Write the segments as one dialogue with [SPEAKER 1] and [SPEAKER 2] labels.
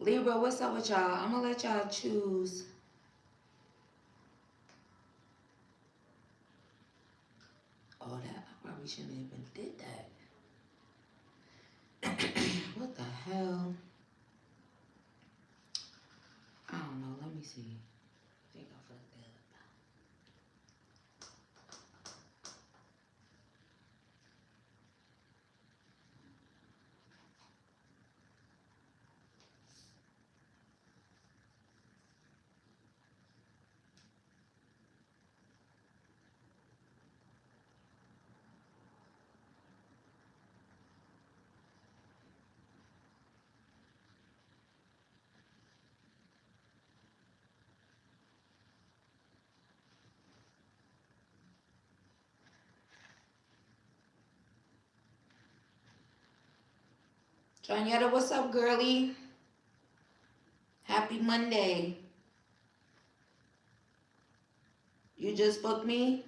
[SPEAKER 1] Libra, what's up with y'all? I'm gonna let y'all choose. Oh, that I probably shouldn't even did that. What the hell? I don't know. Let me see. I think I fucked that up. Johnetta, what's up, girly? Happy Monday. You just booked me?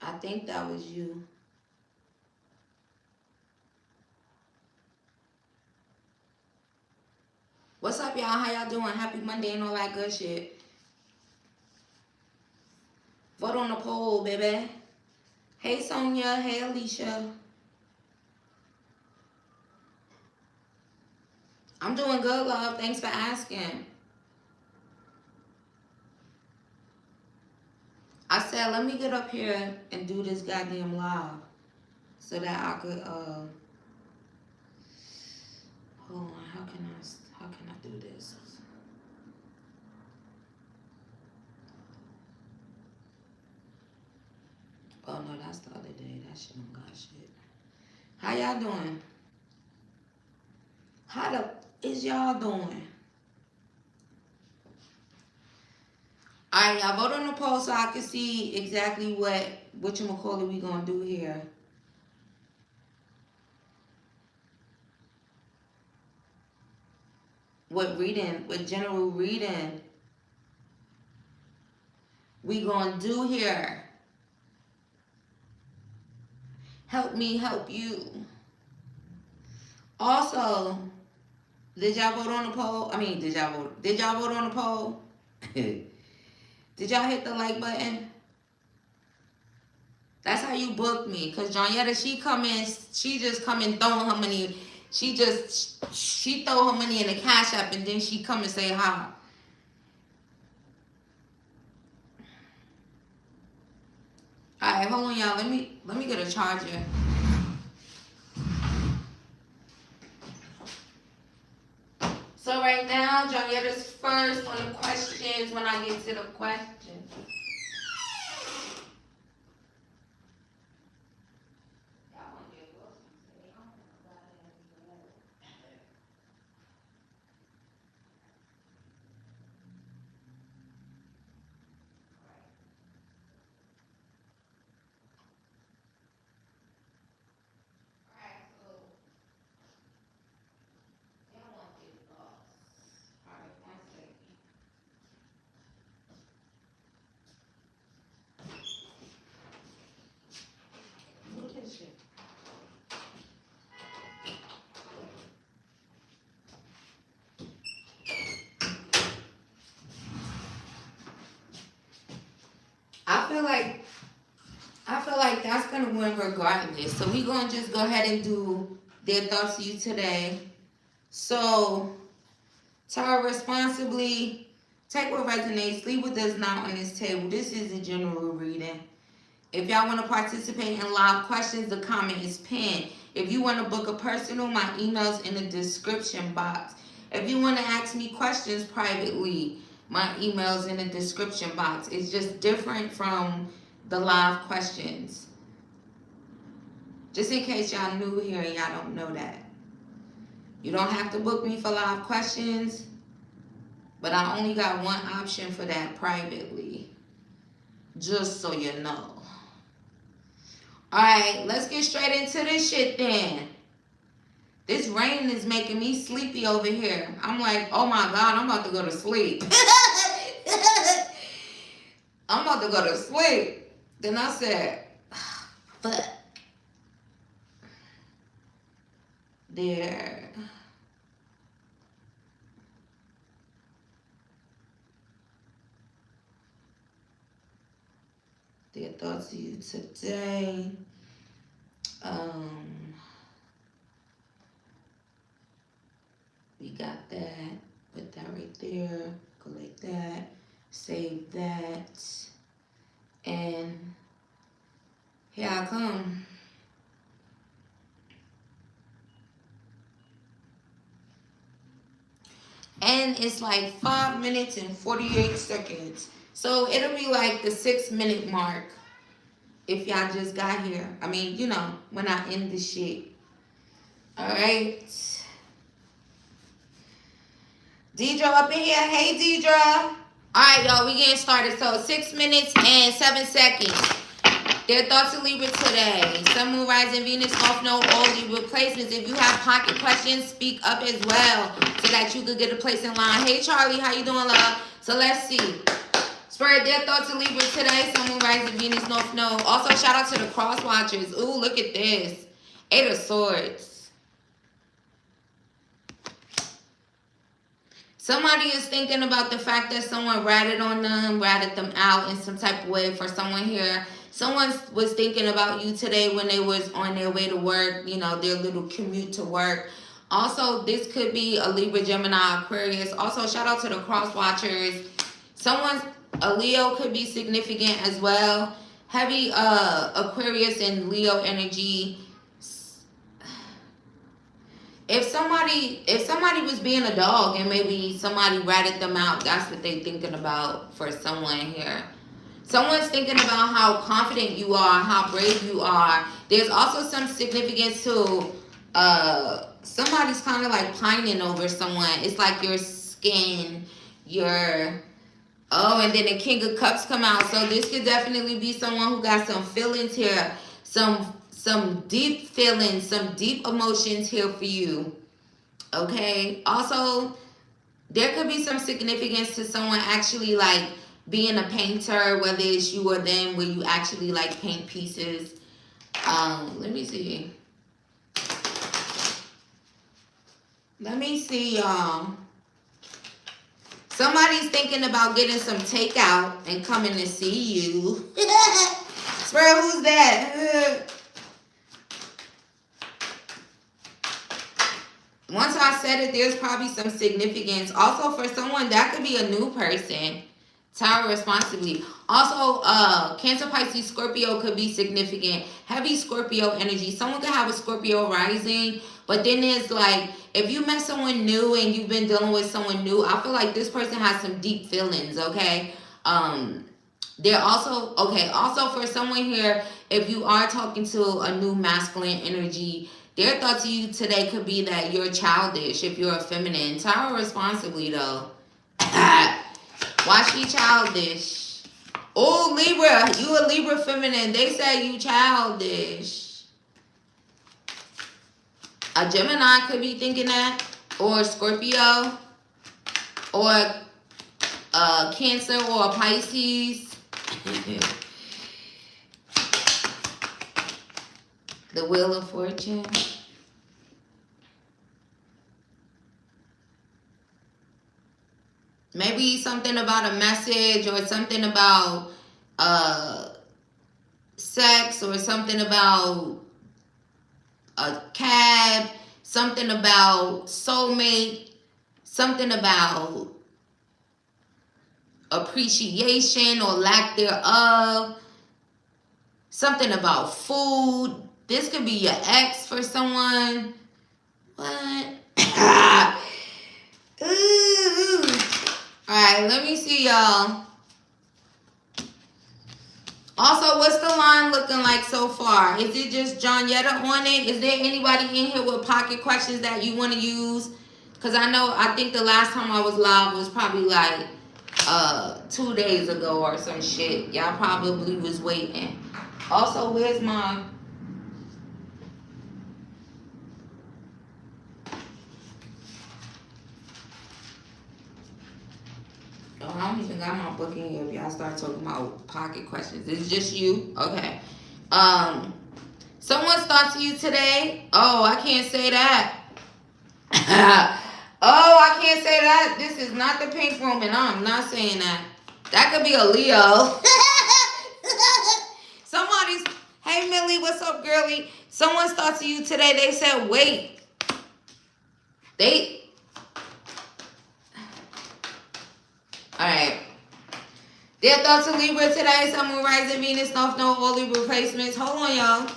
[SPEAKER 1] I think that was you. What's up, y'all? How y'all doing? Happy Monday and all that good shit. Vote on the poll, baby. Hey, Sonia. Hey, Alicia. I'm doing good, love. Thanks for asking. I said, let me get up here and do this goddamn live so that I could, hold on. How can I do this? Oh, no, that's the other day. That shit don't got shit. How y'all doing? How the is y'all doing? Alright, y'all vote on the poll so I can see exactly what we gonna do here. What general reading we gonna do here. Help me help you. Also, did y'all vote on the poll? Did y'all vote on the poll? Did y'all hit the like button? That's how you book me. Cause Johnetta, she just come in throwing her money. She throw her money in the Cash App and then she come and say hi. Alright, hold on, y'all. Let me get a charger. So right now, Johnnetta's first on the questions when I get to the questions. I feel like that's gonna win regardless. So we gonna just go ahead and do their thoughts to you today. So Tara, responsibly, take what resonates, leave what does not on this table. This is a general reading. If y'all want to participate in live questions, the comment is pinned. If you want to book a personal, my email's in the description box. If you want to ask me questions privately, my email's in the description box. It's just different from the live questions. Just in case y'all new here and y'all don't know that. You don't have to book me for live questions, but I only got one option for that privately. Just so you know. Alright, let's get straight into this shit then. This rain is making me sleepy over here. I'm like, oh my God, I'm about to go to sleep. I'm about to go to sleep. Then I said, fuck. There. Their thoughts to you today. We got that. Put that right there. Go like that. Save that. And here I come. And it's like 5 minutes and 48 seconds. So it'll be like the 6-minute mark if y'all just got here. I mean, you know, when I end this shit. Alright. Deidre up in here. Hey, Deidre. Alright, y'all. We getting started. So 6 minutes and 7 seconds. Their thoughts to Libra today. Sun, Moon, Rising, Venus, North Node, all Libra placements. If you have pocket questions, speak up as well so that you could get a place in line. Hey, Charlie, how you doing, love? So let's see. Spirit, their thoughts to Libra today. Sun, Moon, Rising, Venus, North Node. Also, shout out to the cross watchers. Ooh, look at this. 8 of Swords. Somebody is thinking about the fact that someone ratted on them, ratted them out in some type of way. For someone here, someone was thinking about you today when they was on their way to work, you know, their little commute to work. Also, this could be a Libra, Gemini, Aquarius. Also, shout out to the cross watchers. A Leo could be significant as well. Heavy Aquarius and Leo energy. If somebody was being a dog and maybe somebody ratted them out, that's what they're thinking about for someone here. Someone's thinking about how confident you are, how brave you are. There's also some significance to somebody's kind of like pining over someone. It's like your skin, and then the King of Cups come out. So this could definitely be someone who got some feelings here, some deep feelings, some deep emotions here for you. Okay. Also, there could be some significance to someone actually like being a painter, whether it's you or them, where you actually like paint pieces. Let me see. Y'all. Somebody's thinking about getting some takeout and coming to see you. Spirit, who's that? Once I said it, there's probably some significance. Also, for someone, that could be a new person. Tower responsibly. Also, Cancer, Pisces, Scorpio could be significant. Heavy Scorpio energy. Someone could have a Scorpio rising. But then there's like, if you met someone new and you've been dealing with someone new, I feel like this person has some deep feelings, okay? They're also, also for someone here, if you are talking to a new masculine energy, their thought to you today could be that you're childish if you're a feminine. Tower responsibly, though. Watch you childish. Oh, Libra, you a Libra feminine. They say you childish. A Gemini could be thinking that. Or Scorpio. Or Cancer or Pisces. The Wheel of Fortune. Maybe something about a message or something about sex or something about a cab, something about soulmate, something about appreciation or lack thereof, something about food. This could be your ex for someone. What? Ooh. Alright, let me see, y'all. Also, what's the line looking like so far? Is it just John Yetta on it? Is there anybody in here with pocket questions that you want to use? Because I think the last time I was live was probably like 2 days ago or some shit. Y'all probably was waiting. Also, where's my... I don't even got my book in here if y'all start talking about pocket questions. It's just you? Okay. Someone's thought to you today. Oh, I can't say that. Oh, I can't say that. This is not the pink room, and I'm not saying that. That could be a Leo. Somebody's, hey Millie, what's up, girlie? Someone's thought to you today. They said, wait. Alright. Their thoughts to Libra today. Sun, Moon, Rising, Venus, North Node, all Libra placements. Hold on, y'all.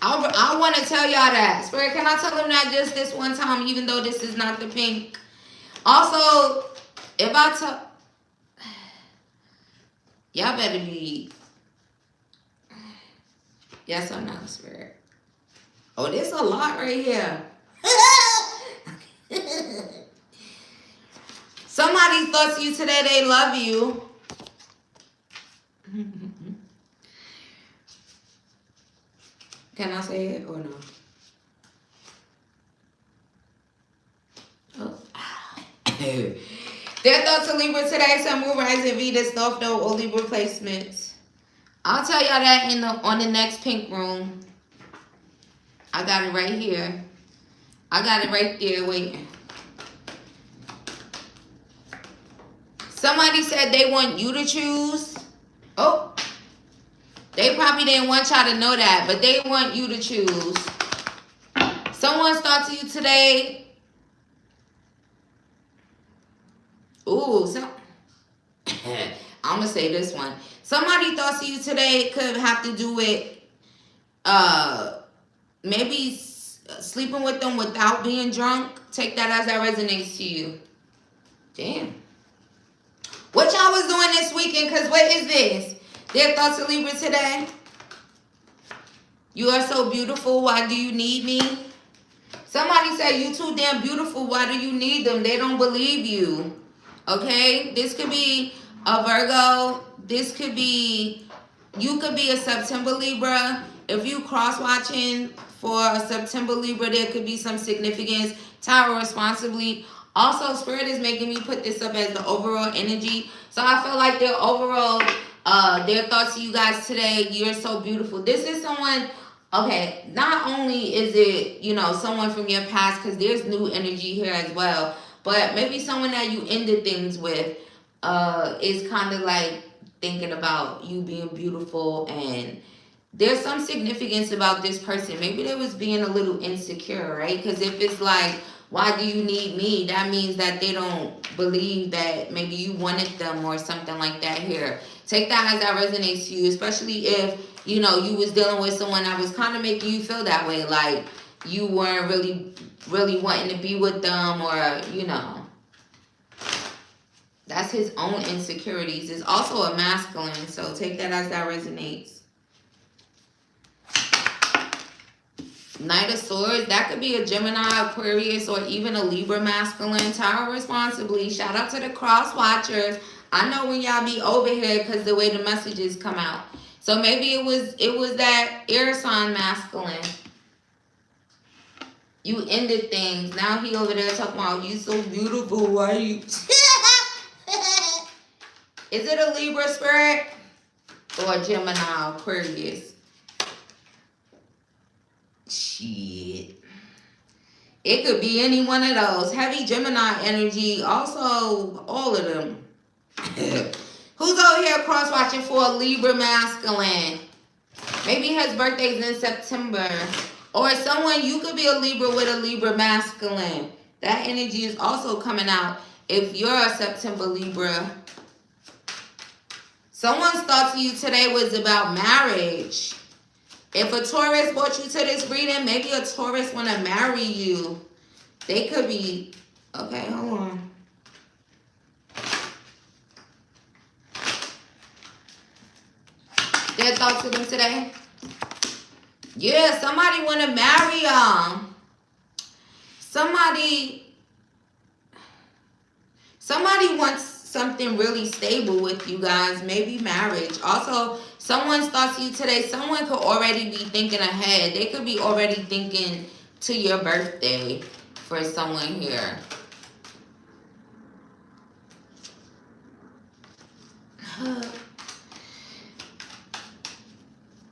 [SPEAKER 1] I want to tell y'all that. Spirit, can I tell them that just this one time, even though this is not the pink? Also, if I tell... Y'all better be... Yes or no, Spirit? Oh, there's a lot right here. Somebody thought to you today they love you. Can I say it or no? Oh. Their thoughts to Libra today. Sun, Moon, Rising, Venus, North Node, or Libra placements. I'll tell y'all that on the next pink room. I got it right here. I got it right there waiting. Somebody said they want you to choose. Oh. They probably didn't want y'all to know that, but they want you to choose. Someone's thought to you today. Ooh, I'm going to say this one. Somebody thought to you today could have to do with maybe sleeping with them without being drunk. Take that as that resonates to you. Damn. What y'all was doing this weekend? Because what is this? Their thoughts to Libra today. You are so beautiful. Why do you need me? Somebody said you too damn beautiful. Why do you need them? They don't believe you. Okay? This could be a Virgo. This could be, you could be a September Libra. If you cross-watching for a September Libra, there could be some significance. Tower responsibly. Also, Spirit is making me put this up as the overall energy. So I feel like their overall, their thoughts to you guys today, you're so beautiful. This is someone, okay, not only is it, you know, someone from your past, because there's new energy here as well, but maybe someone that you ended things with is kind of like thinking about you being beautiful, and there's some significance about this person. Maybe they was being a little insecure, right? Because if it's like, why do you need me? That means that they don't believe that maybe you wanted them or something like that here. Take that as that resonates to you, especially if, you know, you was dealing with someone that was kind of making you feel that way, like you weren't really wanting to be with them, or, you know. That's his own insecurities. It's also a masculine, so take that as that resonates. Knight of Swords, that could be a Gemini, Aquarius, or even a Libra masculine. Tower responsibly. Shout out to the cross watchers. I know when y'all be over here because the way the messages come out. So maybe it was that air sign masculine. You ended things. Now he over there talking about you so beautiful. Why you? Is it a Libra spirit or a Gemini, Aquarius? Shit. It could be any one of those. Heavy Gemini energy. Also, all of them. Who's over here cross-watching for a Libra masculine? Maybe his birthday's in September. Or someone, you could be a Libra with a Libra masculine. That energy is also coming out if you're a September Libra. Someone's thought to you today was about marriage. If a Taurus brought you to this reading, maybe a Taurus want to marry you. They could be... Okay, hold on. Their thoughts to them today? Yeah, somebody want to marry y'all. Somebody wants something really stable with you guys. Maybe marriage. Also, someone's thoughts to you today. Someone could already be thinking ahead. They could be already thinking to your birthday for someone here.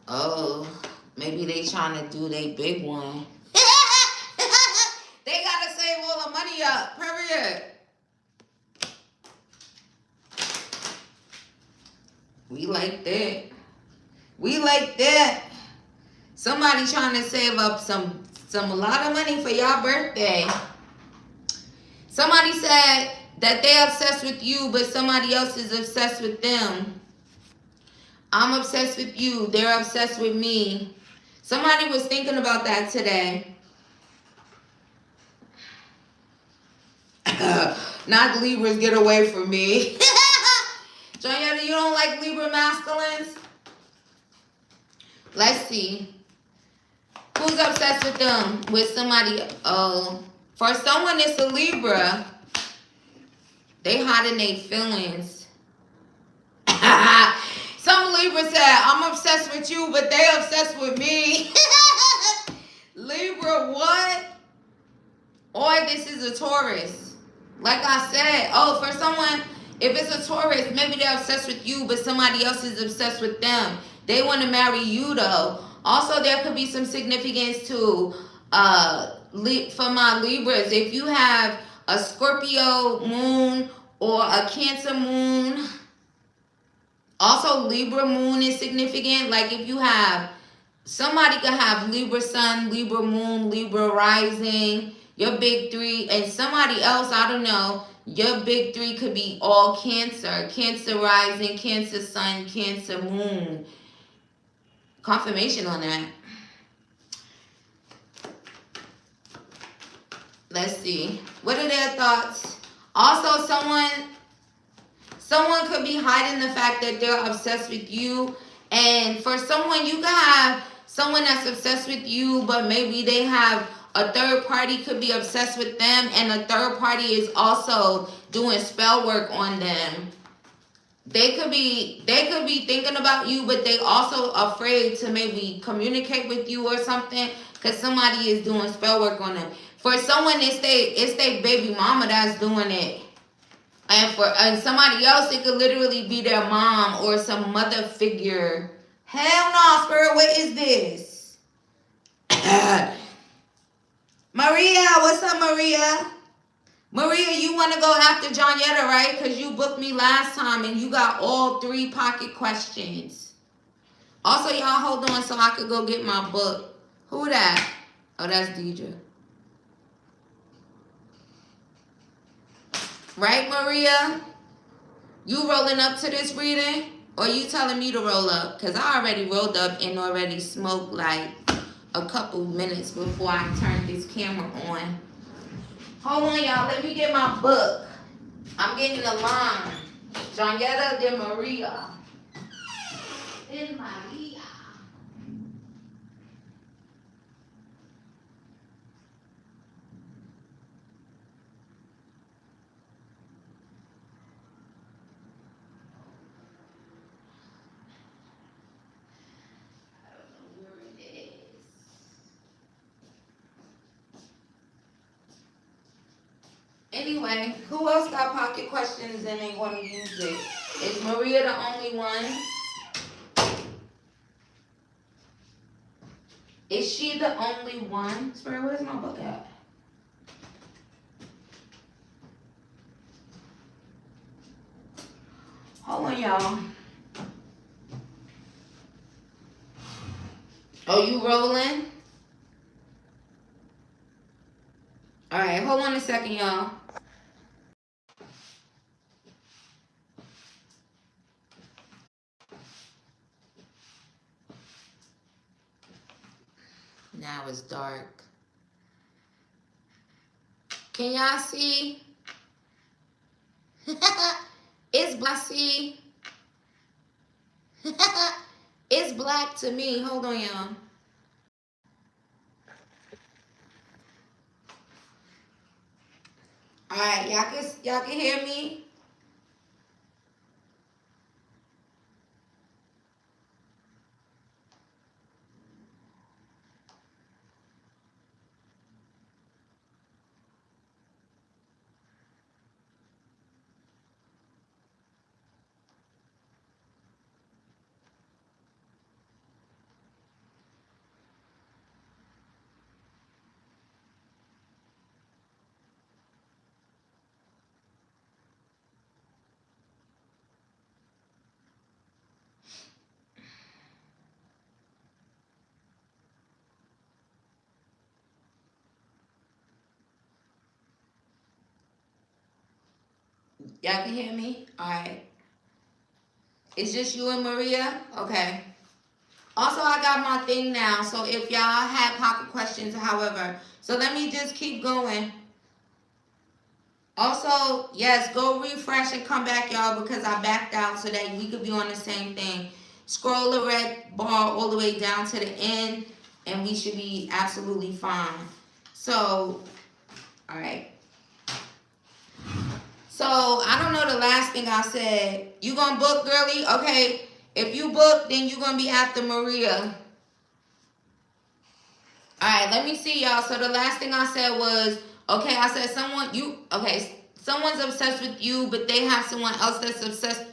[SPEAKER 1] Oh, maybe they trying to do their big one. They gotta save all the money up. Period. We like that. We like that. Somebody trying to save up a lot of money for y'all birthday. Somebody said that they obsessed with you, but somebody else is obsessed with them. I'm obsessed with you. They're obsessed with me. Somebody was thinking about that today. Not Libras, get away from me. Joanna, you don't like Libra masculines? Let's see. Who's obsessed with them? With somebody? Oh, for someone it's a Libra. They hot in their feelings. Some Libra said, I'm obsessed with you, but they obsessed with me. Libra, what? Or this is a Taurus. Like I said, oh, for someone, if it's a Taurus, maybe they're obsessed with you, but somebody else is obsessed with them. They want to marry you, though. Also, there could be some significance to, for my Libras, if you have a Scorpio moon or a Cancer moon. Also, Libra moon is significant. Like if you have, somebody could have Libra sun, Libra moon, Libra rising, your big three, and somebody else, I don't know, your big three could be all Cancer. Cancer rising, Cancer sun, Cancer moon. Confirmation on that. Let's see. What are their thoughts? Also, someone could be hiding the fact that they're obsessed with you. And for someone, you could have someone that's obsessed with you, but maybe they have a third party could be obsessed with them, and a third party is also doing spell work on them. They could be thinking about you, but they also afraid to maybe communicate with you or something, because somebody is doing spell work on them. For someone, it's their baby mama that's doing it. And somebody else, it could literally be their mom or some mother figure. Hell no, Spirit, what is this? Maria, what's up, Maria? Maria, you want to go after Johnetta, right? Because you booked me last time and you got all 3 pocket questions. Also, y'all hold on so I could go get my book. Who that? Oh, that's Deidre. Right, Maria? You rolling up to this reading? Or you telling me to roll up? Because I already rolled up and already smoked like a couple minutes before I turned this camera on. Hold on, y'all. Let me get my book. I'm getting the line. Johnetta de Maria. De Maria. Anyway, who else got pocket questions and they want to use it? Is Maria the only one? Is she the only one? Spirit, where's my book at? Hold on, y'all. Oh, you rolling? All right, hold on a second, y'all. Now it's dark. Can y'all see? It's black. See? It's black to me. Hold on, y'all. All right, y'all can hear me? Y'all can hear me? All right. It's just you and Maria? Okay. Also, I got my thing now, so if y'all have pocket questions, however. So let me just keep going. Also, yes, go refresh and come back, y'all, because I backed out so that we could be on the same thing. Scroll the red bar all the way down to the end, and we should be absolutely fine. So, all right. So, I don't know the last thing I said. You gonna book, girly? Okay. If you book, then you're gonna be after Maria. Alright, let me see, y'all. So the last thing I said was, okay, I said someone's obsessed with you, but they have someone else that's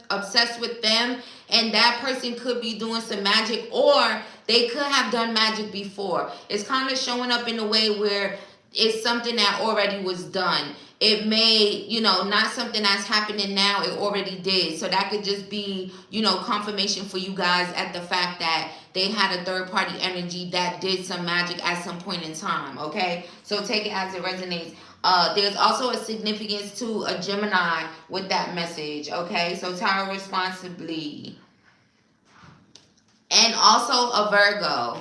[SPEAKER 1] obsessed with them, and that person could be doing some magic, or they could have done magic before. It's kind of showing up in a way where it's something that already was done. It may, not something that's happening now, it already did. So that could just be, confirmation for you guys at the fact that they had a third party energy that did some magic at some point in time, okay? So take it as it resonates. There's also a significance to a Gemini with that message, okay? So tarot responsibly. And also a Virgo.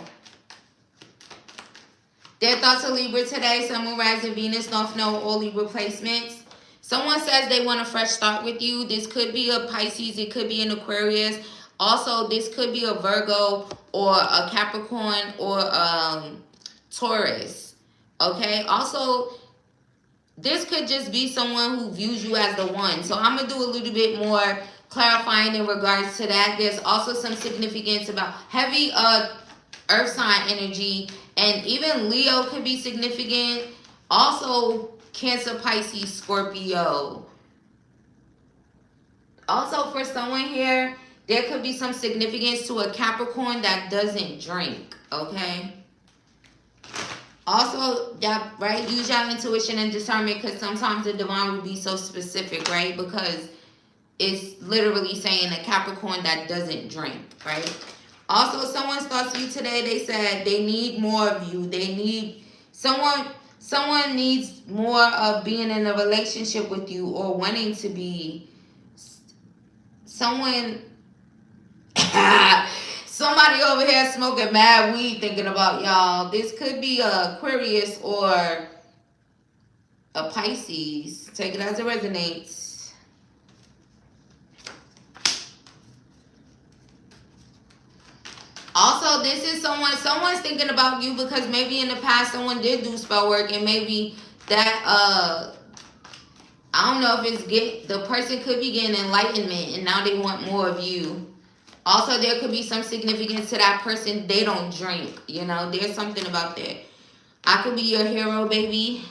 [SPEAKER 1] Their thoughts are Libra today. Sun, Moon, Rising, Venus, North Node, all Libra placements. Someone says they want a fresh start with you. This could be a Pisces. It could be an Aquarius. Also, this could be a Virgo or a Capricorn or Taurus. Okay? Also, this could just be someone who views you as the one. So I'm going to do a little bit more clarifying in regards to that. There's also some significance about heavy earth sign energy, and even Leo could be significant. Also, Cancer, Pisces, Scorpio. Also, for someone here, there could be some significance to a Capricorn that doesn't drink, okay? Also, right, use your intuition and discernment, because sometimes the divine will be so specific, right? Because it's literally saying a Capricorn that doesn't drink, right? Also, someone starts you today, they said they need more of you. They need someone needs more of being in a relationship with you, or wanting to be someone. Somebody over here smoking mad weed thinking about y'all. This could be a Aquarius or a Pisces. Take it as it resonates. Also, this is someone's thinking about you because maybe in the past someone did do spell work, and maybe that I don't know if the person could be getting enlightenment and now they want more of you. Also, there could be some significance to that person. They don't drink, there's something about that. I could be your hero, baby.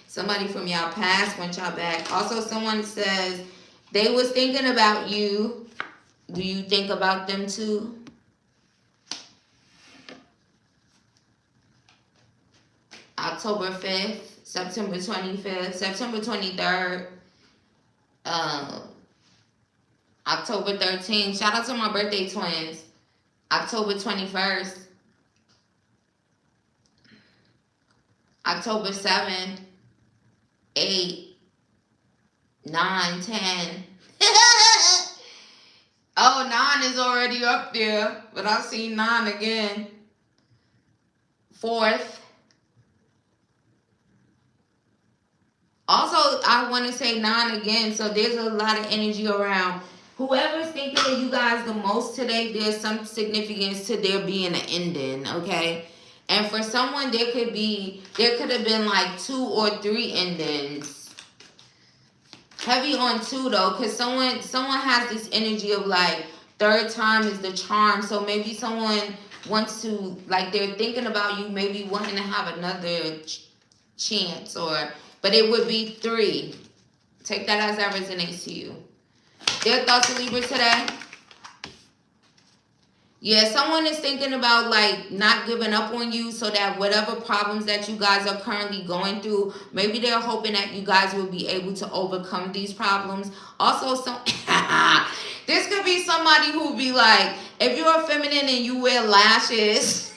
[SPEAKER 1] Somebody from y'all past want y'all back. Also, someone says they was thinking about you. Do you think about them too? October 5th, September 25th, September 23rd, October 13th. Shout out to my birthday twins. October 21st, October 7th, 8, 9, 10. Oh, 9 is already up there, but I've seen 9 again. 4th. Also, I want to say 9 again, so there's a lot of energy around. Whoever's thinking of you guys the most today, there's some significance to there being an ending, okay? And for someone, there could have been like 2 or 3 endings. Heavy on 2 though, because someone has this energy of like third time is the charm. So maybe someone wants to, like, they're thinking about you, maybe wanting to have another chance, but it would be 3. Take that as that resonates to you. Their thoughts of Libra today. Yeah, someone is thinking about like not giving up on you, so that whatever problems that you guys are currently going through, maybe they're hoping that you guys will be able to overcome these problems. Also, this could be somebody who be like, if you're feminine and you wear lashes,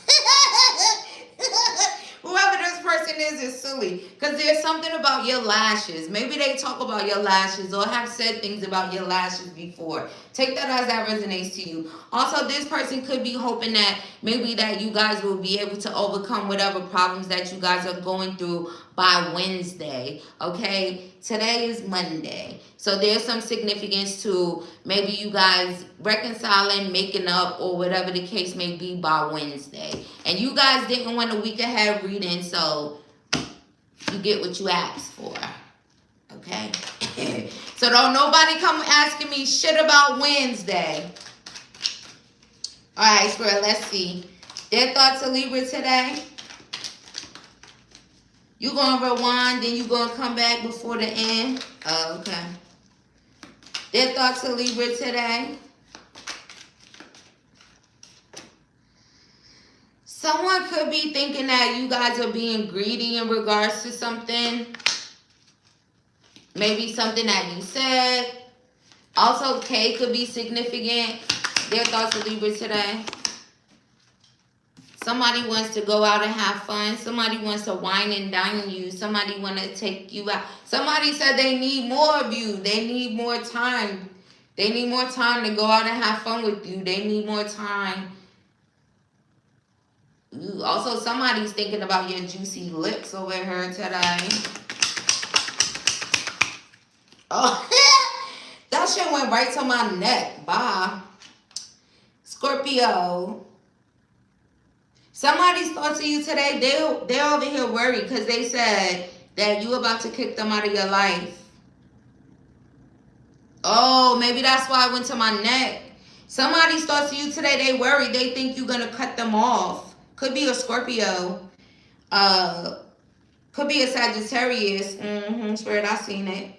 [SPEAKER 1] whoever this person this is silly. Because there's something about your lashes. Maybe they talk about your lashes or have said things about your lashes before. Take that as that resonates to you. Also, this person could be hoping that maybe that you guys will be able to overcome whatever problems that you guys are going through by Wednesday. Okay? Today is Monday. So there's some significance to maybe you guys reconciling, making up, or whatever the case may be by Wednesday. And you guys didn't want a week ahead reading, so you get what you asked for. Okay? So don't nobody come asking me shit about Wednesday. Alright, Spirit, let's see. Their thoughts of Libra today. You're going to rewind, then you're going to come back before the end. Oh, okay. Their thoughts of Libra today. Someone could be thinking that you guys are being greedy in regards to something. Maybe something that you said. Also, K could be significant. Their thoughts of Libra today. Somebody wants to go out and have fun. Somebody wants to wine and dine you. Somebody want to take you out. Somebody said they need more of you. They need more time. They need more time to go out and have fun with you. They need more time. Ooh, also, somebody's thinking about your juicy lips over here today. Oh, that shit went right to my neck. Bye. Scorpio. Somebody's thoughts of you today, they're over here worried because they said that you about to kick them out of your life. Oh, maybe that's why I went to my neck. Somebody's thoughts of you today, they worried. They think you're going to cut them off. Could be a Scorpio. Could be a Sagittarius. Spirit, I seen it.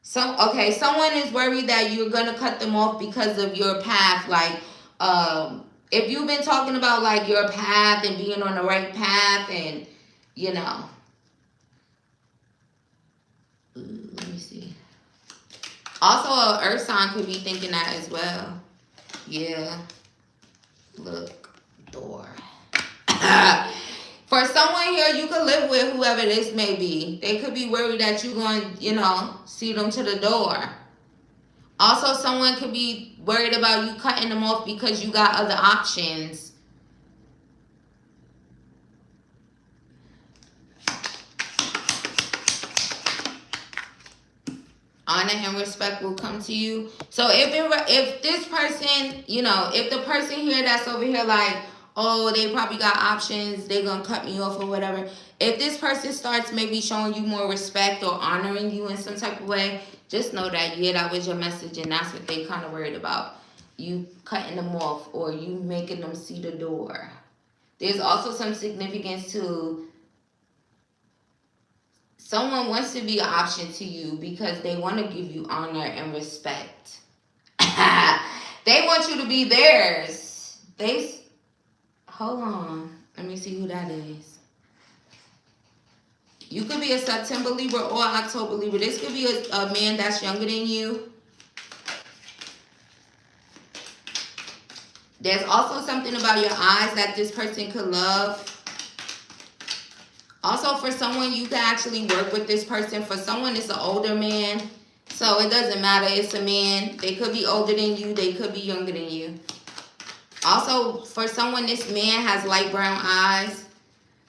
[SPEAKER 1] Someone is worried that you're going to cut them off because of your path. Like, if you've been talking about like your path and being on the right path and, you know. Let me see. Also, an earth sign could be thinking that as well. Yeah. Look, door. For someone here, you could live with whoever this may be. They could be worried that you're going to, you know, see them to the door. Also, someone could be worried about you cutting them off because you got other options. Honor and respect will come to you. So if this person, you know, if the person here that's over here like, oh, they probably got options, they're going to cut me off or whatever. If this person starts maybe showing you more respect or honoring you in some type of way, just know that, yeah, that was your message and that's what they kind of worried about. You cutting them off or you making them see the door. There's also some significance to someone wants to be an option to you because they want to give you honor and respect. They want you to be theirs. Hold on. Let me see who that is. You could be a September Libra or October Libra. This could be a man that's younger than you. There's also something about your eyes that this person could love. Also, for someone, you can actually work with this person. For someone, it's an older man. So it doesn't matter. It's a man. They could be older than you. They could be younger than you. Also, for someone, this man has light brown eyes.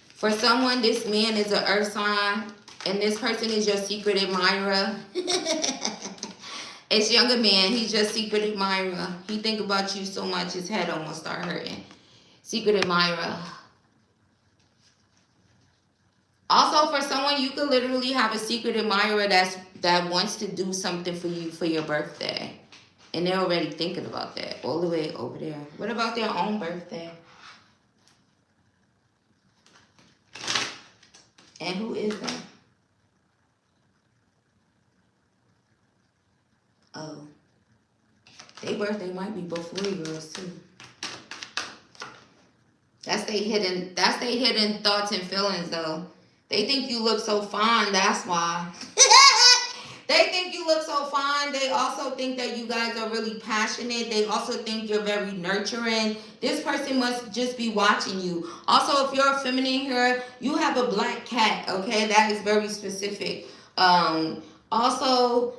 [SPEAKER 1] For someone, this man is an earth sign. And this person is your secret admirer. It's younger man. He's your secret admirer. He think about you so much, his head almost start hurting. Secret admirer. Also, for someone, you could literally have a secret admirer that wants to do something for you for your birthday. And they're already thinking about that all the way over there. What about their own birthday? And who is that? Oh. Their birthday might be before yours too. That's their hidden thoughts and feelings though. They think you look so fine, that's why. They think you look so fine. They also think that you guys are really passionate. They also think you're very nurturing. This person must just be watching you. Also, if you're a feminine here, you have a black cat, okay? That is very specific. Also,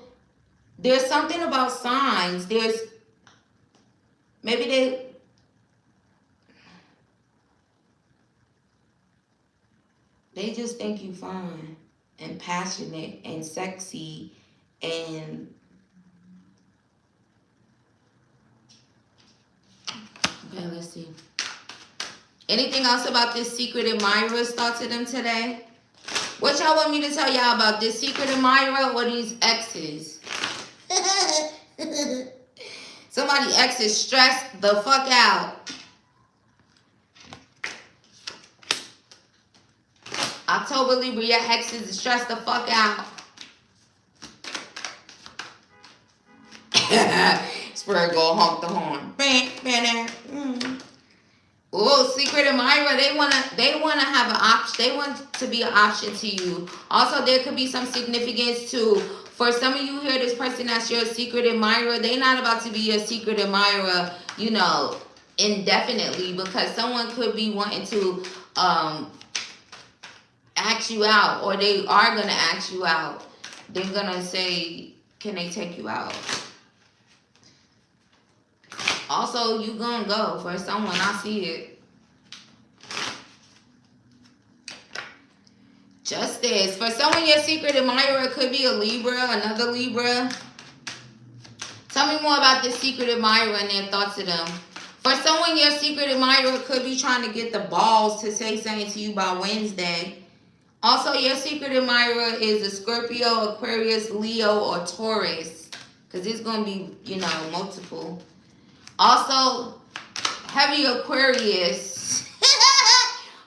[SPEAKER 1] there's something about signs. There's maybe they just think you fine and passionate and sexy and okay, let's see. Anything else about this secret admirer's thought to them today? What y'all want me to tell y'all about this secret admirer or these exes? Somebody ex is stressed the fuck out. October Libra, your ex is stressed the fuck out. Spirit go honk the horn. Oh, secret admirer, they wanna have an option. They want to be an option to you. Also, there could be some significance to, for some of you here, this person that's your secret admirer, they not about to be your secret admirer, you know, indefinitely, because someone could be wanting to ask you out, or they are gonna ask you out. They're gonna say, can they take you out? Also, you gonna go for someone. I see it. Justice. For someone, your secret admirer could be a Libra, another Libra. Tell me more about this secret admirer and their thoughts of them. For someone, your secret admirer could be trying to get the balls to say something to you by Wednesday. Also, your secret admirer is a Scorpio, Aquarius, Leo, or Taurus. Because it's going to be, you know, multiple. Also, heavy Aquarius.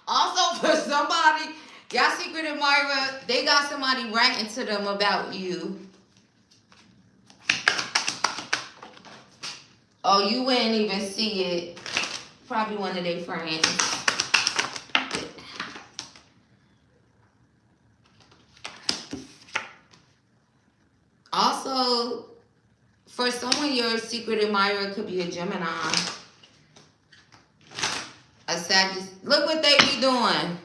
[SPEAKER 1] Also, for somebody, y'all secret admirer, they got somebody writing to them about you. Oh, you wouldn't even see it. Probably one of their friends. Also, for someone, your secret admirer could be a Gemini. A Sagittarius. Look what they be doing.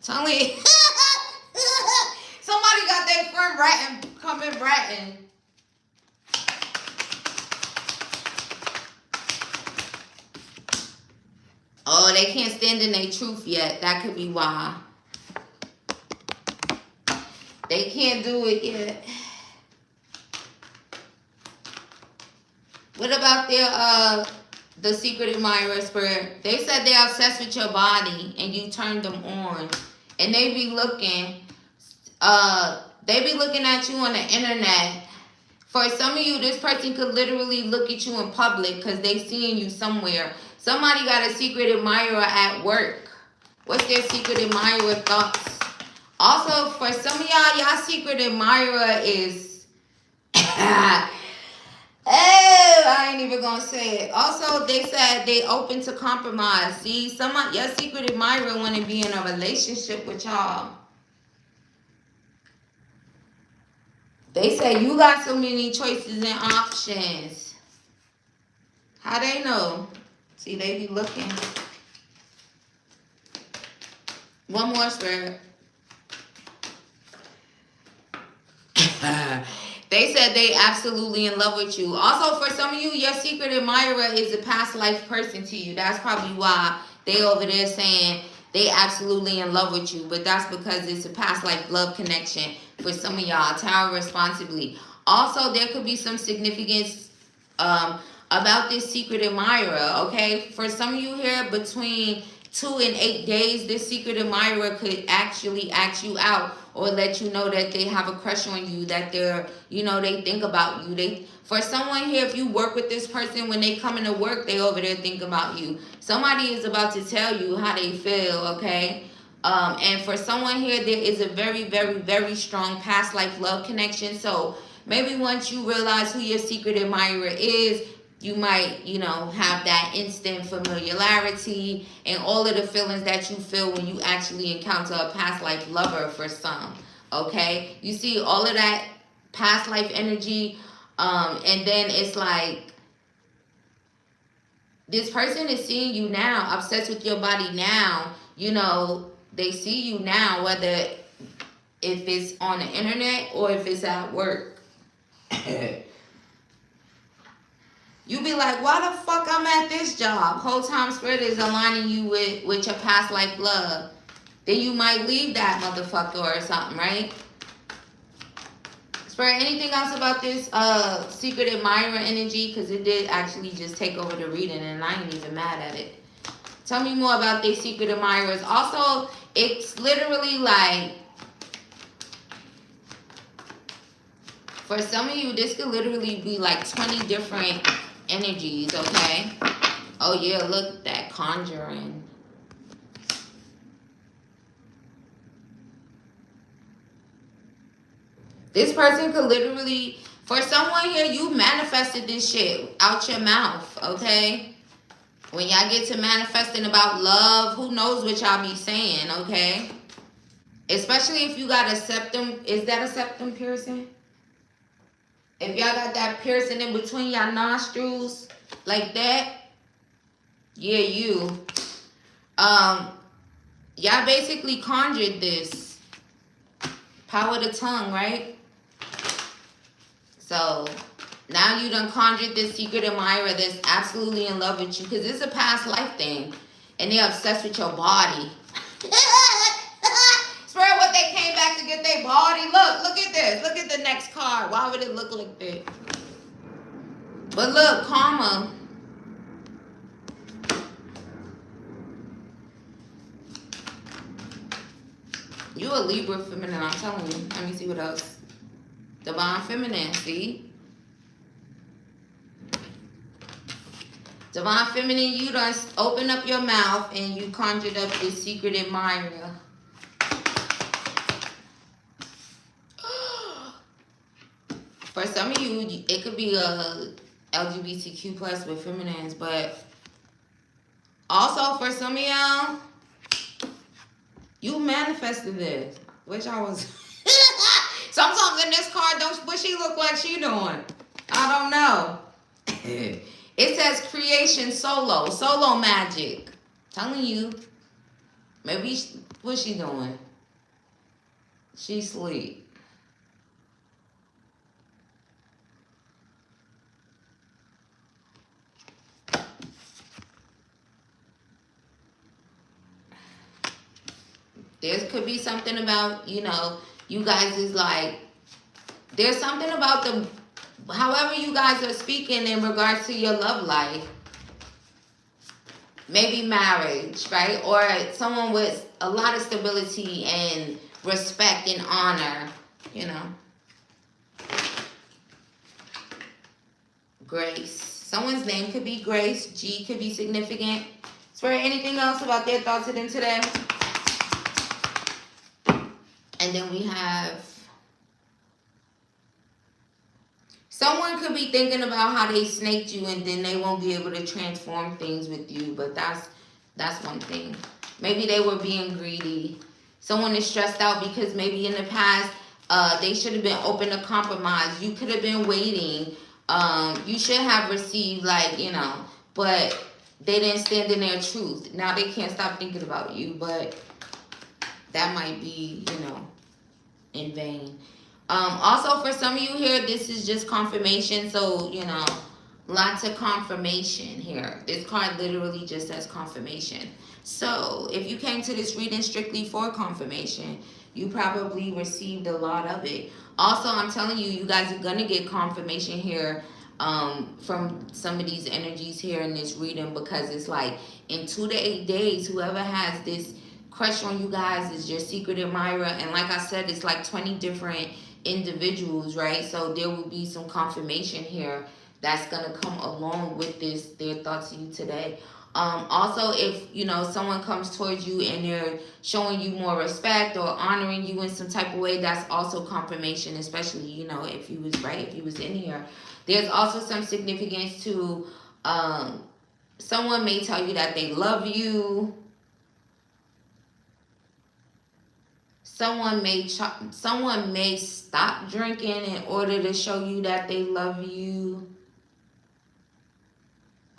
[SPEAKER 1] Tell me. Somebody got their friend ratting, coming ratting. Oh, they can't stand in their truth yet. That could be why. They can't do it yet. What about their the secret admirer spirit? They said they're obsessed with your body and you turned them on. And they be looking at you on the internet. For some of you, this person could literally look at you in public because they seeing you somewhere. Somebody got a secret admirer at work. What's their secret admirer thoughts? Also, for some of y'all, y'all secret admirer is oh, I ain't even gonna say it. Also, they said they open to compromise. See, your secret admirer want to be in a relationship with y'all. They say you got so many choices and options. How they know? See, they be looking. One more, spirit. They said they absolutely in love with you. Also, for some of you, your secret admirer is a past life person to you. That's probably why they over there saying they absolutely in love with you. But that's because it's a past life love connection for some of y'all. Tower responsibly. Also, there could be some significance about this secret admirer, okay? For some of you here, between 2 and 8 days, this secret admirer could actually ask you out or let you know that they have a crush on you, that they're, you know, they think about you. For someone here, if you work with this person, when they come into work, they over there think about you. Somebody is about to tell you how they feel, okay? And for someone here, there is a very, very, very strong past life love connection. So maybe once you realize who your secret admirer is, you might, you know, have that instant familiarity and all of the feelings that you feel when you actually encounter a past life lover for some, okay? You see, all of that past life energy. And then it's like this person is seeing you now, obsessed with your body now. You know, they see you now, whether if it's on the internet or if it's at work. You be like, why the fuck I'm at this job? Whole time Spirit is aligning you with your past life love. Then you might leave that motherfucker or something, right? Spirit, anything else about this secret admirer energy? Because it did actually just take over the reading and I ain't even mad at it. Tell me more about these secret admirers. Also, it's literally like, for some of you, this could literally be like 20 different energies, okay? Oh yeah, look at that conjuring. This person could literally, for someone here, you manifested this shit out your mouth, okay? When y'all get to manifesting about love, who knows what y'all be saying, okay? Especially if you got a septum. Is that a septum piercing? If y'all got that piercing in between your nostrils, like that, yeah, you. Y'all basically conjured this. Power of the tongue, right? So, now you done conjured this secret admirer that's absolutely in love with you. Because it's a past life thing. And they're obsessed with your body. Swear what they came back to get their body. Look at this. Look at the next card. Why would it look like that? But look, karma. You a Libra feminine, I'm telling you. Let me see what else. Divine feminine, see? Divine feminine, you done open up your mouth and you conjured up this secret admirer. For some of you, it could be a LGBTQ plus with feminines, but also for some of y'all, you manifested this. Wish I was. Sometimes in this card, what she look like she doing? I don't know. It says creation solo. Solo magic. Telling you. Maybe, what's she doing? She sleep. There could be something about, you know, you guys is like, there's something about the, however you guys are speaking in regards to your love life. Maybe marriage, right? Or someone with a lot of stability and respect and honor, you know. Grace. Someone's name could be Grace. G could be significant. Swear, anything else about their thoughts to them today? And then we have, someone could be thinking about how they snaked you and then they won't be able to transform things with you. But that's one thing. Maybe they were being greedy. Someone is stressed out because maybe in the past, they should have been open to compromise. You could have been waiting. You should have received, like, you know, but they didn't stand in their truth. Now they can't stop thinking about you, but that might be, you know, in vain. Also, for some of you here, this is just confirmation. So, you know, lots of confirmation here. This card literally just says confirmation. So, if you came to this reading strictly for confirmation, you probably received a lot of it. Also, I'm telling you, you guys are going to get confirmation here from some of these energies here in this reading, because it's like in 2 to 8 days, whoever has this crush on you guys is your secret admirer. And like I said, it's like 20 different individuals, right? So there will be some confirmation here that's going to come along with this, their thoughts to you today. Also, if, you know, someone comes towards you and they're showing you more respect or honoring you in some type of way, that's also confirmation, especially, you know, if you was right, if you was in here. There's also some significance to someone may tell you that they love you. Someone may stop drinking in order to show you that they love you.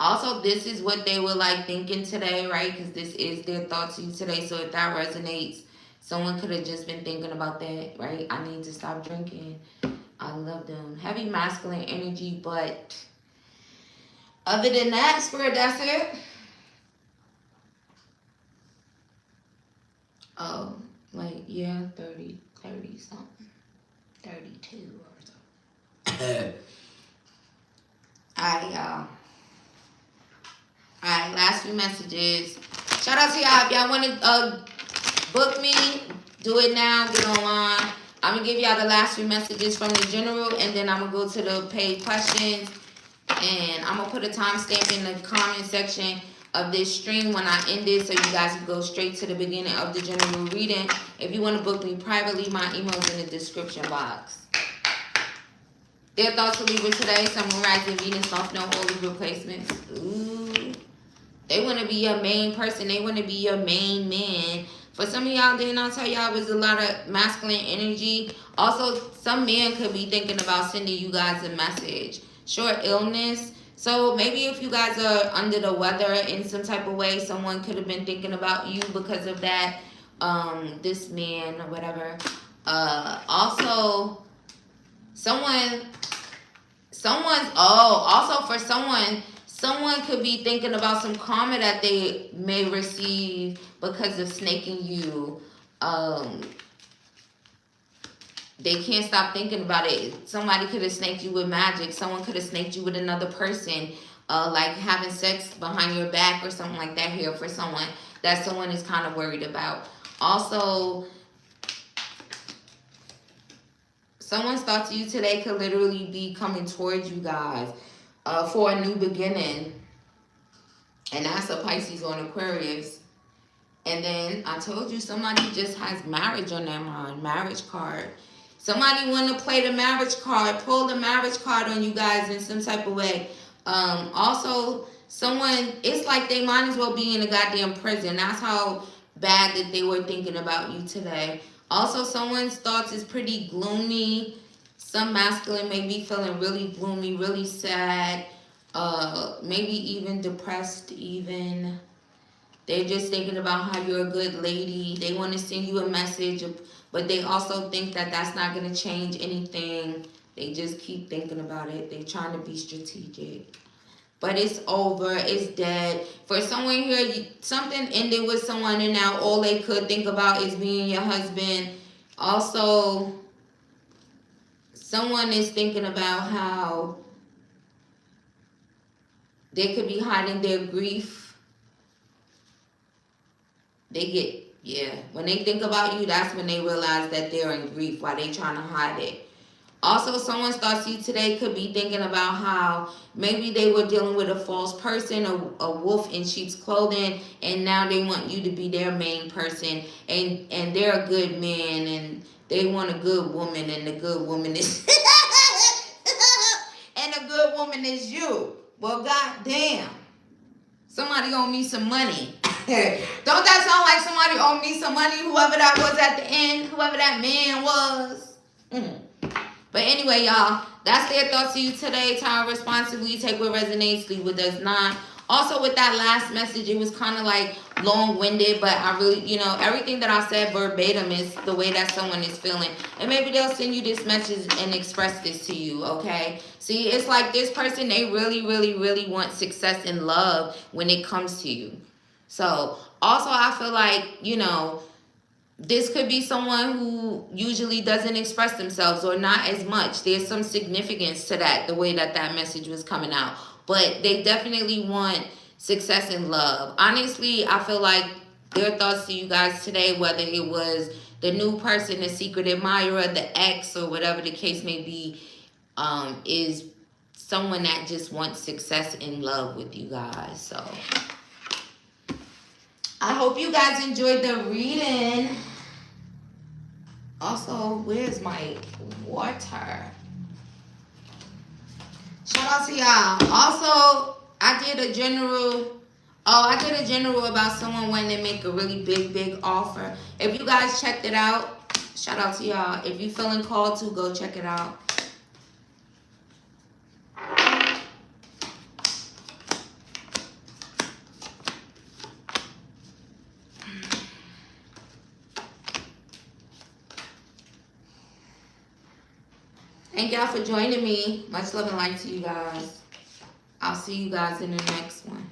[SPEAKER 1] Also, this is what they were like thinking today, right? Because this is their thoughts to you today. So if that resonates, someone could have just been thinking about that, right? I need to stop drinking. I love them. Heavy masculine energy, but other than that, Spirit, that's it. Oh, like, yeah, 30 something. 32 or something. Alright, y'all. Alright, last few messages. Shout out to y'all. If y'all want to book me, do it now. Get online. I'm going to give y'all the last few messages from the general, and then I'm going to go to the paid questions. And I'm going to put a timestamp in the comment section of this stream when I end it, so you guys can go straight to the beginning of the general reading. If you want to book me privately, my email is in the description box. Their thoughts for Libra today. Sun, Moon, Rising, Venus, North Node, all Libra placements. Ooh. They want to be your main person. They want to be your main man. For some of y'all, didn't I tell y'all there's a lot of masculine energy? Also, some men could be thinking about sending you guys a message. Short illness. So maybe if you guys are under the weather in some type of way, someone could have been thinking about you because of that. This man or whatever. Also, also for someone could be thinking about some karma that they may receive because of snaking you. They can't stop thinking about it. Somebody could have snaked you with magic. Someone could have snaked you with another person, like having sex behind your back or something like that here for someone that someone is kind of worried about. Also, someone's thoughts of you today could literally be coming towards you guys for a new beginning. And that's a Pisces or an Aquarius. And then I told you somebody just has marriage on their mind, marriage card. Somebody want to play the marriage card, pull the marriage card on you guys in some type of way. Also, someone, it's like they might as well be in a goddamn prison. That's how bad that they were thinking about you today. Also, someone's thoughts is pretty gloomy. Some masculine may be feeling really gloomy, really sad, maybe even depressed even. They're just thinking about how you're a good lady. They want to send you a message, but they also think that that's not going to change anything. They just keep thinking about it. They're trying to be strategic. But it's over. It's dead. For someone here, something ended with someone and now all they could think about is being your husband. Also, someone is thinking about how they could be hiding their grief. When they think about you, that's when they realize that they're in grief while they trying to hide it. Also, someone's thoughts of you today could be thinking about how maybe they were dealing with a false person, a wolf in sheep's clothing, and now they want you to be their main person, and they're a good man, and they want a good woman, and the good woman is and the good woman is you. Well, goddamn, somebody owe me some money. Don't that sound like somebody owed me some money? Whoever that was at the end, whoever that man was. But anyway, y'all, that's their thoughts to you today. Time responsibly, take what resonates, leave what does not. Also, with that last message, it was kind of like long-winded, but I really, everything that I said verbatim is the way that someone is feeling. And maybe they'll send you this message and express this to you, okay? See, it's like this person, they really, really, really want success and love when it comes to you. So, also, I feel like, this could be someone who usually doesn't express themselves or not as much. There's some significance to that, the way that message was coming out. But they definitely want success and love. Honestly, I feel like their thoughts to you guys today, whether it was the new person, the secret admirer, the ex, or whatever the case may be, is someone that just wants success and love with you guys. So I hope you guys enjoyed the reading. Also, where's my water? Shout out to y'all. Also, I did a general about someone wanting to make a really big offer. If you guys checked it out, Shout out to y'all. If you feeling called to, go check it out. Thank y'all for joining me. Much love and light to you guys. I'll see you guys in the next one.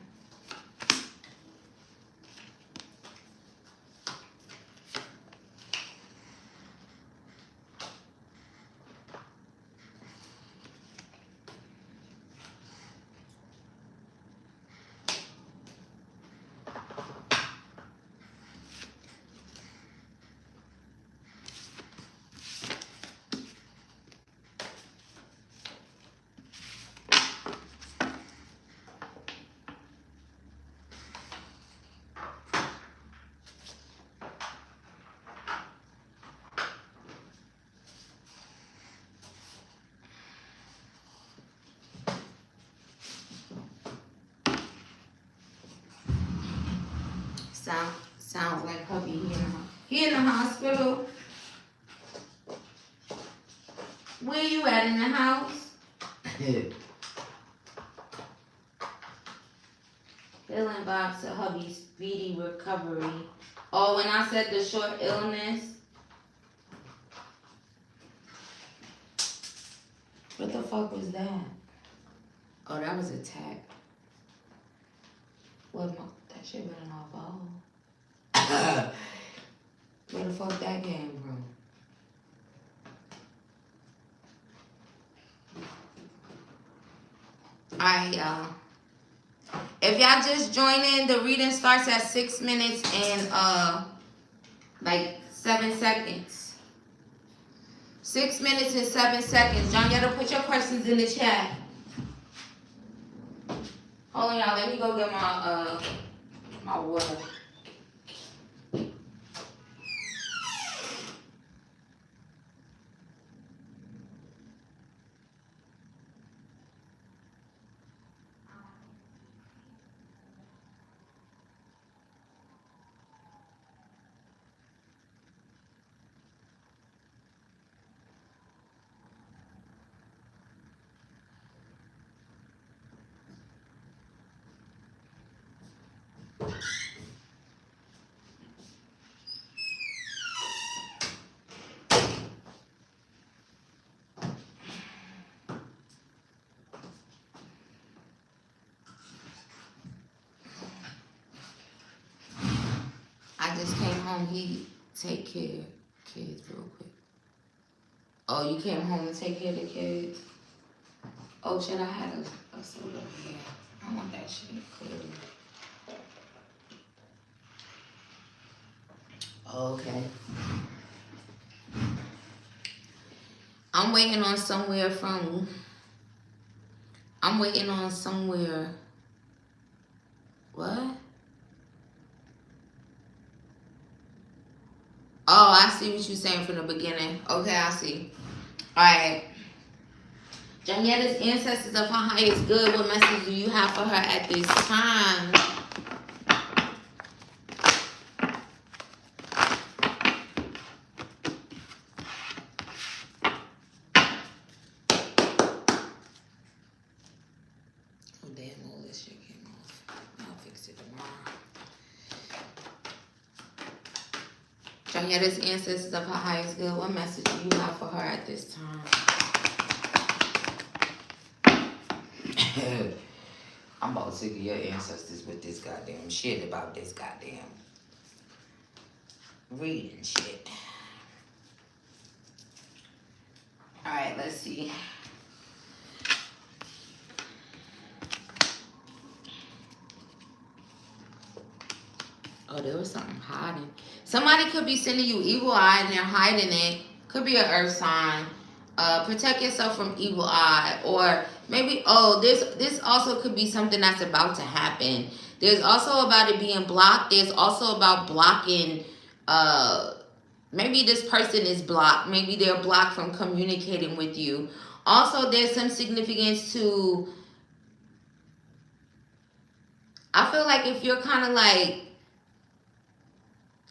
[SPEAKER 1] Sounds like hubby he in the hospital. Where you at, in the house? Feeling vibes to hubby's speedy recovery. Oh, when I said the short illness. What the fuck was that? Oh, that was a tap. What, that shit went off ball. Where the fuck that came from? Alright, y'all. If y'all just join in, the reading starts at 6 minutes and like 7 seconds. 6 minutes and 7 seconds. John, you gotta put your questions in the chat. Hold on, y'all. Let me go get my water. I just came home. He take care of kids real quick. Oh, you came home to take care of the kids? Oh, shit, I had a soda here. I want that shit clearly. Okay. I'm waiting on somewhere. What? Oh, I see what you're saying from the beginning. Okay, I see. Alright. Janietta's ancestors of her highest good. What message do you have for her at this time? Oh, damn, all this shit came off. I'll fix it tomorrow. Janietta's ancestors of her highest good. What message do you have for her at this time? I'm about sick of your ancestors with this goddamn shit about this goddamn reading shit. Alright, let's see. Oh, there was something hiding. Somebody could be sending you evil eye and they're hiding it. Could be an earth sign. Protect yourself from evil eye. Or maybe, this also could be something that's about to happen. There's also about it being blocked. There's also about blocking, maybe this person is blocked. Maybe they're blocked from communicating with you. Also, there's some significance to, I feel like if you're kind of like,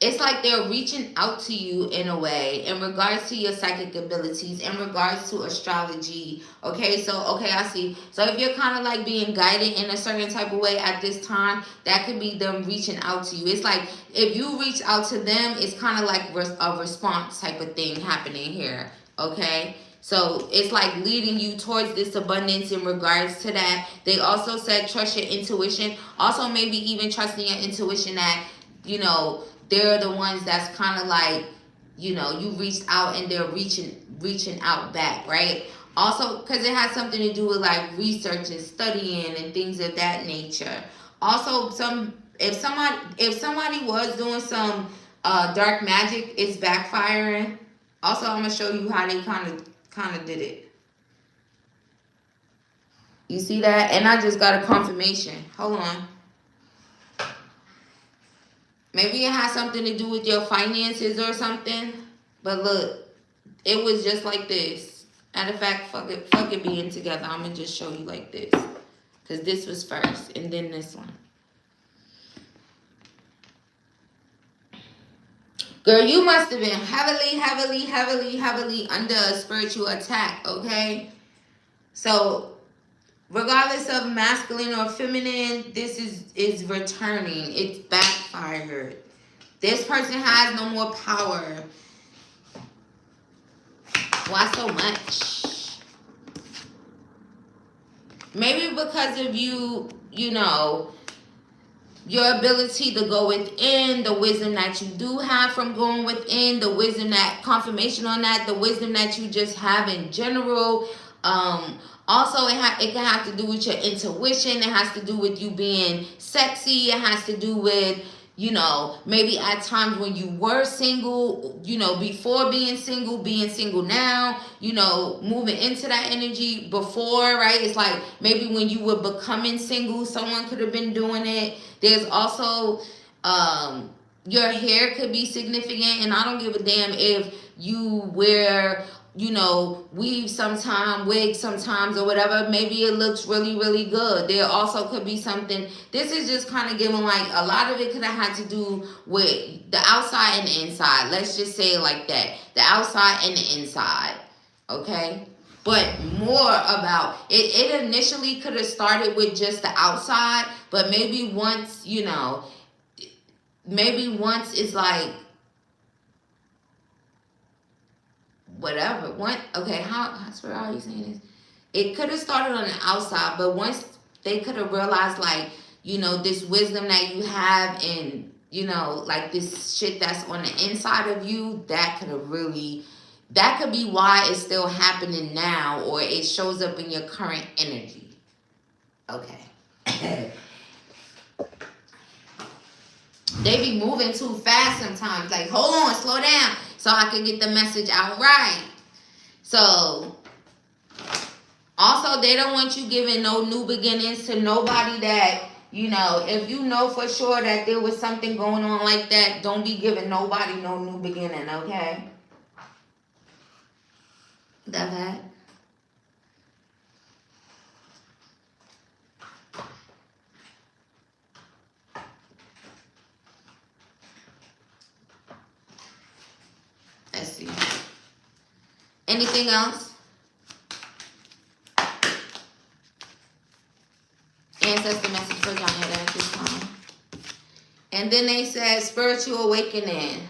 [SPEAKER 1] it's like they're reaching out to you in a way in regards to your psychic abilities, in regards to astrology. Okay, so okay, I see. So if you're kind of like being guided in a certain type of way at this time, that could be them reaching out to you. It's like if you reach out to them, it's kind of like a response type of thing happening here. Okay. So it's like leading you towards this abundance in regards to that. They also said trust your intuition. Also maybe even trusting your intuition that, you know, they're the ones that's kind of like, you know, you reached out and they're reaching out back, right? Also, because it has something to do with like research and studying and things of that nature. Also, if somebody was doing some dark magic, it's backfiring. Also, I'm gonna show you how they kind of did it. You see that? And I just got a confirmation. Hold on. Maybe it has something to do with your finances or something. But look, it was just like this. Matter of fact, fuck it being together. I'm going to just show you like this. Because this was first and then this one. Girl, you must have been heavily under a spiritual attack, okay? So regardless of masculine or feminine, this is returning. It's backfired. This person has no more power. Why so much? Maybe because of you know, your ability to go within, the wisdom that you do have from going within, the wisdom that, confirmation on that, the wisdom that you just have in general. Also, it can have to do with your intuition. It has to do with you being sexy. It has to do with, you know, maybe at times when you were single, you know, before being single now, you know, moving into that energy before, right? It's like maybe when you were becoming single, someone could have been doing it. There's also, your hair could be significant, and I don't give a damn if you wear, you know, weave sometime, wig sometimes or whatever. Maybe it looks really good. There also could be something. This is just kind of giving like a lot of it could have had to do with the outside and the inside. Let's just say it like that. The outside and the inside. Okay? But more about it. It initially could have started with just the outside, but maybe once, you know, maybe once it's like, whatever. Okay, how are you saying this? It could have started on the outside, but once they could have realized, like, you know, this wisdom that you have and, you know, like this shit that's on the inside of you, that could be why it's still happening now, or it shows up in your current energy. Okay. They be moving too fast sometimes. Like, hold on, slow down, so I can get the message out right. So, also, they don't want you giving no new beginnings to nobody that, you know, if you know for sure that there was something going on like that, don't be giving nobody no new beginning, okay? That. Let's see. Anything else? Ancestor message for Deanna at this time. And then they said spiritual awakening.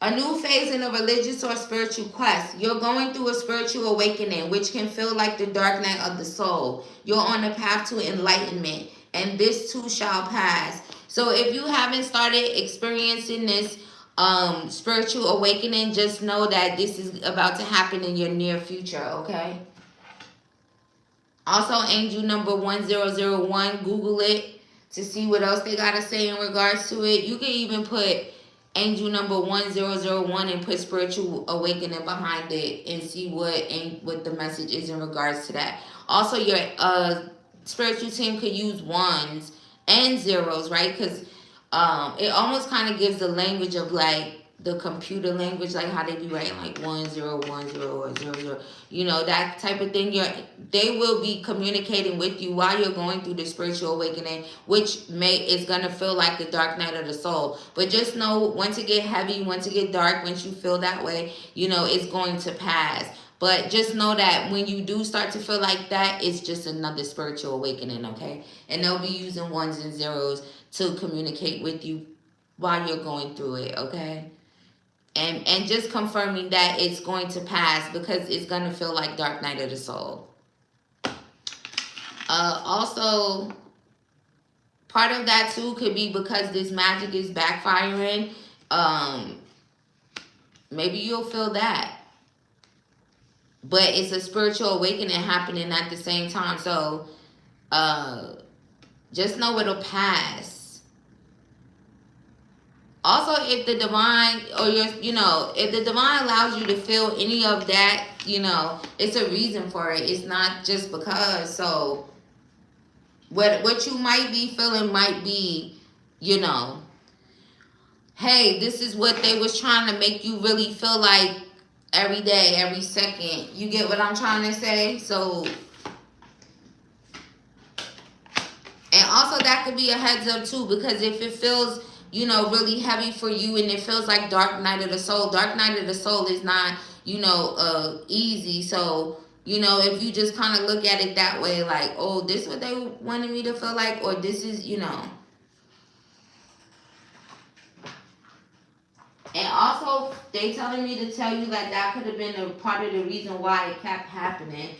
[SPEAKER 1] A new phase in a religious or spiritual quest. You're going through a spiritual awakening, which can feel like the dark night of the soul. You're on a path to enlightenment, and this too shall pass. So if you haven't started experiencing this spiritual awakening, just know that this is about to happen in your near future, okay? Also, angel number 1001, Google it to see what else they got to say in regards to it. You can even put angel number 1001 and put spiritual awakening behind it and see what the message is in regards to that. Also, your spiritual team could use ones and zeros, right? Because it almost kind of gives the language of like, the computer language, like how they be writing like 1010 or 00, you know, that type of thing. They will be communicating with you while you're going through the spiritual awakening, which is gonna feel like the dark night of the soul. But just know, once it get heavy, once it get dark, once you feel that way, you know, it's going to pass. But just know that when you do start to feel like that, it's just another spiritual awakening, okay? And they'll be using 1s and 0s to communicate with you while you're going through it, okay? And just confirming that it's going to pass, because it's going to feel like dark night of the soul. Also, part of that too could be because this magic is backfiring. Maybe you'll feel that. But it's a spiritual awakening happening at the same time. So just know it'll pass. Also, if the divine, or if the divine allows you to feel any of that, you know, it's a reason for it. It's not just because. So what you might be feeling might be, you know, hey, this is what they was trying to make you really feel like every day, every second. You get what I'm trying to say? So, and also that could be a heads up too, because if it feels, you know, really heavy for you, and it feels like dark night of the soul. Dark night of the soul is not, you know, easy. So, you know, if you just kind of look at it that way, like, oh, this is what they wanted me to feel like, or this is, you know. And also, they telling me to tell you that that could have been a part of the reason why it kept happening.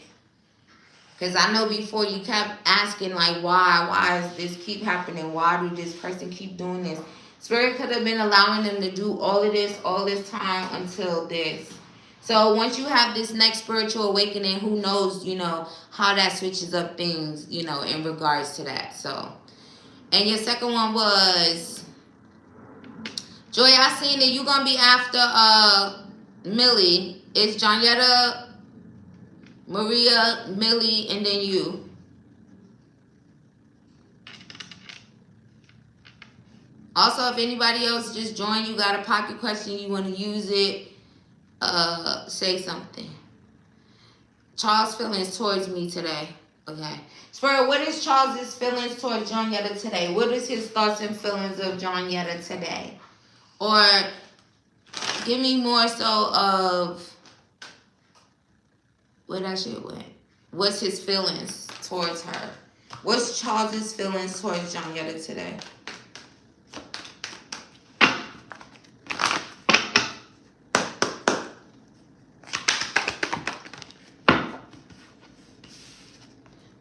[SPEAKER 1] Because I know before you kept asking, like, why does this keep happening? Why do this person keep doing this? Spirit could have been allowing them to do all of this, all this time until this. So once you have this next spiritual awakening, who knows, you know, how that switches up things, you know, in regards to that. So, and your second one was, Joy, I seen that you gonna be after Millie. It's Jonyetta, Maria, Millie, and then you. Also, if anybody else just joined, you got a pocket question, you want to use it, say something. Charles' feelings towards me today. Okay. Spirit, what is Charles's feelings towards Jonyetta today? What is his thoughts and feelings of Jonyetta today? Or give me more so of where that shit went. What's his feelings towards her? What's Charles's feelings towards Jonyetta today?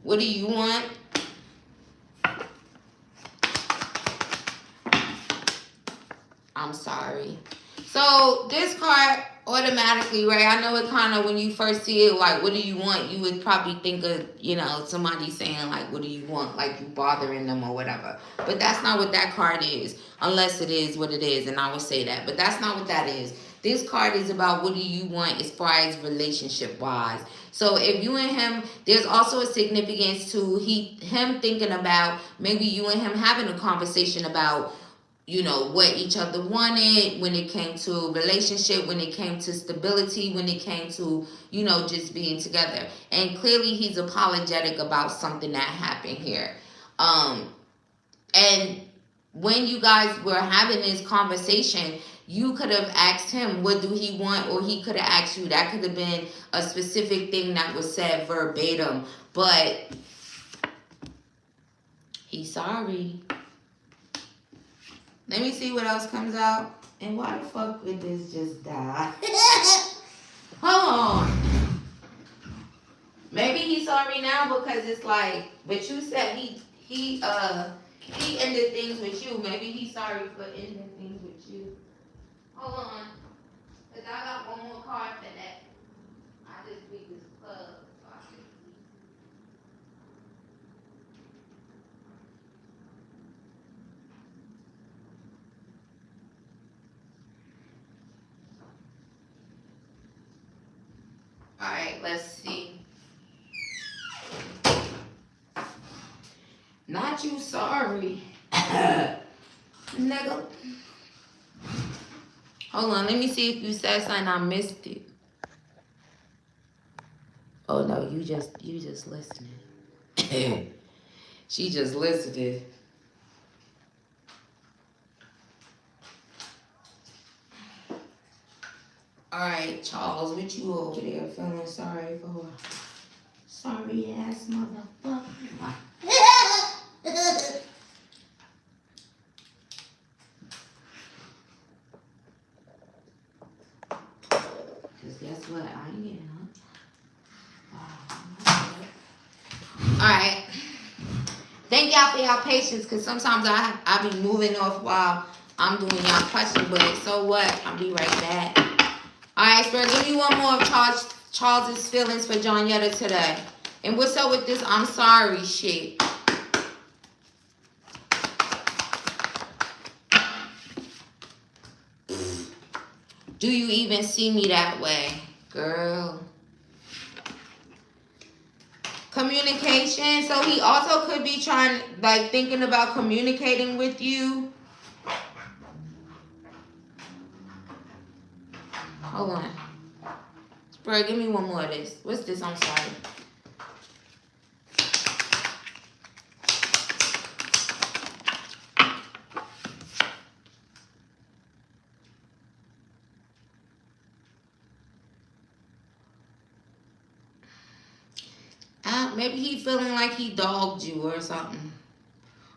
[SPEAKER 1] What do you want? I'm sorry. So this card automatically, right? I know it kind of, when you first see it, like, what do you want? You would probably think of, you know, somebody saying, like, what do you want? Like, you bothering them or whatever. But that's not what that card is, unless it is what it is, and I would say that. But that's not what that is. This card is about what do you want as far as relationship-wise. So if you and him, there's also a significance to him thinking about maybe you and him having a conversation about, you know, what each other wanted when it came to relationship, when it came to stability, when it came to, you know, just being together. And clearly he's apologetic about something that happened here. And when you guys were having this conversation, you could have asked him, what do he want? Or he could have asked you. That could have been a specific thing that was said verbatim. But he's sorry. Let me see what else comes out. And why the fuck would this just die? Hold on. Maybe he's sorry now because it's like, but you said he ended things with you. Maybe he's sorry for ending things with you. Hold on. Because I got one more card for that. I just read this plug. So I can see. Alright, let's see. Not you sorry. Nigga. Hold on, let me see if you said something I missed it. Oh no, you just listening. She just listening. Alright, Charles, what you over there feeling sorry for? Sorry ass motherfucker. Cause guess what? I ain't getting up. Alright. Thank y'all for y'all patience, cause sometimes I be moving off while I'm doing y'all question, but so what? I'll be right back. Alright, Spirit, give me one more of Charles's feelings for John Yetta today. And what's up with this I'm sorry shit? Do you even see me that way? Girl. Communication. So he also could be trying, like, thinking about communicating with you. Hold on. Bro, give me one more of this. What's this? I'm sorry. Maybe he feeling like he dogged you or something.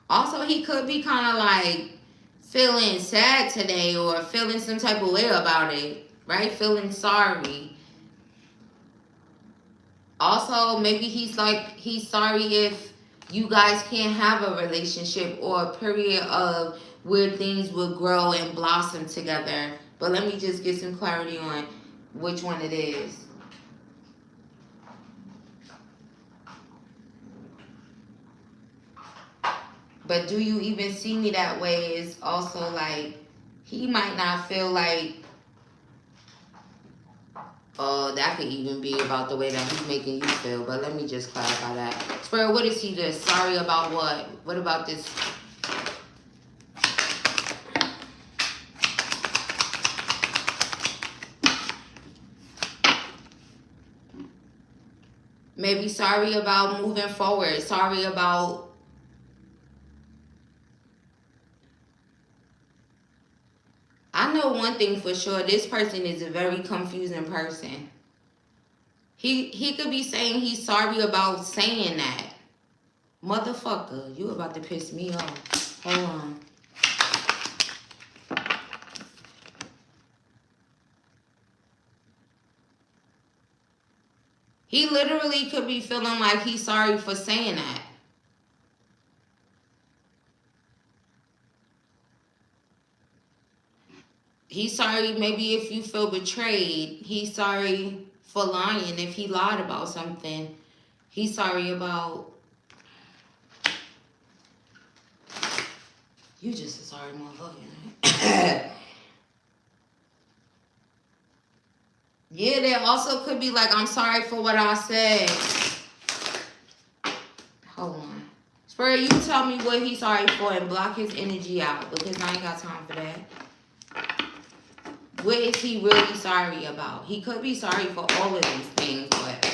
[SPEAKER 1] Also, he could be kind of like feeling sad today or feeling some type of way about it, right? Feeling sorry. Also, maybe he's sorry if you guys can't have a relationship or a period of where things will grow and blossom together. But let me just get some clarity on which one it is. But do you even see me that way is also like, he might not feel like, oh, that could even be about the way that he's making you feel. But let me just clarify that. Spirit, what is he just sorry about what? What about this? Maybe sorry about moving forward. Sorry about... I know one thing for sure. This person is a very confusing person. He could be saying he's sorry about saying that. Motherfucker, you about to piss me off. Hold on. He literally could be feeling like he's sorry for saying that. He's sorry maybe if you feel betrayed. He's sorry for lying if he lied about something. He's sorry about... You just a sorry motherfucker. Yeah, there also could be like, I'm sorry for what I said. Hold on. Spirit, you tell me what he's sorry for and block his energy out, because I ain't got time for that. What is he really sorry about? He could be sorry for all of these things, but...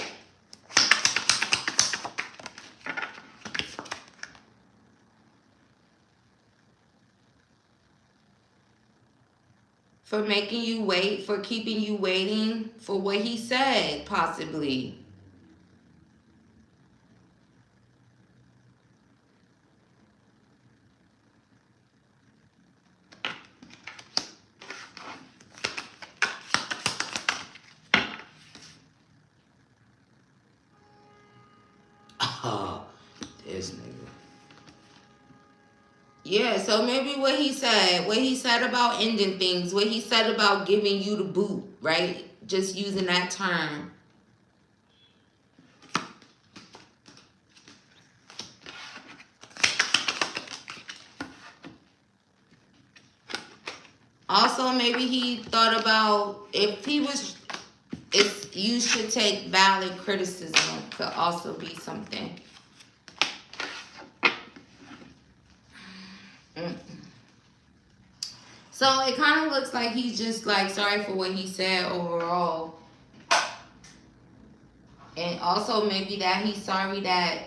[SPEAKER 1] For making you wait, for keeping you waiting for what he said, possibly. Oh, this nigga. Yeah, so maybe what he said about ending things, what he said about giving you the boot, right? Just using that term. Also, maybe he thought about if you should take valid criticism, could also be something. So it kind of looks like he's just like sorry for what he said overall. And also maybe that he's sorry that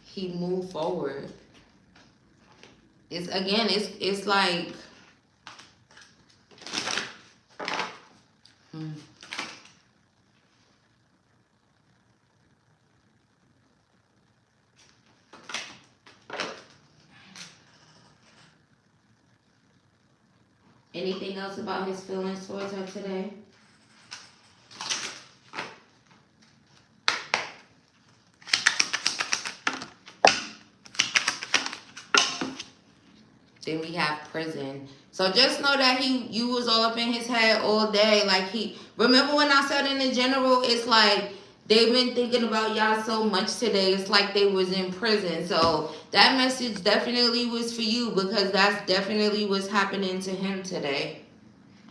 [SPEAKER 1] he moved forward. It's again, it's like Anything else about his feelings towards her today? Then we have prison. So just know that you was all up in his head all day. Like remember when I said in the general, it's like they've been thinking about y'all so much today. It's like they was in prison. So that message definitely was for you because that's definitely what's happening to him today.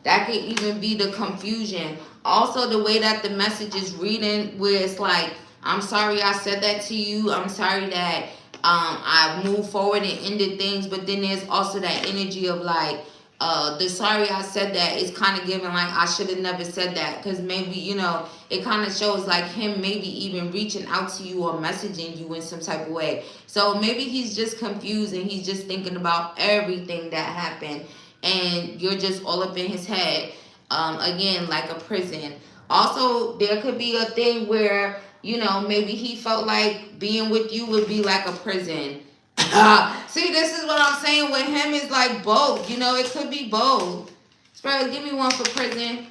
[SPEAKER 1] That could even be the confusion. Also, the way that the message is reading, where it's like, I'm sorry I said that to you. I'm sorry that I moved forward and ended things. But then there's also that energy of like, the sorry I said that is kind of giving like, I should have never said that. Because maybe, it kind of shows like him maybe even reaching out to you or messaging you in some type of way. So maybe he's just confused and he's just thinking about everything that happened. And you're just all up in his head. Again, like a prison. Also, there could be a thing where, maybe he felt like being with you would be like a prison. See, this is what I'm saying with him is like both. It could be both. Spirit, give me one for prison.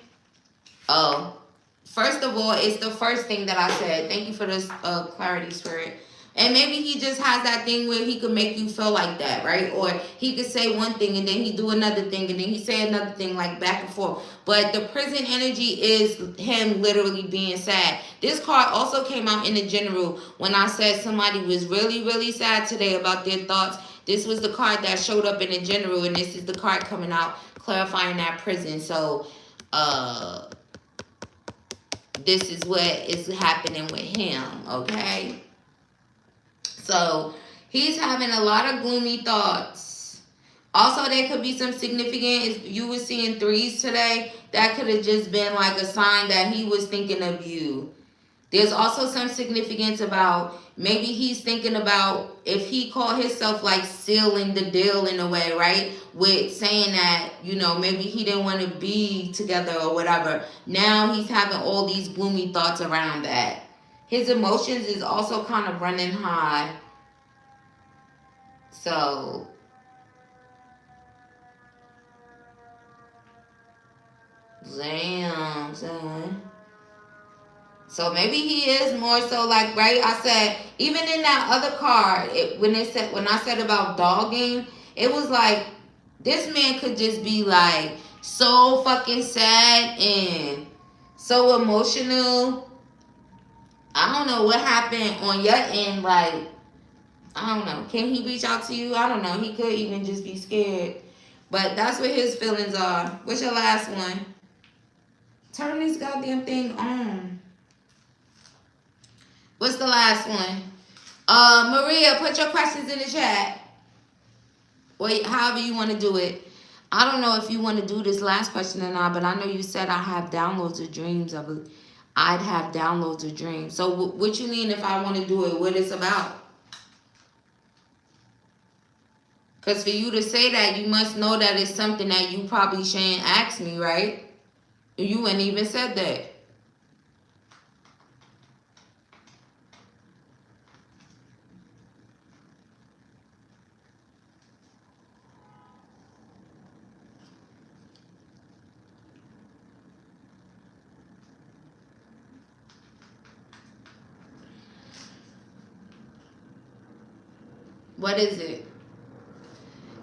[SPEAKER 1] Oh, first of all, it's the first thing that I said. Thank you for this clarity, Spirit. And maybe he just has that thing where he could make you feel like that, right? Or he could say one thing and then he do another thing and then he say another thing, like back and forth. But the prison energy is him literally being sad. This card also came out in the general when I said somebody was really, really sad today about their thoughts. This was the card that showed up in the general, and this is the card coming out clarifying that prison. So, this is what is happening with him, okay? So he's having a lot of gloomy thoughts. Also, there could be some significant, if you were seeing threes today, that could have just been like a sign that he was thinking of you. There's also some significance about maybe he's thinking about if he called himself like sealing the deal in a way, right? With saying that, maybe he didn't want to be together or whatever. Now he's having all these gloomy thoughts around that. His emotions is also kind of running high. So, damn, son. So maybe he is more so like, right? I said, even in that other card, when I said about dogging, it was like, this man could just be like so fucking sad and so emotional. I don't know what happened on your end. Like, I don't know. Can he reach out to you? I don't know. He could even just be scared. But that's what his feelings are. What's your last one? Turn this goddamn thing on. What's the last one? Maria, put your questions in the chat. Wait, however you want to do it. I don't know if you want to do this last question or not, but I know you said I have downloads of dreams. I'd have downloads of dreams. So what you mean if I want to do it? What it's about? Because for you to say that, you must know that it's something that you probably shouldn't ask me, right? You ain't even said that. What is it?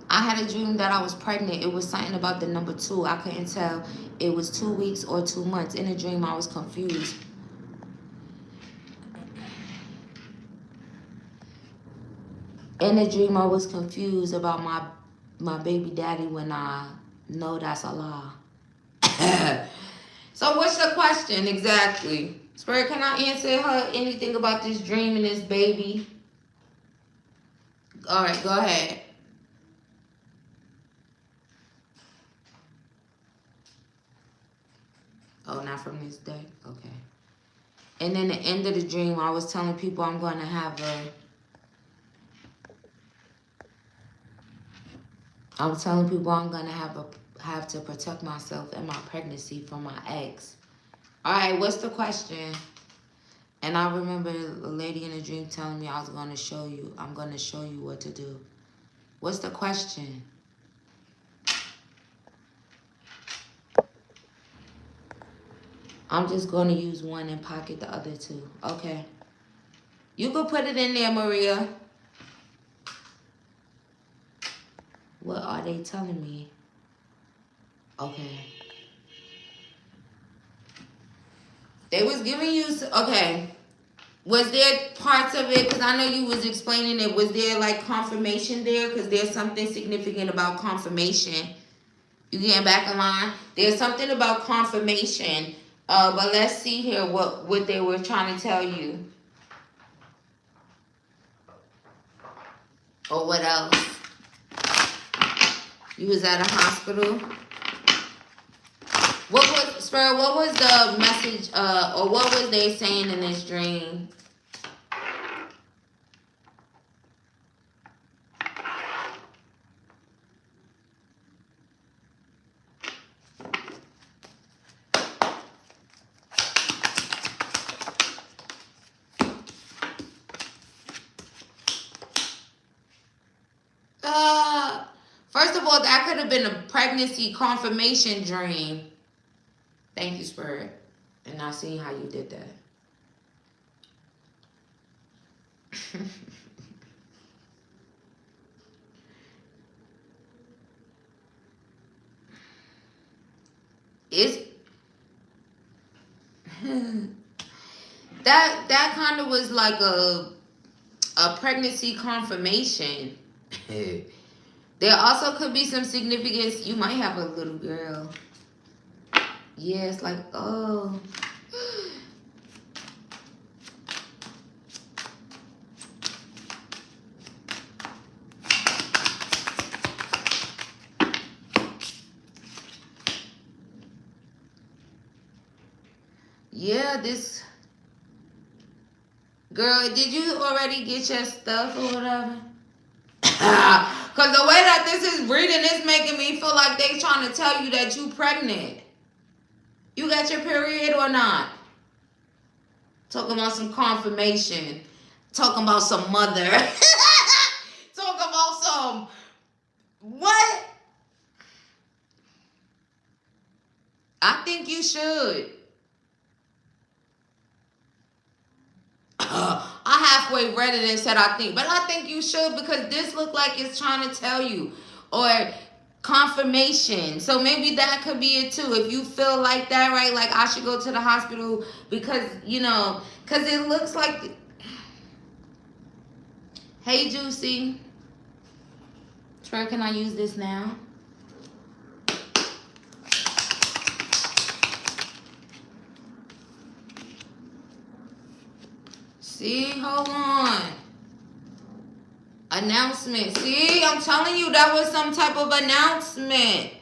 [SPEAKER 1] I had a dream that I was pregnant. It was something about the number 2. I couldn't tell it was 2 weeks or 2 months. In the dream, I was confused. In the dream, I was confused about my baby daddy when I know that's a lie. So what's the question exactly? Spirit, can I answer her anything about this dream and this baby? All right, go ahead. Oh, not from this day? Okay. And then the end of the dream, I was telling people I'm going to have have to protect myself and my pregnancy from my ex. All right, what's the question? And I remember a lady in a dream telling me I'm going to show you what to do. What's the question? I'm just going to use one and pocket the other two. Okay. You can put it in there, Maria. What are they telling me? Okay. They was giving you... Okay. Was there parts of it, because I know you was explaining it, was there like confirmation there? Because there's something significant about confirmation. You getting back in line? There's something about confirmation. But let's see here what they were trying to tell you. Or what else? You was at a hospital. What was the message, or what was they saying in this dream? First of all, that could have been a pregnancy confirmation dream. Thank you, Spirit. And I see how you did that. It's that kind of was like a pregnancy confirmation. There also could be some significance. You might have a little girl. Yeah, it's like, oh. Yeah, this girl, did you already get your stuff or whatever? Because the way that this is reading is making me feel like they trying to tell you that you pregnant. You got your period or not? Talking about some confirmation. Talking about some mother. Talking about some... What? I think you should. I halfway read it and said I think. But I think you should, because this looked like it's trying to tell you. Or confirmation. So maybe that could be it too. If you feel like that, right? Like I should go to the hospital because, you know, because it looks like... Hey, Juicy. Troy, can I use this now? See, hold on. Announcement. See, I'm telling you, that was some type of announcement.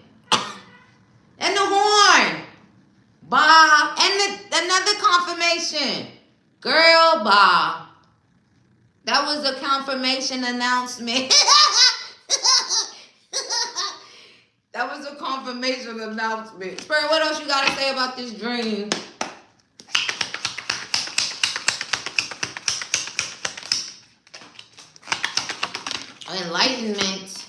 [SPEAKER 1] And the horn. Bob. And another confirmation. Girl, Bob. That was a confirmation announcement. That was a confirmation announcement. Spirit, what else you got to say about this dream? Enlightenment.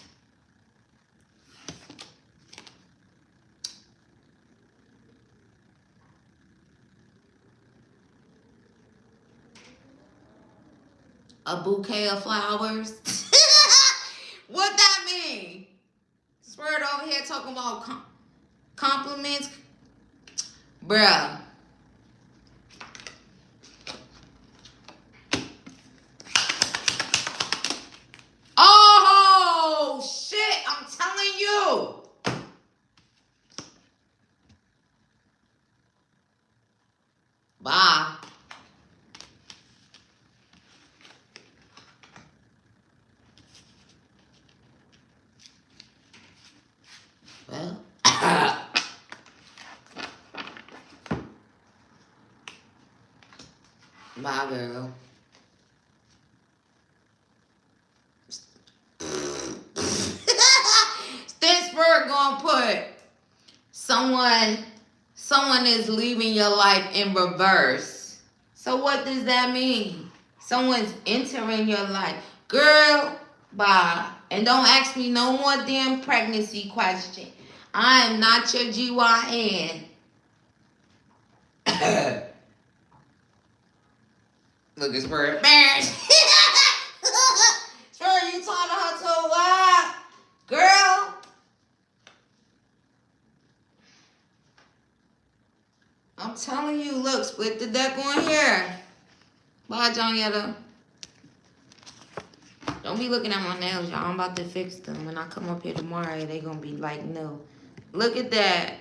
[SPEAKER 1] A bouquet of flowers. What that mean? Spirit over here talking about compliments. Bruh. Oh, shit. I'm telling you. Bye. Bye, girl. Then Spirit gonna put someone is leaving your life in reverse. So what does that mean? Someone's entering your life. Girl, bye. And don't ask me no more damn pregnancy question. I am not your GYN. Look at Spirit. Spirit, you talking to her to a what? Girl. I'm telling you, look, split the deck on here. Bye, Johnetta. Don't be looking at my nails, y'all. I'm about to fix them. When I come up here tomorrow, they gonna be like, no. Look at that.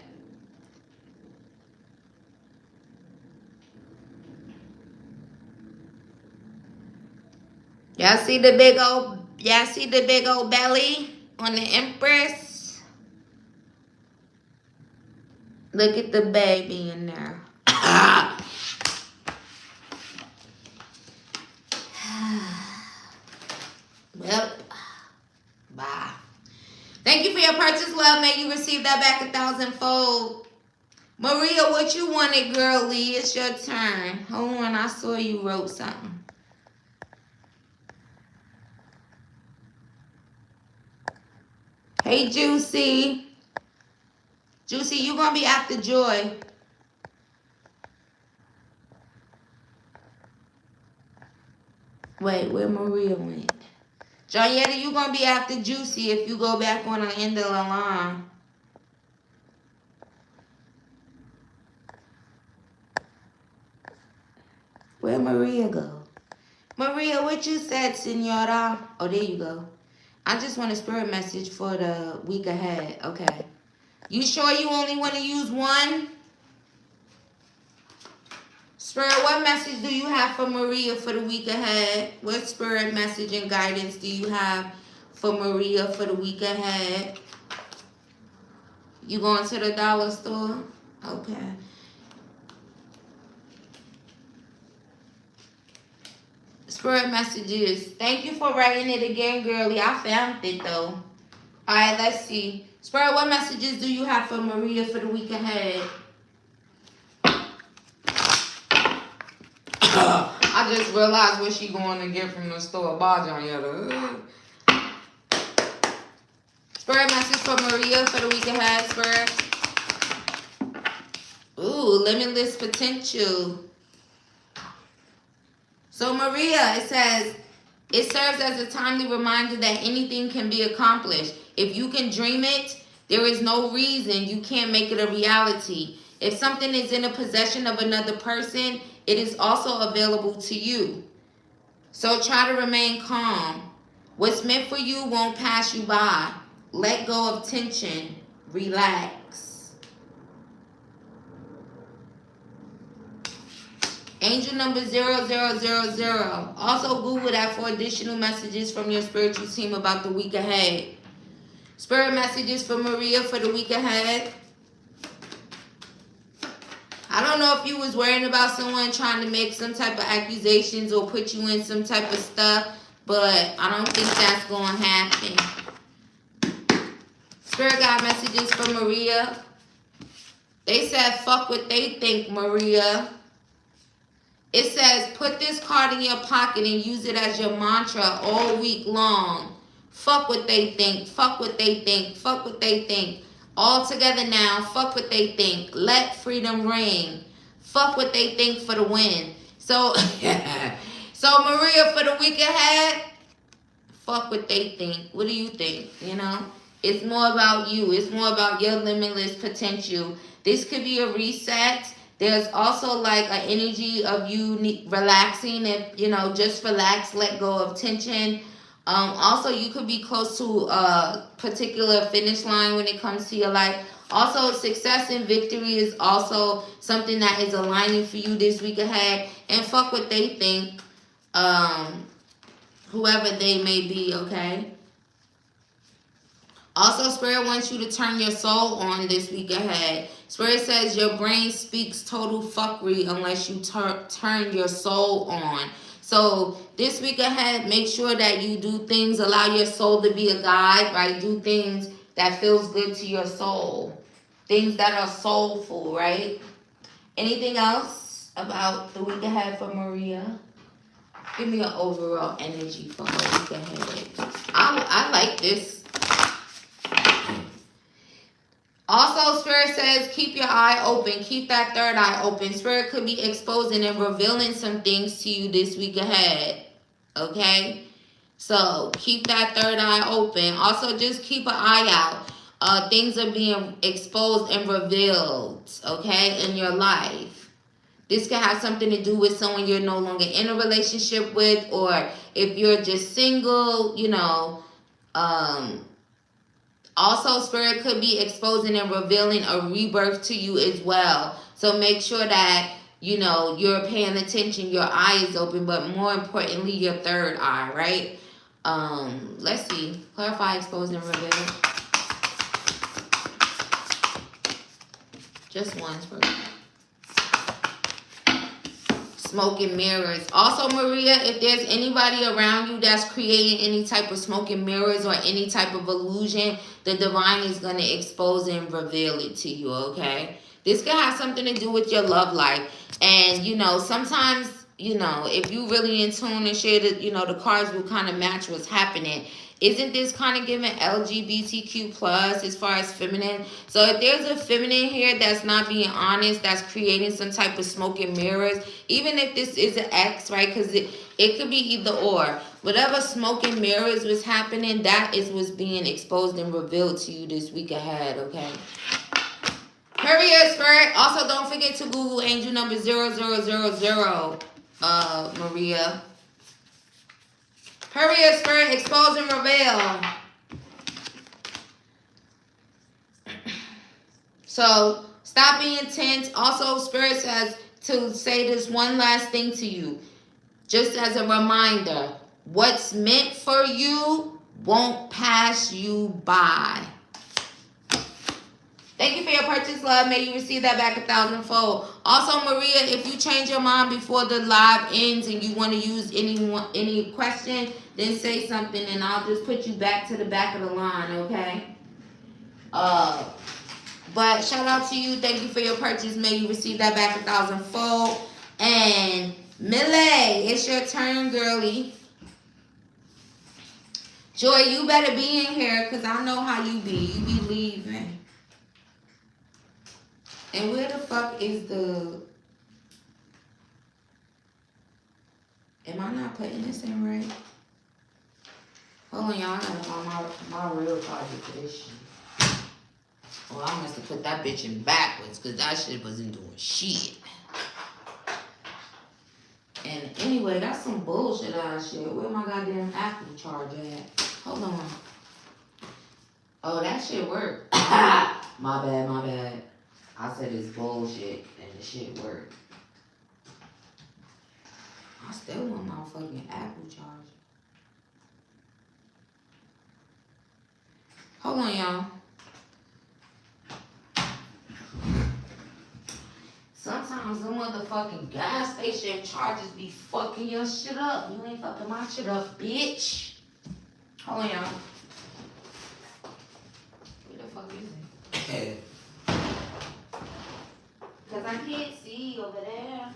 [SPEAKER 1] Y'all see the big old belly on the Empress? Look at the baby in there. Well, bye. Thank you for your purchase, love. May you receive that back 1,000-fold. Maria, what you wanted, girlie? It's your turn. Hold on, I saw you wrote something. Hey, Juicy. Juicy, you gonna be after Joy. Wait, where Maria went? Joyetta, you gonna be after Juicy if you go back on the end of the line. Where Maria go? Maria, what you said, senora? Oh, there you go. I just want a spirit message for the week ahead. Okay. You sure you only want to use one? Spirit, what message do you have for Maria for the week ahead? What spirit message and guidance do you have for Maria for the week ahead? You going to the dollar store? Okay. Spirit messages. Thank you for writing it again, girlie. I found it, though. All right, let's see. Spirit, what messages do you have for Maria for the week ahead? I just realized what she going to get from the store. Bye, Johnetta. Spirit message for Maria for the week ahead, Spirit. Ooh, limitless potential. So Maria, it says, it serves as a timely reminder that anything can be accomplished. If you can dream it, there is no reason you can't make it a reality. If something is in the possession of another person, it is also available to you. So try to remain calm. What's meant for you won't pass you by. Let go of tension. Relax. Angel number 0000. Also Google that for additional messages from your spiritual team about the week ahead. Spirit messages for Maria for the week ahead. I don't know if you was worrying about someone trying to make some type of accusations or put you in some type of stuff, but I don't think that's going to happen. Spirit guide messages for Maria. They said, fuck what they think, Maria. It says, put this card in your pocket and use it as your mantra all week long. Fuck what they think. Fuck what they think. Fuck what they think. All together now. Fuck what they think. Let freedom ring. Fuck what they think for the win. So, so Maria, for the week ahead, fuck what they think. What do you think? You know? It's more about you. It's more about your limitless potential. This could be a reset. There's also like an energy of you relaxing. If, you know, just relax, let go of tension. Also, you could be close to a particular finish line when it comes to your life. Also, success and victory is also something that is aligning for you this week ahead. And fuck what they think, whoever they may be, okay? Also, Spirit wants you to turn your soul on this week ahead. Spirit says your brain speaks total fuckery unless you turn your soul on. So this week ahead, make sure that you do things, allow your soul to be a guide, right? Do things that feels good to your soul. Things that are soulful, right? Anything else about the week ahead for Maria? Give me an overall energy for her week ahead. I like this. Also, Spirit says, keep your eye open. Keep that third eye open. Spirit could be exposing and revealing some things to you this week ahead. Okay? So, keep that third eye open. Also, just keep an eye out. Things are being exposed and revealed, okay, in your life. This could have something to do with someone you're no longer in a relationship with, or if you're just single, you know, also, Spirit could be exposing and revealing a rebirth to you as well. So make sure that, you know, you're paying attention, your eye is open, but more importantly, your third eye, right? Let's see. Clarify, expose, and reveal. Just one, Spirit. Smoke and mirrors. Also, Maria, if there's anybody around you that's creating any type of smoke and mirrors or any type of illusion, the divine is going to expose and reveal it to you, okay? This could have something to do with your love life. And, you know, sometimes, you know, if you really in tune and share that, you know, the cards will kind of match what's happening. Isn't this kind of giving LGBTQ plus as far as feminine? So if there's a feminine here that's not being honest, that's creating some type of smoke and mirrors, even if this is an X, right? Because it could be either or. Whatever smoke and mirrors was happening, that is what's being exposed and revealed to you this week ahead, okay? Period, Spirit. Also, don't forget to Google angel number 0000, Maria. Period, Spirit. Expose and reveal. So, stop being tense. Also, Spirit says to say this one last thing to you. Just as a reminder, what's meant for you won't pass you by. Thank you for your purchase, love. May you receive that back 1,000-fold. Also, Maria, if you change your mind before the live ends and you want to use any question, then say something and I'll just put you back to the back of the line, okay? But shout out to you. Thank you for your purchase. May you receive that back 1,000-fold. And Millie, it's your turn, girly. Joy, you better be in here because I know how you be. You be leaving. And where the fuck is the... Am I not putting this in right? Hold on, y'all. I gotta find my real charger for this shit. Well, I must have put that bitch in backwards because that shit wasn't doing shit. And anyway, that's some bullshit ass shit. Where my goddamn Apple charger at? Hold on. Oh, that shit worked. My bad. I said it's bullshit and the shit worked. I still want my fucking Apple charger. Hold on, y'all. Sometimes the motherfucking gas station chargers be fucking your shit up. You ain't fucking my shit up, bitch. Hold on, y'all. Where the fuck is it? Because I can't see over there.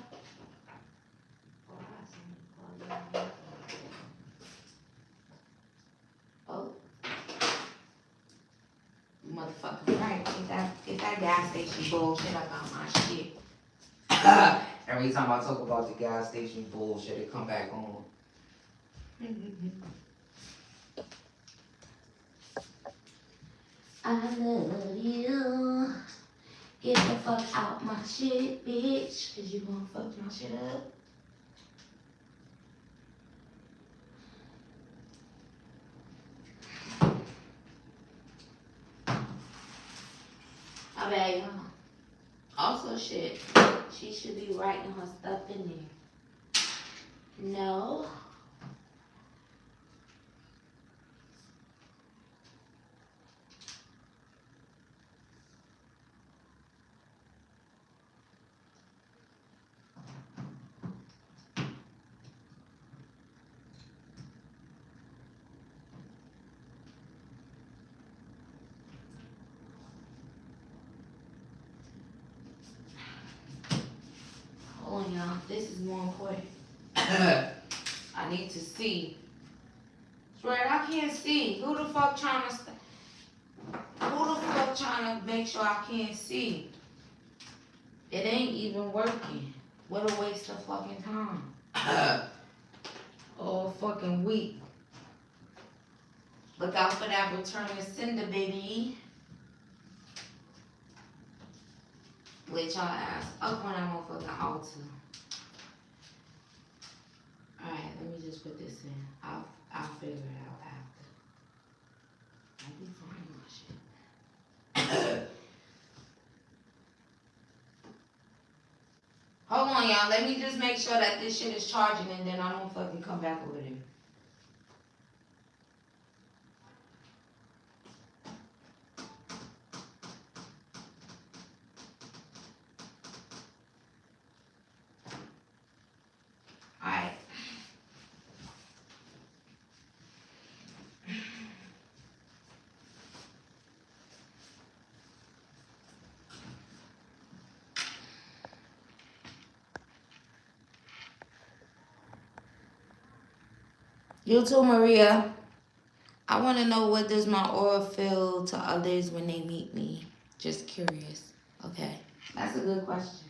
[SPEAKER 1] Oh. Motherfucker, right. Get that gas station bullshit about my shit. Every time I talk about the gas station bullshit, it come back on. I love you. Get the fuck out my shit, bitch. Cause you gonna fuck my shit up. My bad, y'all. Also, shit. She should be writing her stuff in there. No. y'all. This is more important. I need to see. Right, I can't see. Who the fuck trying to make sure I can't see? It ain't even working. What a waste of fucking time. All fucking week. Look out for that return to sender, baby. Let y'all ass up on that motherfucking altar. Alright, let me just put this in. I'll figure it out after. I'll be fine my shit. Hold on, y'all. Let me just make sure that this shit is charging and then I don't fucking come back over there. Alright. You too, Maria. I want to know, what does my aura feel to others when they meet me? Just curious. Okay. That's a good question.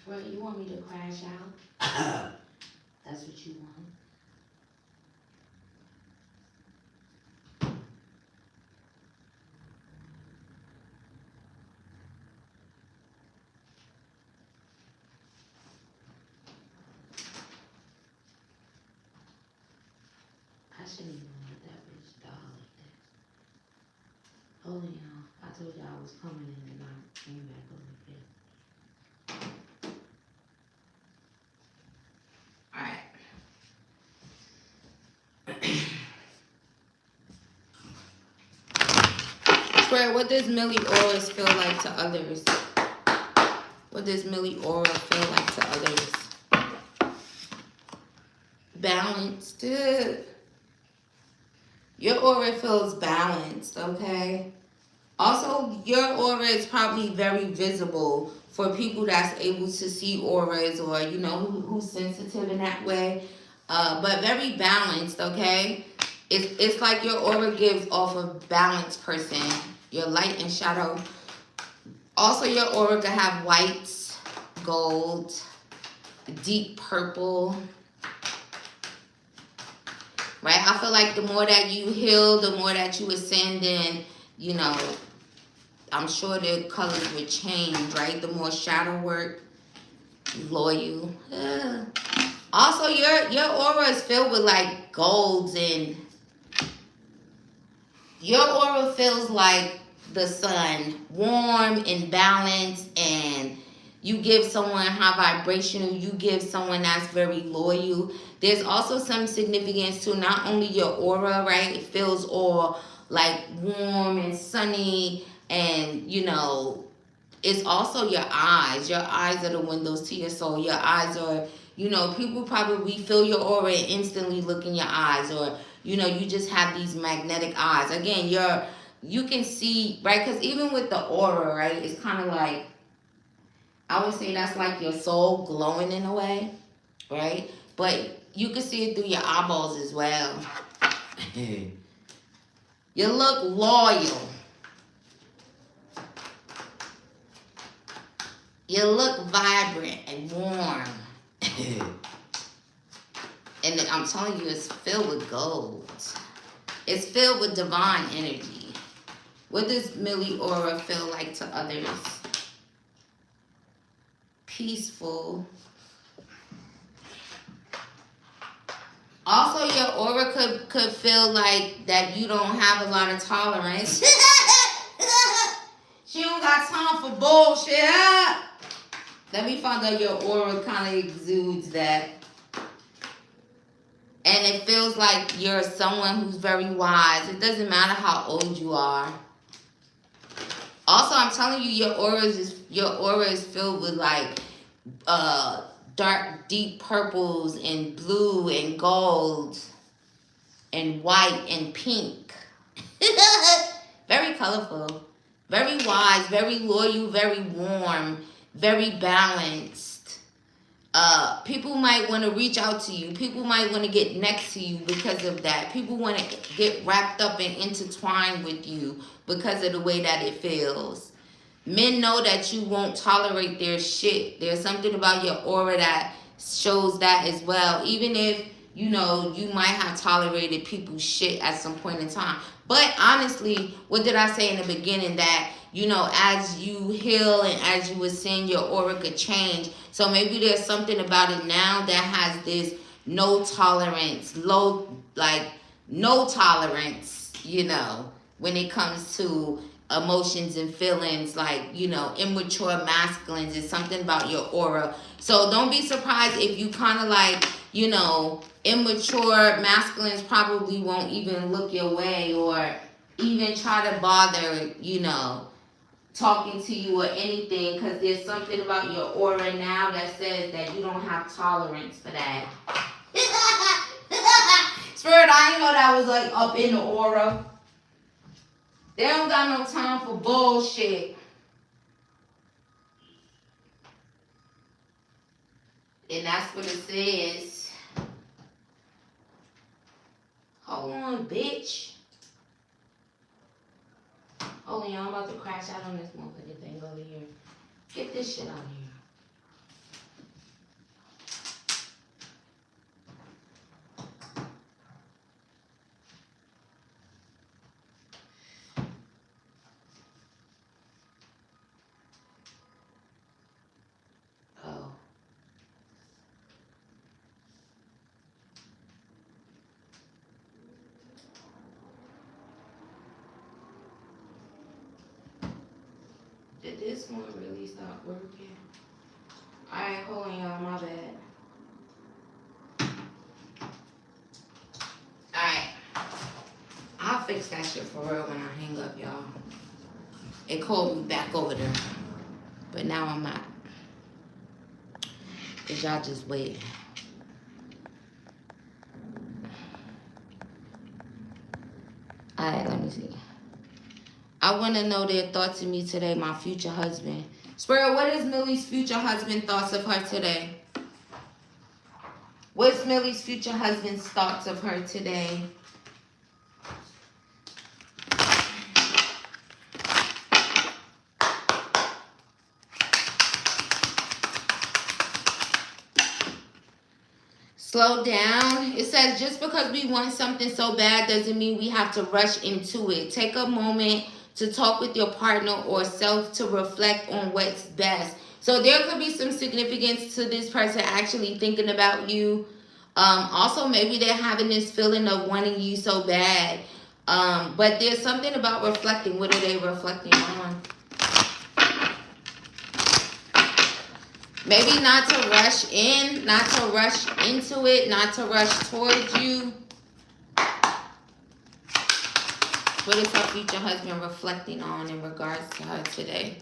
[SPEAKER 1] Troy, you want me to crash out? That's what you want. I shouldn't even let that bitch die like that. Hold on, y'all. I told y'all I was coming in and I came back over here. Alright. Swear, what does Millie auras feel like to others? What does Millie aura feel like to others? Balanced. Your aura feels balanced, okay? Also, your aura is probably very visible for people that's able to see auras, or, you know, who's sensitive in that way. But very balanced, okay? It's like your aura gives off a balanced person. Your light and shadow. Also, your aura could have whites, gold, deep purple. Right? I feel like the more that you heal, the more that you ascend in, you know, I'm sure the colors would change, right? The more shadow work, loyal. Also, your aura is filled with like golds, and your aura feels like the sun, warm and balanced, and you give someone high vibrational, you give someone that's very loyal. There's also some significance to not only your aura, right? It feels all like warm and sunny, and you know, it's also your eyes. Your eyes are the windows to your soul. Your eyes are, you know, people probably feel your aura and instantly look in your eyes, or, you know, you just have these magnetic eyes. Again, you can see, right? Because even with the aura, right, it's kind of like, I would say that's like your soul glowing in a way, right? But you can see it through your eyeballs as well. You look loyal. You look vibrant and warm. And I'm telling you, it's filled with gold. It's filled with divine energy. What does Millie aura feel like to others? Peaceful. Also, your aura could feel like that you don't have a lot of tolerance. She don't got time for bullshit. Let me find out your aura kind of exudes that. And it feels like you're someone who's very wise. It doesn't matter how old you are. Also, I'm telling you, your aura is filled with like dark, deep purples and blue and gold. and white and pink. Very colorful, very wise, very loyal, very warm, very balanced. People might want to reach out to you. People might want to get next to you because of that. People want to get wrapped up and intertwined with you because of the way that it feels. Men know that you won't tolerate their shit. There's something about your aura that shows that as well. Even if, you know, you might have tolerated people's shit at some point in time. But honestly, what did I say in the beginning? That, you know, as you heal and as you were saying, your aura could change. So maybe there's something about it now that has this no tolerance, no tolerance, you know, when it comes to emotions and feelings, like, you know, immature masculines. Is something about your aura. So don't be surprised if you kind of like, you know, immature masculines probably won't even look your way or even try to bother, you know, talking to you or anything, because there's something about your aura now that says that you don't have tolerance for that. Spirit, I didn't know that was like up in the aura. They don't got no time for bullshit. And that's what it says. Hold on, bitch. Hold on, y'all. I'm about to crash out on this motherfucking thing over here. Get this shit out of here. Did this one really stop working? Alright, hold on, y'all. My bad. Alright. I'll fix that shit for real when I hang up, y'all. It called me back over there. But now I'm not. Because y'all just wait. Alright, let me see. I want to know their thoughts of me today, my future husband. Spirit, what is Millie's future husband thoughts of her today? What's Millie's future husband's thoughts of her today? Slow down. It says just because we want something so bad doesn't mean we have to rush into it. Take a moment to talk with your partner or self to reflect on what's best. So there could be some significance to this person actually thinking about you. Also, maybe they're having this feeling of wanting you so bad. But there's something about reflecting. What are they reflecting on? Maybe not to rush in, not to rush into it, not to rush towards you. What is her future husband reflecting on in regards to her today?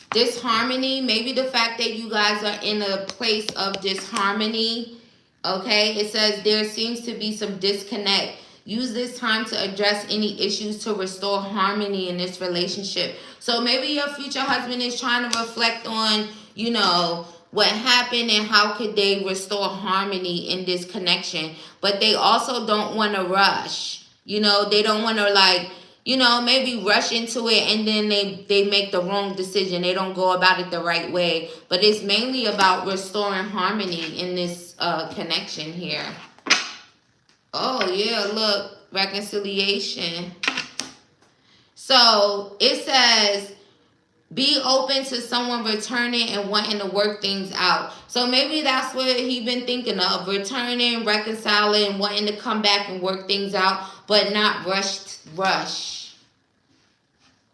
[SPEAKER 1] Disharmony. Maybe the fact that you guys are in a place of disharmony. Okay, it says there seems to be some disconnect. Use this time to address any issues to restore harmony in this relationship. So maybe your future husband is trying to reflect on, you know, what happened and how could they restore harmony in this connection. But they also don't want to rush. You know, they don't want to, like, you know, maybe rush into it and then they make the wrong decision. They don't go about it the right way. But it's mainly about restoring harmony in this connection here. Oh, yeah, look, reconciliation. So it says, be open to someone returning and wanting to work things out. So maybe that's what he's been thinking of, returning, reconciling, wanting to come back and work things out, but not rush.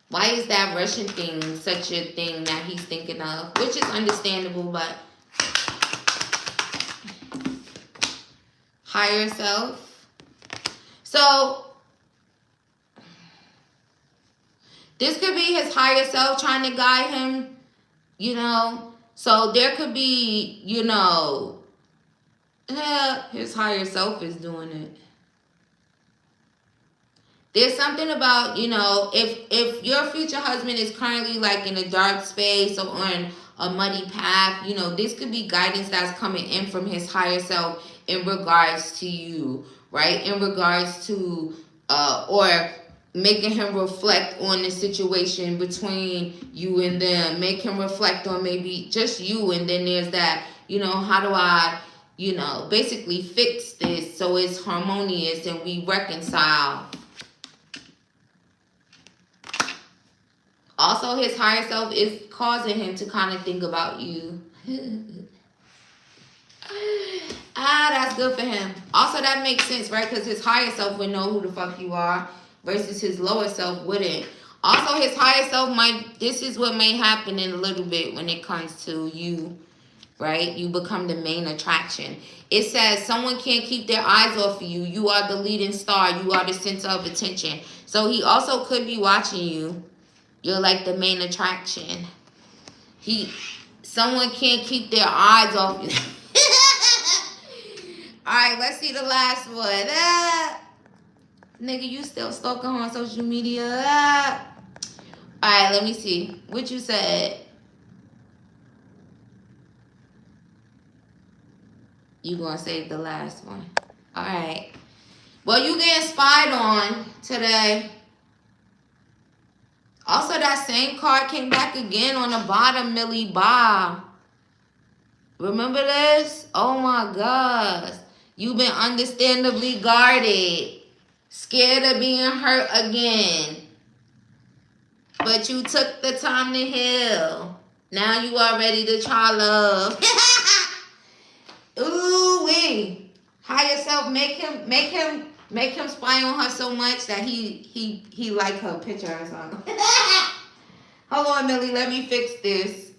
[SPEAKER 1] Why is that rushing thing such a thing that he's thinking of? Which is understandable, but higher self. So this could be his higher self trying to guide him, you know. So there could be, you know, His higher self is doing it. There's something about, you know, if your future husband is currently like in a dark space or on a muddy path, you know, this could be guidance that's coming in from his higher self in regards to you, right? In regards to, or making him reflect on the situation between you and them. Make him reflect on maybe just you, and then there's that, you know, how do I, you know, basically fix this so it's harmonious and we reconcile. Also, his higher self is causing him to kind of think about you. That's good for him. Also, that makes sense, right? Because his higher self would know who the fuck you are versus his lower self wouldn't. Also, his higher self might, this is what may happen in a little bit when it comes to you, right? You become the main attraction. It says someone can't keep their eyes off of you. You are the leading star. You are the center of attention. So he also could be watching you. You're like the main attraction. Someone can't keep their eyes off you. Alright, let's see the last one. Nigga, you still stalking her on social media? Alright, let me see. What you said? You gonna save the last one. Alright. Well, you getting spied on today. Also, that same card came back again on the bottom, Millie Bob. Remember this? Oh my gosh. You've been understandably guarded. Scared of being hurt again. But you took the time to heal. Now you are ready to try love. Ooh wee. Higher self, make him spy on her so much that he like her picture or something. Hold on, Millie. Let me fix this.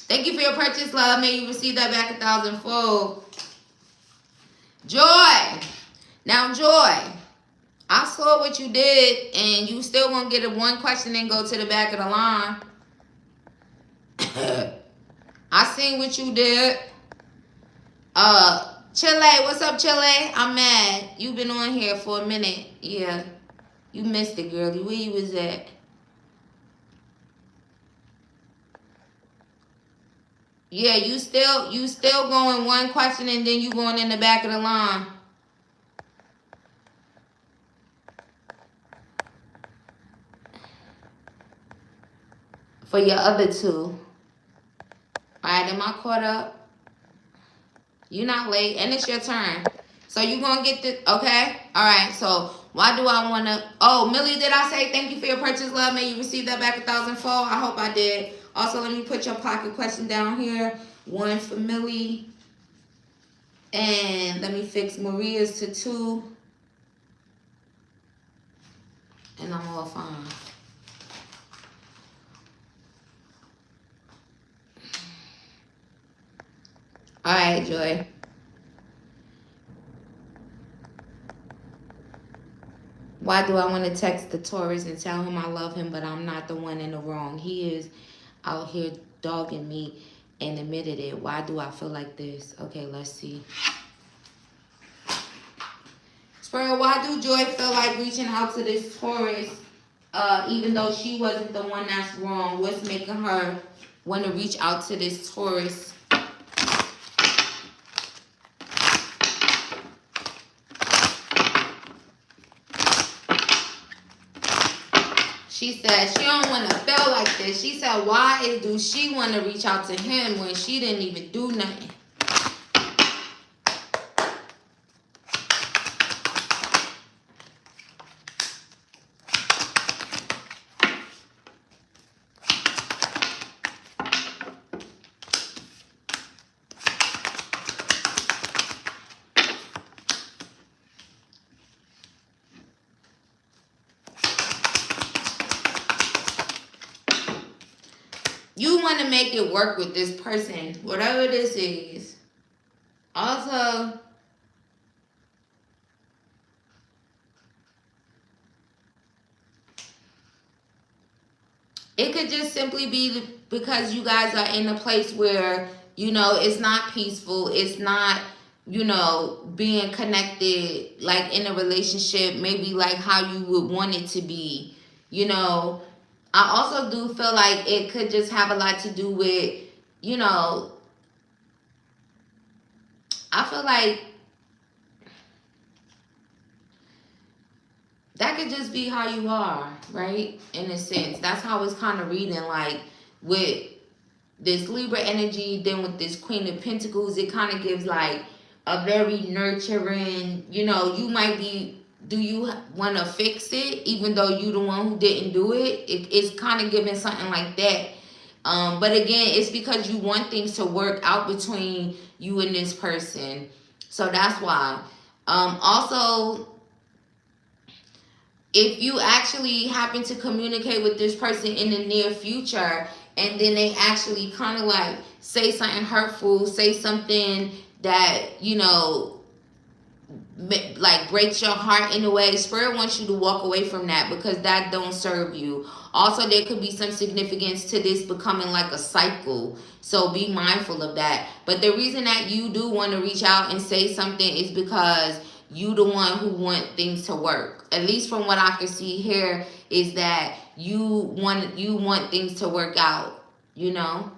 [SPEAKER 1] Thank you for your purchase, love. May you receive that back 1,000-fold. Joy. Now, Joy, I saw what you did, and you still gonna get a one question and go to the back of the line. I seen what you did. Chile, what's up, Chile? I'm mad. You've been on here for a minute. Yeah. You missed it, girlie. Where you was at? Yeah, you still going one question and then you going in the back of the line. For your other two. Alright, am I caught up? You're not late, and it's your turn. So you gonna get this, okay? Alright, so why do I wanna, oh, Millie, did I say thank you for your purchase, love? May you receive that back 1,000-fold? I hope I did. Also, let me put your pocket question down here. One for Millie. And let me fix Maria's to 2. And I'm all fine. All right, Joy. Why do I want to text the Taurus and tell him I love him, but I'm not the one in the wrong? He is out here dogging me and admitted it. Why do I feel like this? Okay, let's see. Spirit, why do Joy feel like reaching out to this Taurus, even though she wasn't the one that's wrong? What's making her want to reach out to this Taurus? She said she don't want to feel like this. She said, why do she want to reach out to him when she didn't even do nothing? You want to make it work with this person, whatever this is. Also, it could just simply be because you guys are in a place where, you know, it's not peaceful. It's not you know, being connected, like in a relationship, maybe like how you would want it to be, you know. I also do feel like it could just have a lot to do with, you know, I feel like that could just be how you are, right? In a sense. That's how it's kind of reading, like with this Libra energy, then with this Queen of Pentacles, it kind of gives like a very nurturing, you know, you might be, do you want to fix it even though you the one who didn't do it? It's kind of giving something like that. But again, it's because you want things to work out between you and this person. So that's why. Also, if you actually happen to communicate with this person in the near future and then they actually kind of like say something hurtful, say something that, you know, like breaks your heart in a way, Spirit wants you to walk away from that because that don't serve you. Also, there could be some significance to this becoming like a cycle, so be mindful of that. But the reason that you do want to reach out and say something is because you the one who want things to work. At least from what I can see here is that you want things to work out, you know.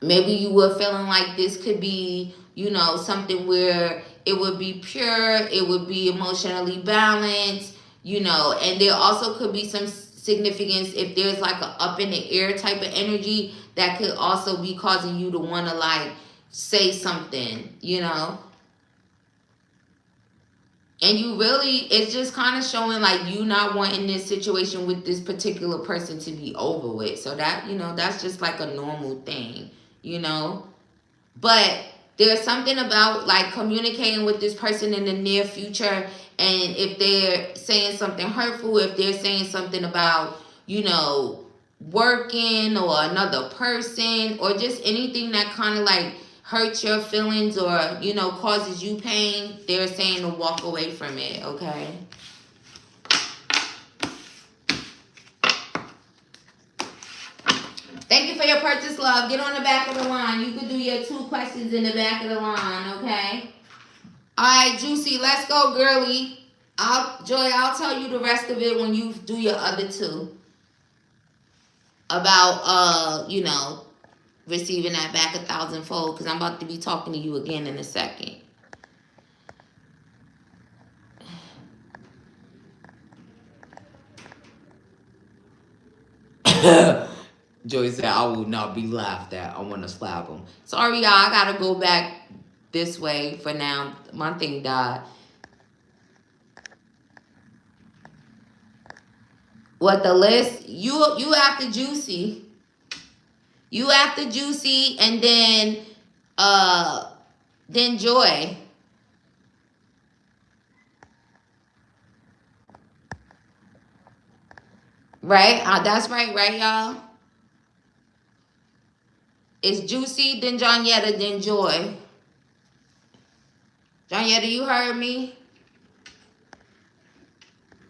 [SPEAKER 1] Maybe you were feeling like this could be, you know, something where it would be pure, it would be emotionally balanced, you know, and there also could be some significance if there's like a up in the air type of energy that could also be causing you to want to like say something, you know. And you really, it's just kind of showing like you not wanting this situation with this particular person to be over with. So that, you know, that's just like a normal thing, you know. But there's something about like communicating with this person in the near future. And if they're saying something hurtful, if they're saying something about, you know, working or another person or just anything that kind of like hurts your feelings or, you know, causes you pain, they're saying to walk away from it, okay? Thank you for your purchase, love. Get on the back of the line. You can do your 2 questions in the back of the line, okay? All right, Juicy, let's go, girly. Joy, I'll tell you the rest of it when you do your other 2. About, you know, receiving that back 1,000-fold, because I'm about to be talking to you again in a second. Joy said, I will not be laughed at. I want to slap him. Sorry, y'all. I got to go back this way for now. My thing died. What, the list? You after Juicy. You after Juicy, and then Joy. Right? That's right, y'all? It's Juicy, then Johnetta, then Joy. Johnetta, you heard me?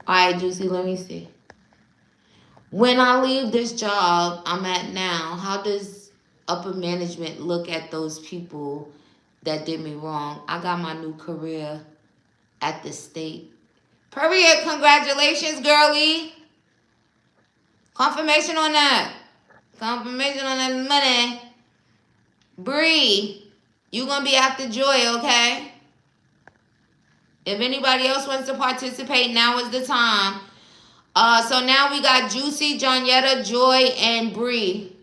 [SPEAKER 1] All right, Juicy, let me see. When I leave this job I'm at now, how does upper management look at those people that did me wrong? I got my new career at the state. Period. Congratulations, girlie. Confirmation on that. Confirmation on that money. Bree, you gonna be after Joy, okay? If anybody else wants to participate, now is the time. So now we got Juicy, Johnetta, Joy, and Bree.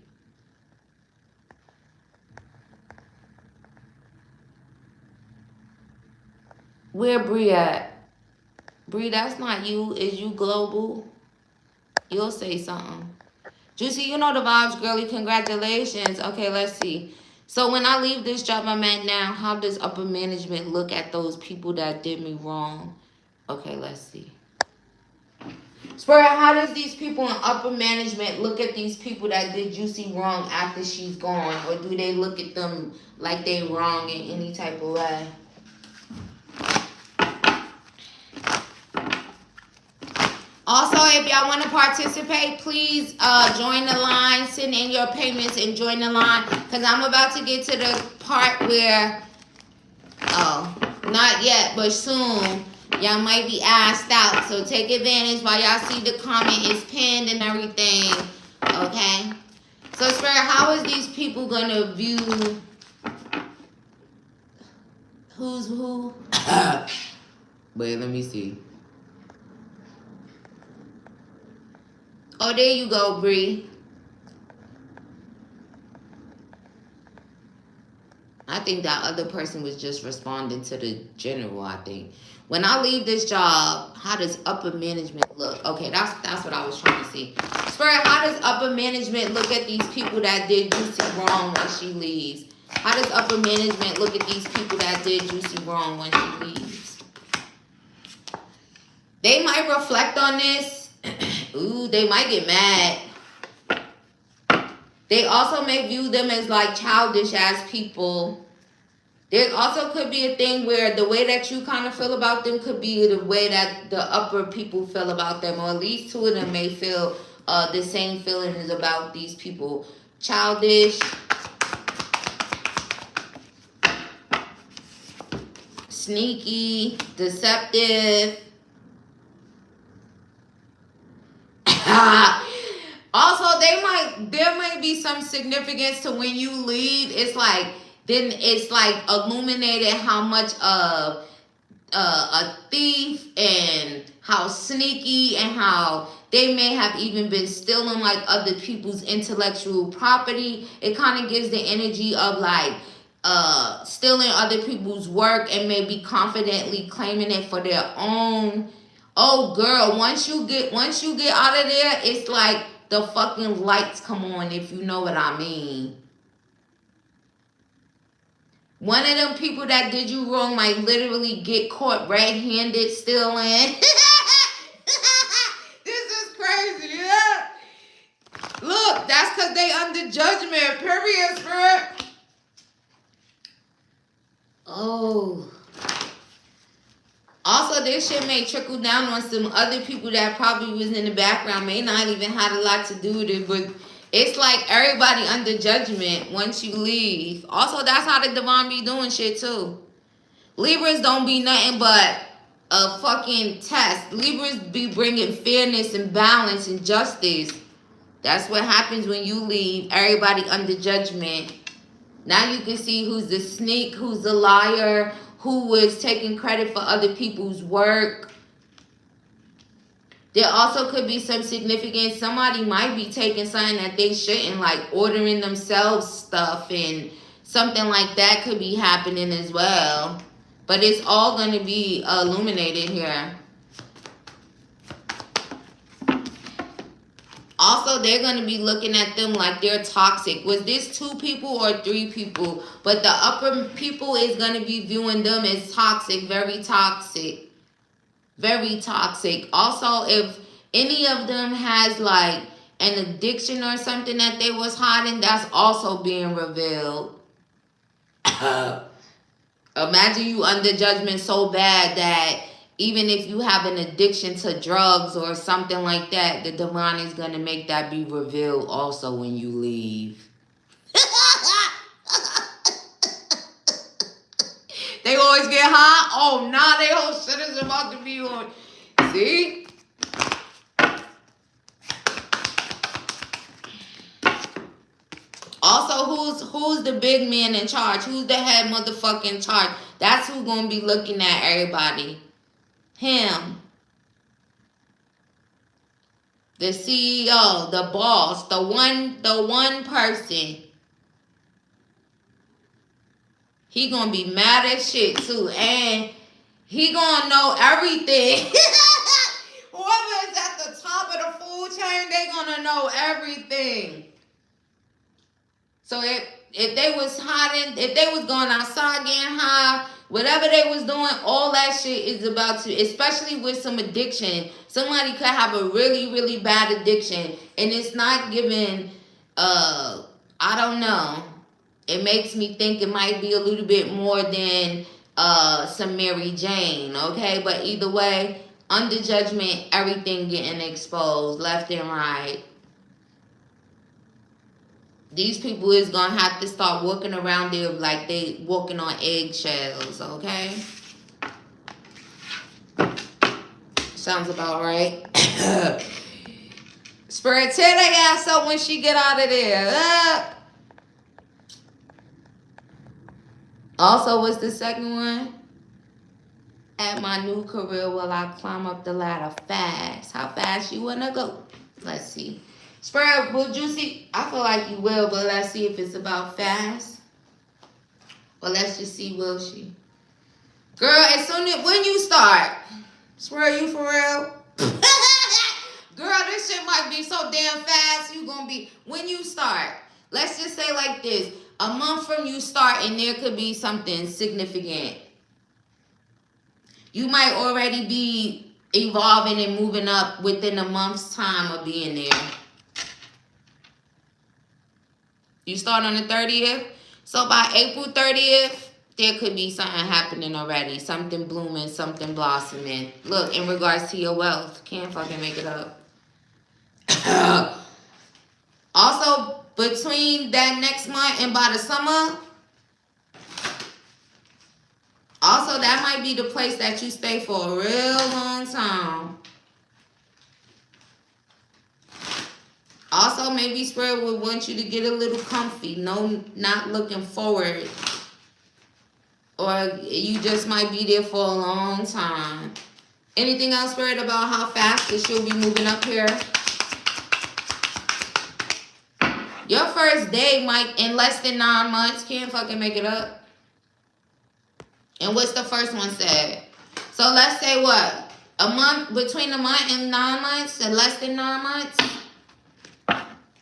[SPEAKER 1] Where Bree at? Bree, that's not you. Is you global? You'll say something. Juicy, you know the vibes, girlie. Congratulations. Okay, let's see. So when I leave this job I'm at now, how does upper management look at those people that did me wrong? Okay, let's see. Spirit, how does these people in upper management look at these people that did Juicy wrong after she's gone? Or do they look at them like they wrong in any type of way? Also, if y'all want to participate, please join the line, send in your payments and join the line. Because I'm about to get to the part where, not yet, but soon, y'all might be asked out. So take advantage while y'all see the comment is pinned and everything. Okay? So, Spirit, how is these people going to view who's who? Wait, let me see. Oh, there you go, Bree. I think that other person was just responding to the general, I think. When I leave this job, how does upper management look? Okay, that's what I was trying to see. Spirit, how does upper management look at these people that did Juicy wrong when she leaves? How does upper management look at these people that did Juicy wrong when she leaves? They might reflect on this. Ooh, they might get mad. They also may view them as like childish as people. There also could be a thing where the way that you kind of feel about them could be the way that the upper people feel about them, or at least two of them may feel the same feelings about these people. Childish, sneaky, deceptive. Also, there might be some significance to when you leave. It's like, then it's like illuminated how much of a thief and how sneaky and how they may have even been stealing like other people's intellectual property. It kind of gives the energy of like stealing other people's work and maybe confidently claiming it for their own. Oh girl, once you get out of there, it's like the fucking lights come on, if you know what I mean. One of them people that did you wrong might literally get caught red-handed stealing. This is crazy, yeah? Look, that's because they under judgment, period, Spirit. Oh. Also, this shit may trickle down on some other people that probably was in the background, may not even had a lot to do with it, but it's like everybody under judgment once you leave. Also, that's how the divine be doing shit too. Libras don't be nothing but a fucking test. Libras be bringing fairness and balance and justice. That's what happens when you leave. Everybody under judgment. Now you can see who's the sneak, who's the liar, who was taking credit for other people's work. There also could be some significance. Somebody might be taking something that they shouldn't, like ordering themselves stuff, and something like that could be happening as well. But it's all going to be illuminated here. Also, they're going to be looking at them like they're toxic. Was this 2 people or 3 people? But the upper people is going to be viewing them as toxic, very toxic. Very toxic. Also, if any of them has like an addiction or something that they was hiding, that's also being revealed. Imagine you under judgment so bad that even if you have an addiction to drugs or something like that, the divine is going to make that be revealed also when you leave. They always get high. Oh, nah, they whole shit is about to be on. See? Also, who's the big man in charge? Who's the head motherfucking charge? That's who's going to be looking at everybody. Him. The CEO, the boss, the one person. He gonna be mad as shit too, and he gonna know everything. Whoever is at the top of the food chain, they gonna know everything. So if they was hiding, if they was going outside getting high, whatever they was doing, all that shit is about to, especially with some addiction. Somebody could have a really, really bad addiction, and it's not giving, I don't know. It makes me think it might be a little bit more than some Mary Jane, okay? But either way, under judgment, everything getting exposed left and right. These people is gonna have to start walking around there like they walking on eggshells, okay? Sounds about right. Spirit, tear that ass up when she get out of there. Also, what's the second one? At my new career, will I climb up the ladder fast? How fast you wanna go? Let's see. Spirit, will you see? I feel like you will, but let's see if it's about fast. Well, let's just see, will she? Girl, as soon as, when you start? Spirit, you for real? Girl, this shit might be so damn fast. You gonna be, when you start. Let's just say like this. A month from you starting, there could be something significant. You might already be evolving and moving up within a month's time of being there. You start on the 30th. So by April 30th, there could be something happening already. Something blooming, something blossoming. Look, in regards to your wealth. Can't fucking make it up. Also, between that next month and by the summer, also that might be the place that you stay for a real long time. Also, maybe Spirit would want you to get a little comfy. No, not looking forward. Or you just might be there for a long time. Anything else, Spirit, about how fast that you'll be moving up here? Your first day might, in less than 9 months, can't fucking make it up. And what's the first one said? So let's say what? A month, between a month and 9 months, and less than 9 months?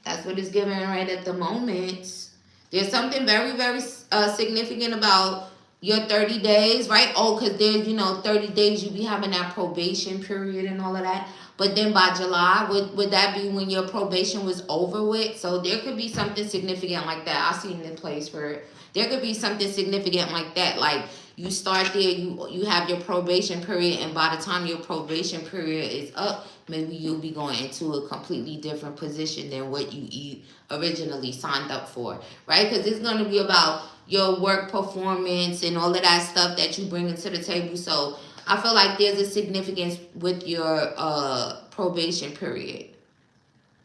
[SPEAKER 1] That's what it's giving right at the moment. There's something very, very significant about your 30 days, right? Oh, because there's, 30 days you be having that probation period and all of that. But then by July, would that be when your probation was over with? So there could be something significant like that. I seen the place for it. There could be something significant like that. Like you start there, you have your probation period, and by the time your probation period is up, maybe you'll be going into a completely different position than what you originally signed up for, right? Because it's going to be about your work performance and all of that stuff that you bring into the table. So I feel like there's a significance with your probation period.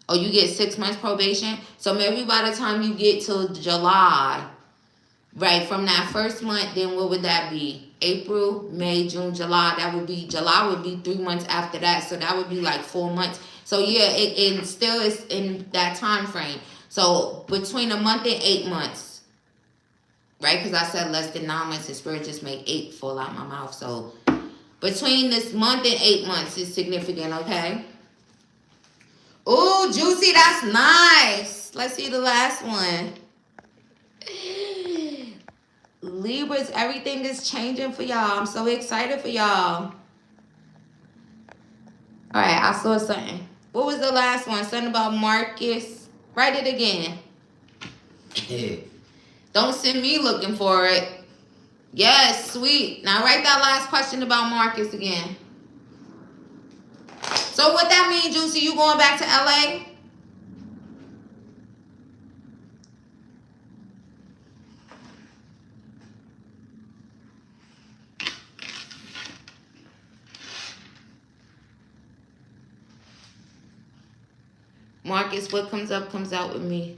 [SPEAKER 1] Oh, you get 6 months probation? So maybe by the time you get to July, right, from that first month, then what would that be? April, May, June, July. July would be 3 months after that. So that would be like 4 months. So yeah, it still is in that time frame. So between a month and 8 months, right? Because I said less than 9 months, and Spirit just made 8 fall out my mouth. So between this month and 8 months is significant, okay? Ooh, juicy, that's nice. Let's see the last one. Libras, everything is changing for y'all. I'm so excited for y'all. All right, I saw something. What was the last one? Something about Marcus. Write it again. Don't send me looking for it. Yes, sweet. Now write that last question about Marcus again. So what that mean, Juicy? You going back to LA? Marcus, what comes up comes out with me.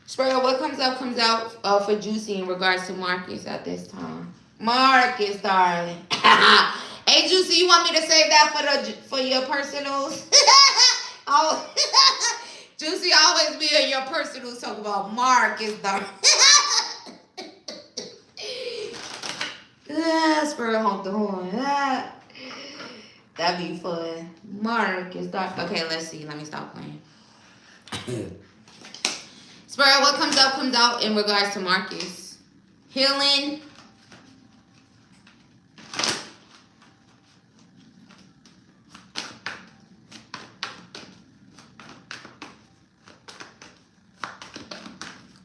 [SPEAKER 1] Spirit, what comes up comes out for Juicy in regards to Marcus at this time. Marcus, darling. Hey, Juicy, you want me to save that for your personals? Oh, Juicy always be in your personals talking about Marcus, darling. Spirit honk the horn. That'd be fun. Marcus, darling. Okay, let's see. Let me stop playing. Spirit, what comes out in regards to Marcus? Healing.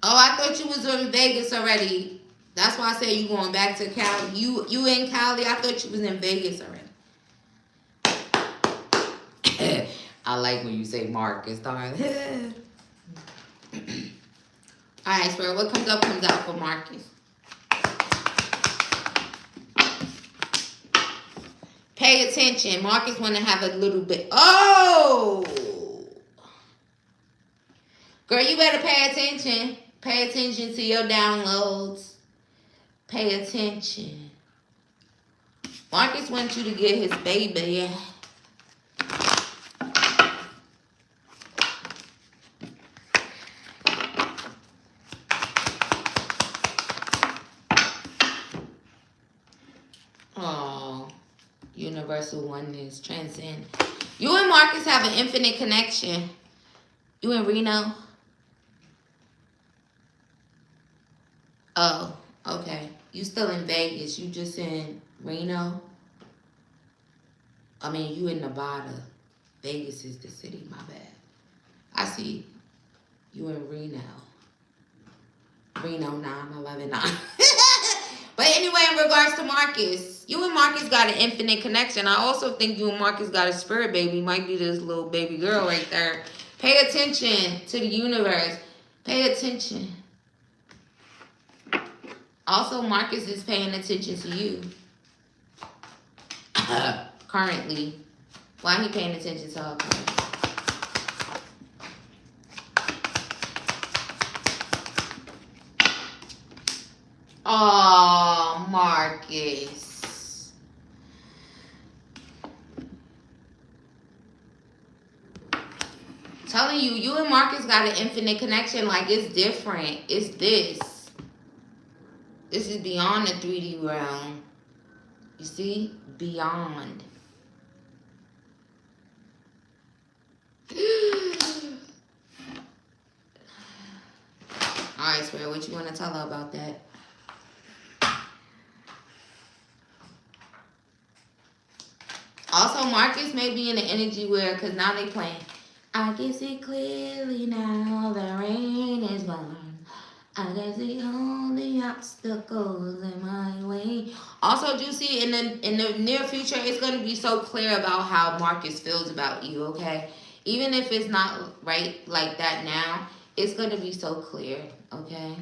[SPEAKER 1] Oh, I thought you was in Vegas already. That's why I said you going back to Cali. You in Cali. I thought you was in Vegas already. I like when you say Marcus, darling. Alright, Spirit, what comes up comes out for Marcus. Pay attention. Marcus want to have a little bit. Oh! Girl, you better pay attention. Pay attention to your downloads. Pay attention. Marcus wants you to get his baby. Oh, universal oneness, transcend. You and Marcus have an infinite connection. You in Reno? Oh, okay. You still in Vegas. You just in Reno? I mean, you in Nevada. Vegas is the city, my bad. I see. You in Reno. Reno 9119. But anyway, in regards to Marcus, you and Marcus got an infinite connection. I also think you and Marcus got a spirit baby. Might be this little baby girl right there. Pay attention to the universe. Pay attention. Also, Marcus is paying attention to you. Currently. Why he paying attention to her? Oh, Marcus. Telling you, you and Marcus got an infinite connection. Like, it's different. It's this. This is beyond the 3D realm. You see? Beyond. Alright, Spirit, what you want to tell her about that? Also, Marcus may be in the energy where, because now they playing, I can see clearly now the rain is gone. I can see all the obstacles in my way. Also, Juicy, in the near future, it's going to be so clear about how Marcus feels about you, okay? Even if it's not right like that now, it's going to be so clear, okay?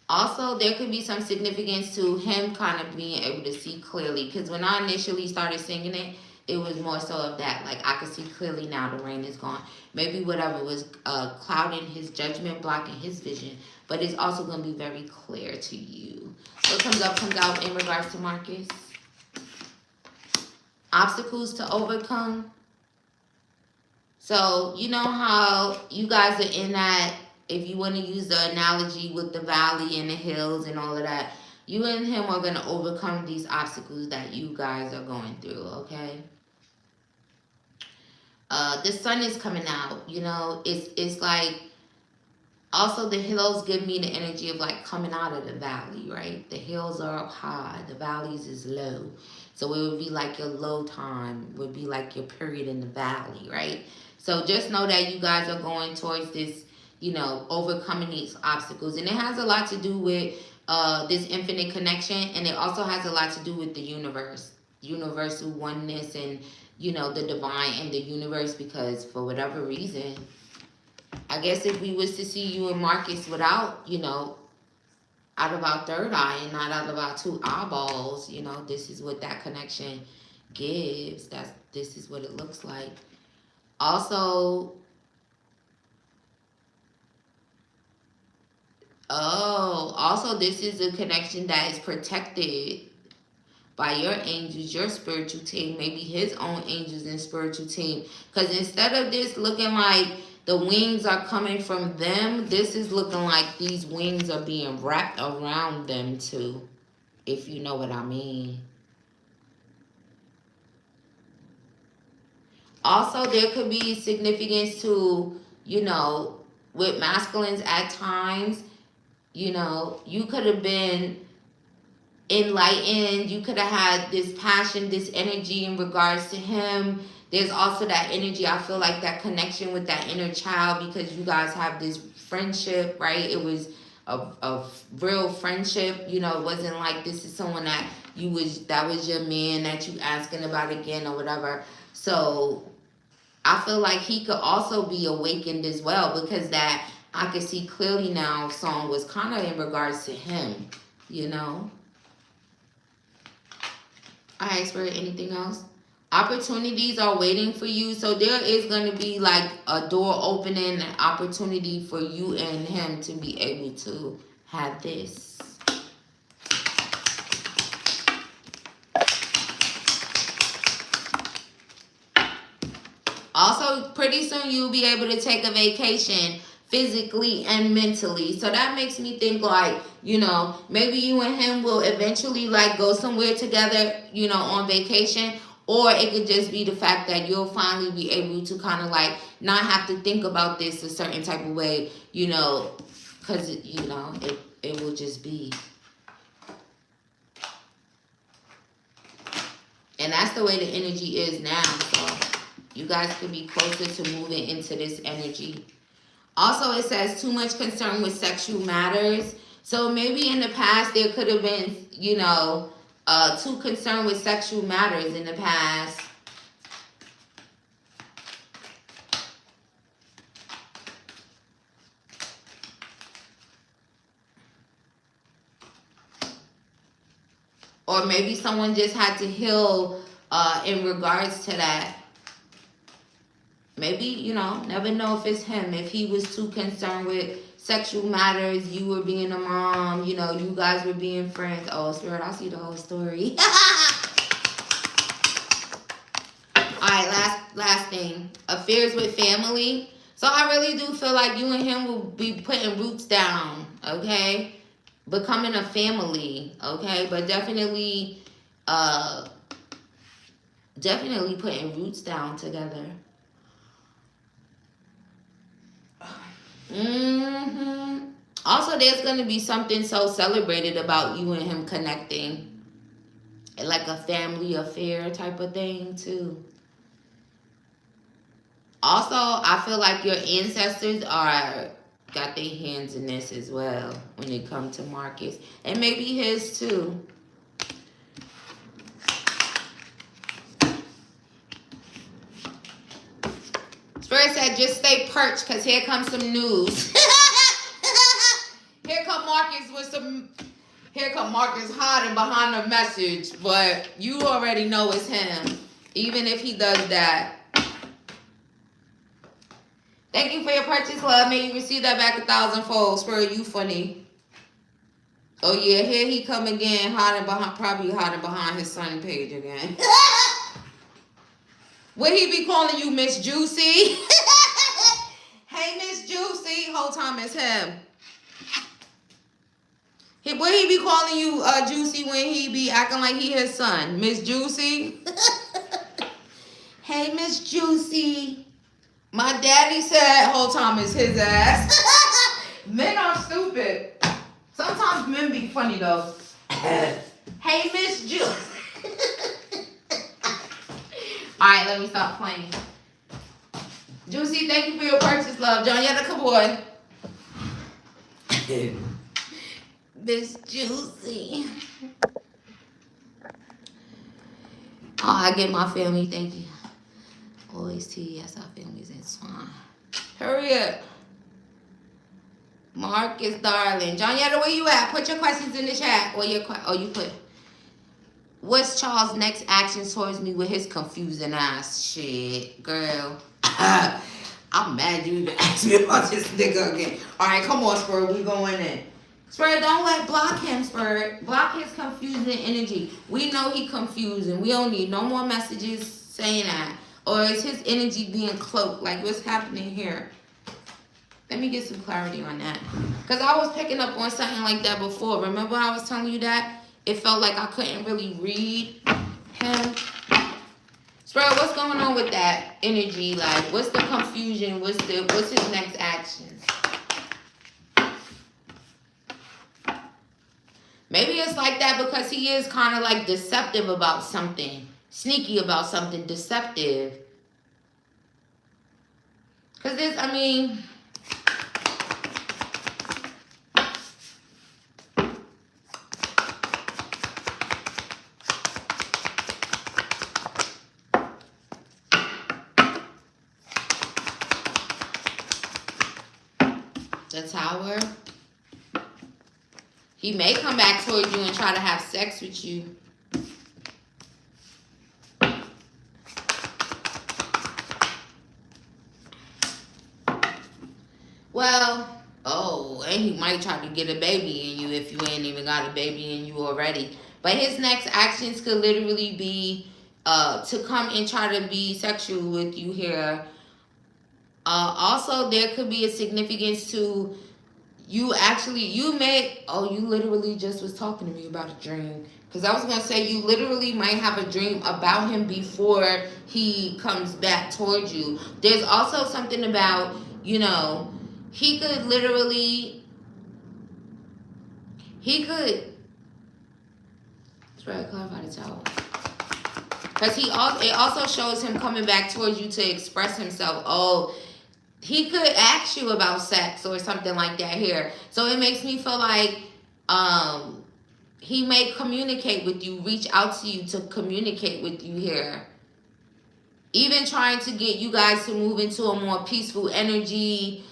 [SPEAKER 1] Also, there could be some significance to him kind of being able to see clearly. Because when I initially started singing it, it was more so of that. Like, I could see clearly now the rain is gone. Maybe whatever was clouding his judgment, blocking his vision. But it's also going to be very clear to you. What comes up comes out in regards to Marcus. Obstacles to overcome. So, you know how you guys are in that, if you want to use the analogy with the valley and the hills and all of that, you and him are going to overcome these obstacles that you guys are going through, okay? The sun is coming out, you know, it's like, also the hills give me the energy of like coming out of the valley, right? The hills are up high, the valleys is low. So it would be like your low time, would be like your period in the valley, right? So just know that you guys are going towards this, you know, overcoming these obstacles. And it has a lot to do with this infinite connection. And it also has a lot to do with the universe, universal oneness and, you know, the divine and the universe. Because for whatever reason, I guess if we was to see you and Marcus without, you know, out of our third eye and not out of our two eyeballs, you know, this is what that connection gives. This is what it looks like. Also, this is a connection that is protected by your angels, your spiritual team, maybe his own angels and spiritual team. Because instead of this looking like the wings are coming from them, this is looking like these wings are being wrapped around them too, if you know what I mean. Also, there could be significance to, you know, with masculines at times, you know, you could have been enlightened. You could have had this passion, this energy in regards to him. There's also that energy, I feel like that connection with that inner child, because you guys have this friendship, right? It was a real friendship. You know, it wasn't like this is someone that that was your man that you asking about again or whatever. So I feel like he could also be awakened as well, because that I could see clearly now song was kind of in regards to him, you know. All right, Spirit, anything else? Opportunities are waiting for you. So there is going to be like a door opening, an opportunity for you and him to be able to have this. Also, pretty soon you'll be able to take a vacation physically and mentally. So that makes me think like, you know, maybe you and him will eventually like go somewhere together, you know, on vacation. Or it could just be the fact that you'll finally be able to kind of like not have to think about this a certain type of way, you know, because, you know, it will just be. And that's the way the energy is now. So you guys could be closer to moving into this energy. Also, it says too much concern with sexual matters. So maybe in the past there could have been, you know, too concerned with sexual matters in the past. Or maybe someone just had to heal in regards to that. Maybe, you know, never know if it's him. If he was too concerned with sexual matters, you were being a mom, you know, you guys were being friends. Oh, Spirit, I see the whole story. Alright, last thing. Affairs with family. So I really do feel like you and him will be putting roots down, okay? Becoming a family, okay? But definitely putting roots down together. Also, there's going to be something so celebrated about you and him connecting. Like a family affair type of thing, too. Also, I feel like your ancestors got their hands in this as well when it comes to Marcus. And maybe his, too. Spirit said, just stay perched, because here comes some news. Here come Marcus hiding behind the message, but you already know it's him, even if he does that. Thank you for your purchase, love. May you receive that back 1,000-fold. Spirit, you funny. Oh yeah, here he come again, probably hiding behind his son page again. Would he be calling you Miss Juicy? Hey, Miss Juicy. Whole time it's him. Would he be calling you Juicy when he be acting like he his son? Miss Juicy? Hey, Miss Juicy. My daddy said whole time it's his ass. Men are stupid. Sometimes men be funny though. Hey, Miss Juicy. Alright, let me stop playing. Juicy, thank you for your purchase, love. John, you come on. Miss Juicy. Oh, I get my family, thank you. Always TS, our families entwined. Hurry up. Marcus, darling. John, where you at? Put your questions in the chat. Or you put. What's Charles' next action towards me with his confusing ass? Shit, girl. I'm mad you even asked me about this nigga again. Alright, come on, Spur. We going in. Spur, don't block him, Spur. Block his confusing energy. We know he confusing. We don't need no more messages saying that. Or is his energy being cloaked? Like, what's happening here? Let me get some clarity on that. Because I was picking up on something like that before. Remember I was telling you that? It felt like I couldn't really read him. Spirit, what's going on with that energy? Like, what's the confusion? What's his next actions? Maybe it's like that because he is kind of like deceptive about something. Sneaky about something. Deceptive. Because this, I mean... The Tower. He may come back towards you and try to have sex with you. Well, oh, and he might try to get a baby in you if you ain't even got a baby in you already. But his next actions could literally be to come and try to be sexual with you here. Also, there could be a significance to you literally just was talking to me about a dream. Because I was going to say, you literally might have a dream about him before he comes back towards you. There's also something about, he could literally, it's right, clarify the Tower. Because it also shows him coming back towards you to express himself. Oh, he could ask you about sex or something like that here. So it makes me feel like he may communicate with you, reach out to you to communicate with you here. Even trying to get you guys to move into a more peaceful energy.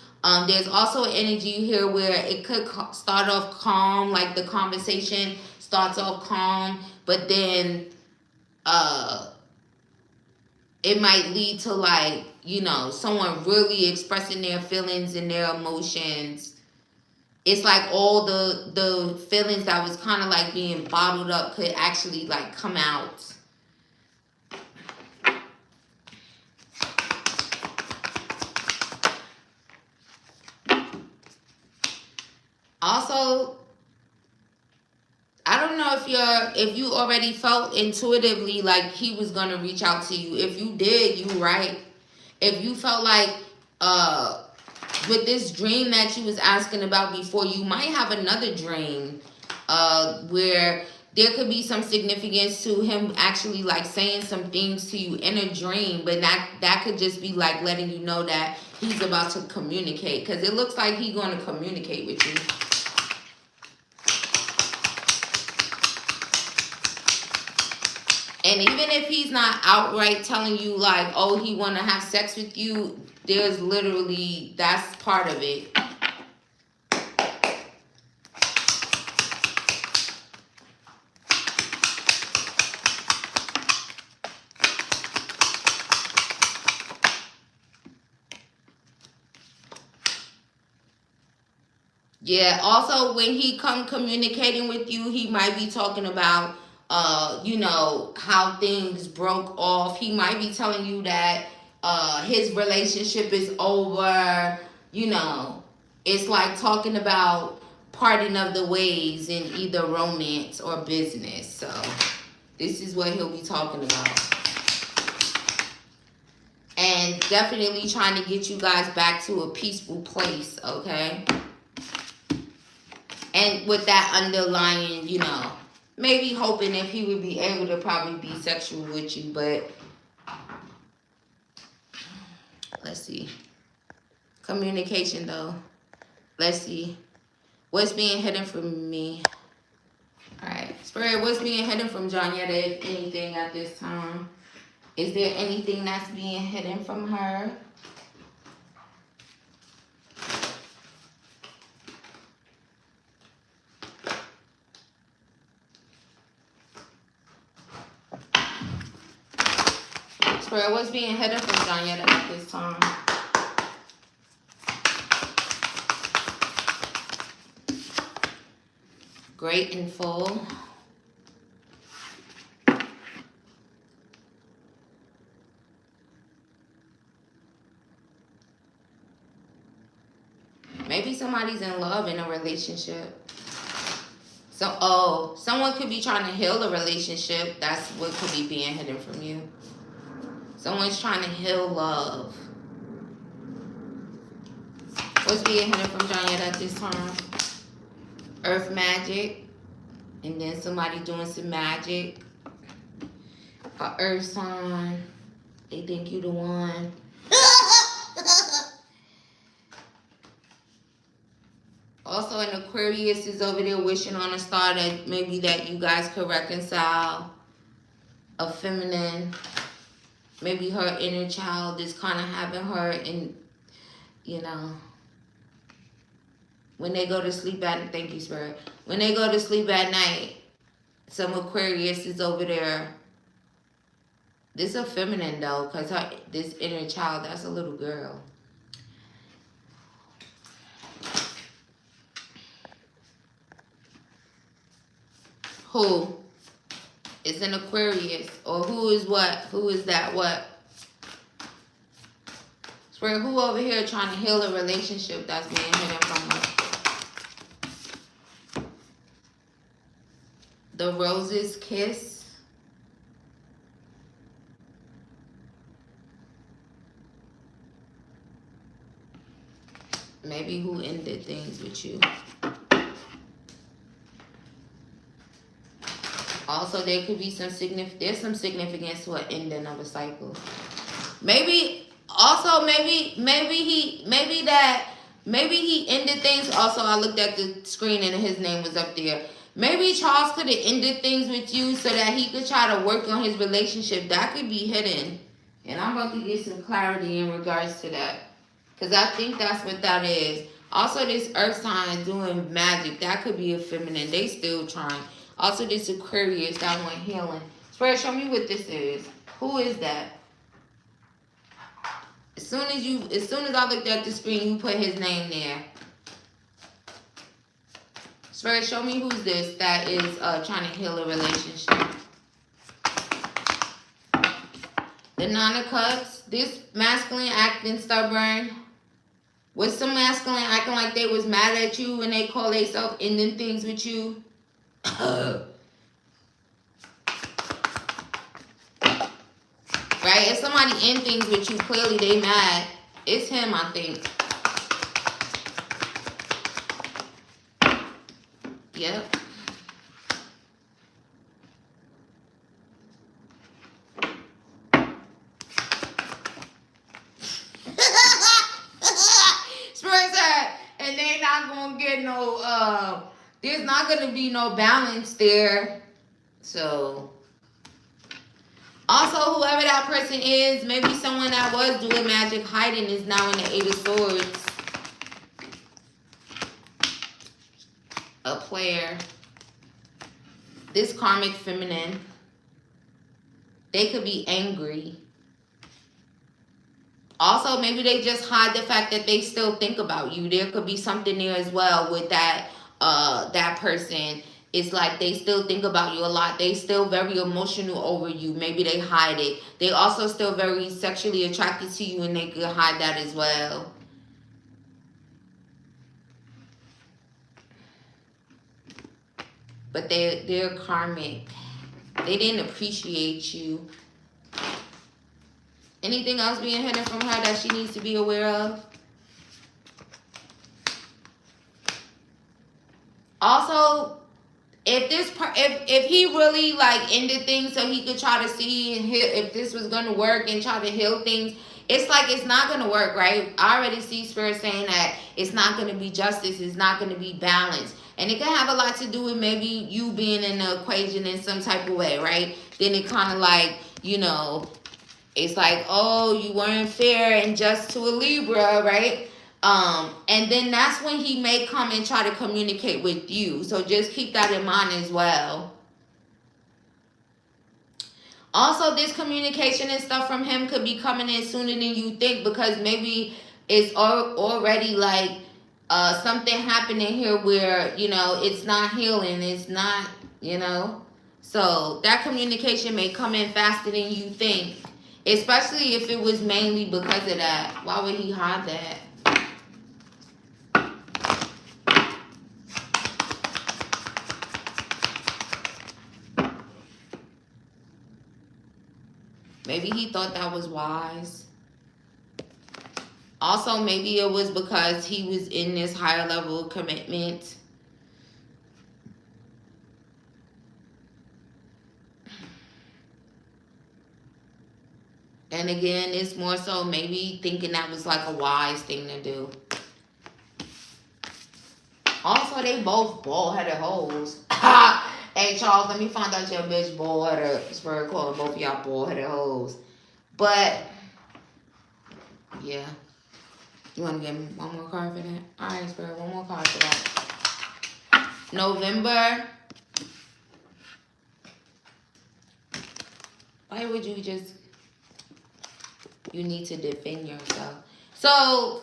[SPEAKER 1] There's also an energy here where it could start off calm, like the conversation starts off calm, but then it might lead to like, someone really expressing their feelings and their emotions. It's like all the feelings that was kind of like being bottled up could actually like come out. Also, I don't know if you already felt intuitively like he was gonna reach out to you. If you did, you right. If you felt like with this dream that you was asking about before, you might have another dream where there could be some significance to him actually like saying some things to you in a dream, but that could just be like letting you know that he's about to communicate, because it looks like he's going to communicate with you. And even if he's not outright telling you like, oh, he want to have sex with you, there's literally, that's part of it. Yeah, also when he come communicating with you, he might be talking about how things broke off. He might be telling you that his relationship is over. It's like talking about parting of the ways in either romance or business. So this is what he'll be talking about. And definitely trying to get you guys back to a peaceful place, okay? And with that underlying, maybe hoping if he would be able to probably be sexual with you, but let's see. Communication though. Let's see. What's being hidden from me? Alright. Spirit, what's being hidden from Jonyetta, if anything, at this time? Is there anything that's being hidden from her? Spirit, what's being hidden from Jonyetta at this time? Great and full. Maybe somebody's in love in a relationship. So, someone could be trying to heal a relationship. That's what could be being hidden from you. Someone's trying to heal love. What's being hidden from Jonyetta at this time? Earth magic. And then somebody doing some magic. A earth sign. They think you the one. Also, an Aquarius is over there wishing on a star that maybe that you guys could reconcile. A feminine. Maybe her inner child is kind of having her in, when they go to sleep at, thank you, Spirit. When they go to sleep at night, some Aquarius is over there. This is feminine though, because this inner child, that's a little girl. Who is an Aquarius? Or who is what? Who is that what? Spirit, who over here trying to heal a relationship that's being hidden from us? The Rose's Kiss. Maybe who ended things with you. Also, there could be some there's some significance to an ending of a cycle. Maybe also maybe he ended things. Also, I looked at the screen and his name was up there. Maybe Charles could have ended things with you so that he could try to work on his relationship. That could be hidden. And I'm about to get some clarity in regards to that. Because I think that's what that is. Also, this earth sign doing magic. That could be a feminine. They still trying. Also, this Aquarius, that one healing. Spirit, show me what this is. Who is that? As soon as I looked at the screen, you put his name there. Spirit, show me who's this that is trying to heal a relationship. The Nine of Cups. This masculine acting stubborn. Was some masculine acting like they was mad at you when they call themselves ending things with you? Right? If somebody end things with you, clearly they mad. It's him, I think. Yep. And they not gonna get no there's not gonna be no balance there. So also, whoever that person is, maybe someone that was doing magic hiding is now in the Eight of Swords. A player. This karmic feminine. They could be angry. Also, maybe they just hide the fact that they still think about you. There could be something there as well with that that person. It's like they still think about you a lot. They still very emotional over you. Maybe they hide it. They also still very sexually attracted to you, and they could hide that as well. But they're karmic. They didn't appreciate you. Anything else being hidden from her that she needs to be aware of? Also, if he really like ended things so he could try to see and heal, if this was gonna work and try to heal things, it's like it's not gonna work, right? I already see Spirit saying that it's not gonna be justice, it's not gonna be balance. And it can have a lot to do with maybe you being in the equation in some type of way, right? Then it kind of like, you know, it's like, oh, you weren't fair and just to a Libra, right? And then that's when he may come and try to communicate with you. So just keep that in mind as well. Also, this communication and stuff from him could be coming in sooner than you think, because maybe it's already like something happening here where, you know, it's not healing. It's not, you know. So that communication may come in faster than you think. Especially if it was mainly because of that. Why would he hide that? Maybe he thought that was wise. Also, maybe it was because he was in this higher level of commitment. And again, it's more so maybe thinking that was like a wise thing to do. Also, they both bald-headed hoes. Hey, Charles, let me find out your bitch bald-headed. It's for calling both of y'all bald-headed hoes. But, yeah. You want to give me one more card for that? All right, Spirit, one more card for that. November. Why would you just... You need to defend yourself. So...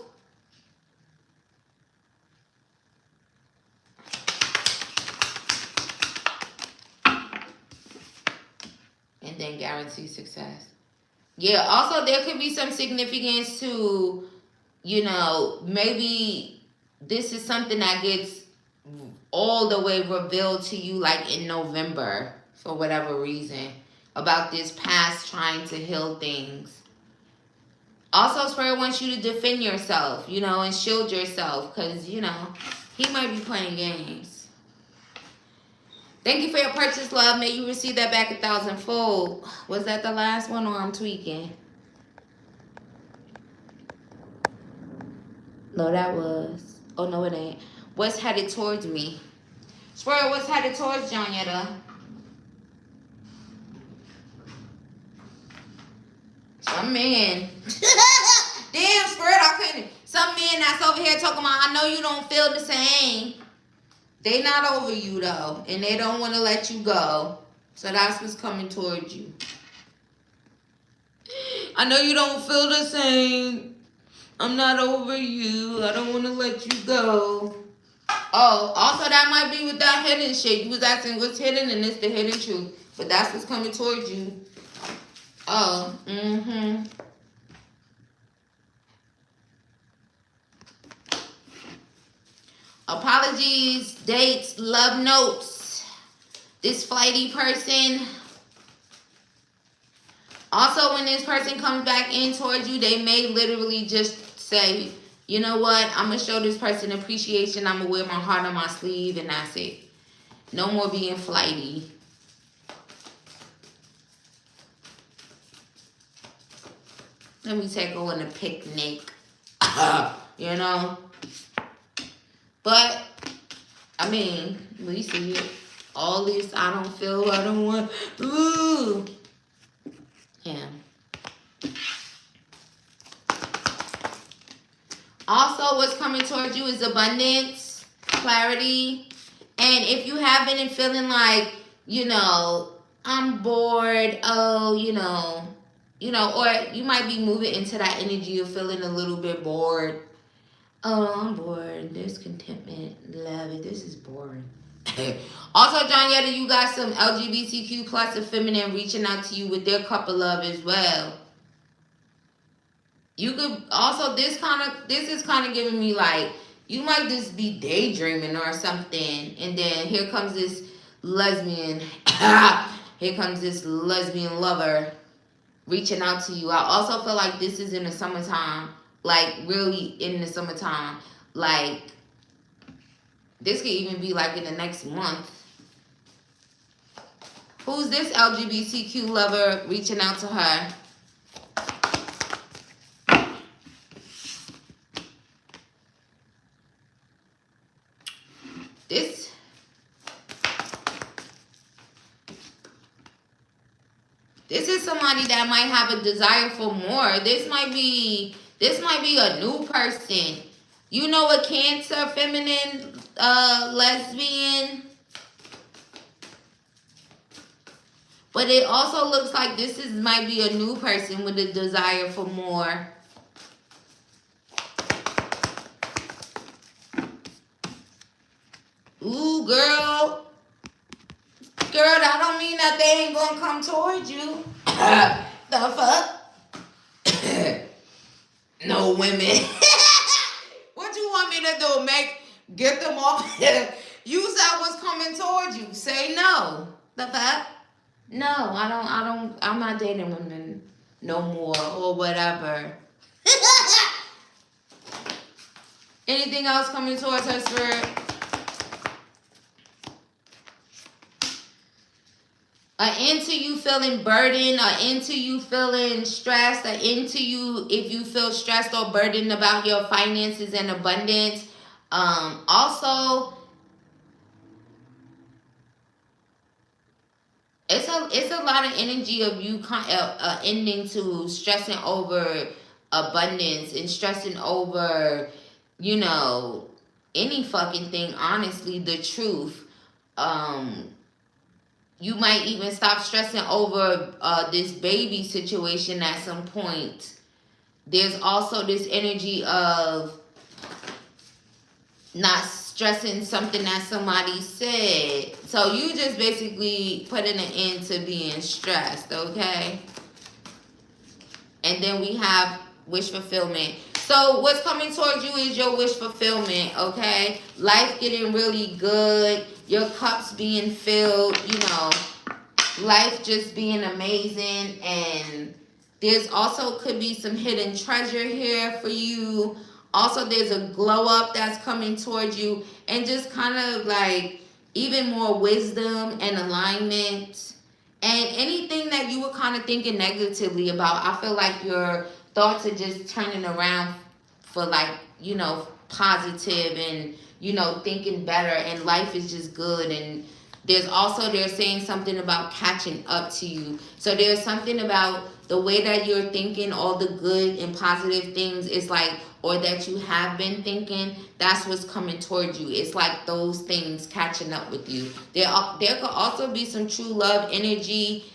[SPEAKER 1] And then guarantee success. Yeah, also there could be some significance to, you know, maybe this is something that gets all the way revealed to you like in November for whatever reason about this past trying to heal things. Also, Spirit wants you to defend yourself, you know, and shield yourself because, you know, he might be playing games. Thank you for your purchase, love. May you receive that back 1,000-fold. Was that the last one or I'm tweaking? No, that was... Oh, no, it ain't. What's headed towards me? Spirit, what's headed towards Jonyetta? Some man. Damn, Spirit, I couldn't. Some man that's over here talking about, I know you don't feel the same. They not over you, though. And they don't want to let you go. So that's what's coming towards you. I know you don't feel the same. I'm not over you. I don't want to let you go. Oh, also that might be with that hidden shit. You was asking what's hidden and it's the hidden truth. But that's what's coming towards you. Oh, Apologies, dates, love notes. This flighty person. Also, when this person comes back in towards you, they may literally just say, you know what? I'm going to show this person appreciation. I'm going to wear my heart on my sleeve and that's it. No more being flighty. Let me take her on a picnic. You know? But, I mean, we see it. All this, I don't feel, I don't want. Ooh. Yeah. Also, what's coming towards you is abundance, clarity. And if you have been feeling like, you know, I'm bored, oh, you know, or you might be moving into that energy of feeling a little bit bored. Oh, I'm bored. There's contentment. Love it. This is boring. Also, Jonyetta, you got some LGBTQ plus and feminine reaching out to you with their cup of love as well. You could also, this is kind of giving me like, you might just be daydreaming or something. And then here comes this lesbian, here comes this lesbian lover reaching out to you. I also feel like this is in the summertime. Like, really in the summertime. Like, this could even be like in the next month. Who's this LGBTQ lover reaching out to her? This is somebody that might have a desire for more. This might be a new person. You know, a Cancer, feminine, lesbian. But it also looks like this might be a new person with a desire for more. Ooh, girl. Girl, that don't mean that they ain't gonna come towards you. The fuck? No women. What you want me to do? Get them off? You said what's coming towards you. Say no. The fuck? No, I'm not dating women no more or whatever. Anything else coming towards her, Spirit? Into you feeling burdened, or into you feeling stressed, or into you if you feel stressed or burdened about your finances and abundance. Also, it's a lot of energy of you ending to stressing over abundance and stressing over, you know, any fucking thing, honestly, the truth. You might even stop stressing over this baby situation at some point. There's also this energy of not stressing something that somebody said. So you just basically putting an end to being stressed, okay? And then we have wish fulfillment. So what's coming towards you is your wish fulfillment, okay? Life getting really good. Your cups being filled, you know. Life just being amazing. And there's also could be some hidden treasure here for you. Also, there's a glow up that's coming towards you. And just kind of like even more wisdom and alignment. And anything that you were kind of thinking negatively about, I feel like your thoughts are just turning around for like, you know, positive and, you know, thinking better, and life is just good. And there's also, they're saying something about catching up to you. So there's something about the way that you're thinking, all the good and positive things is like, or that you have been thinking, that's what's coming towards you. It's like those things catching up with you. There could also be some true love energy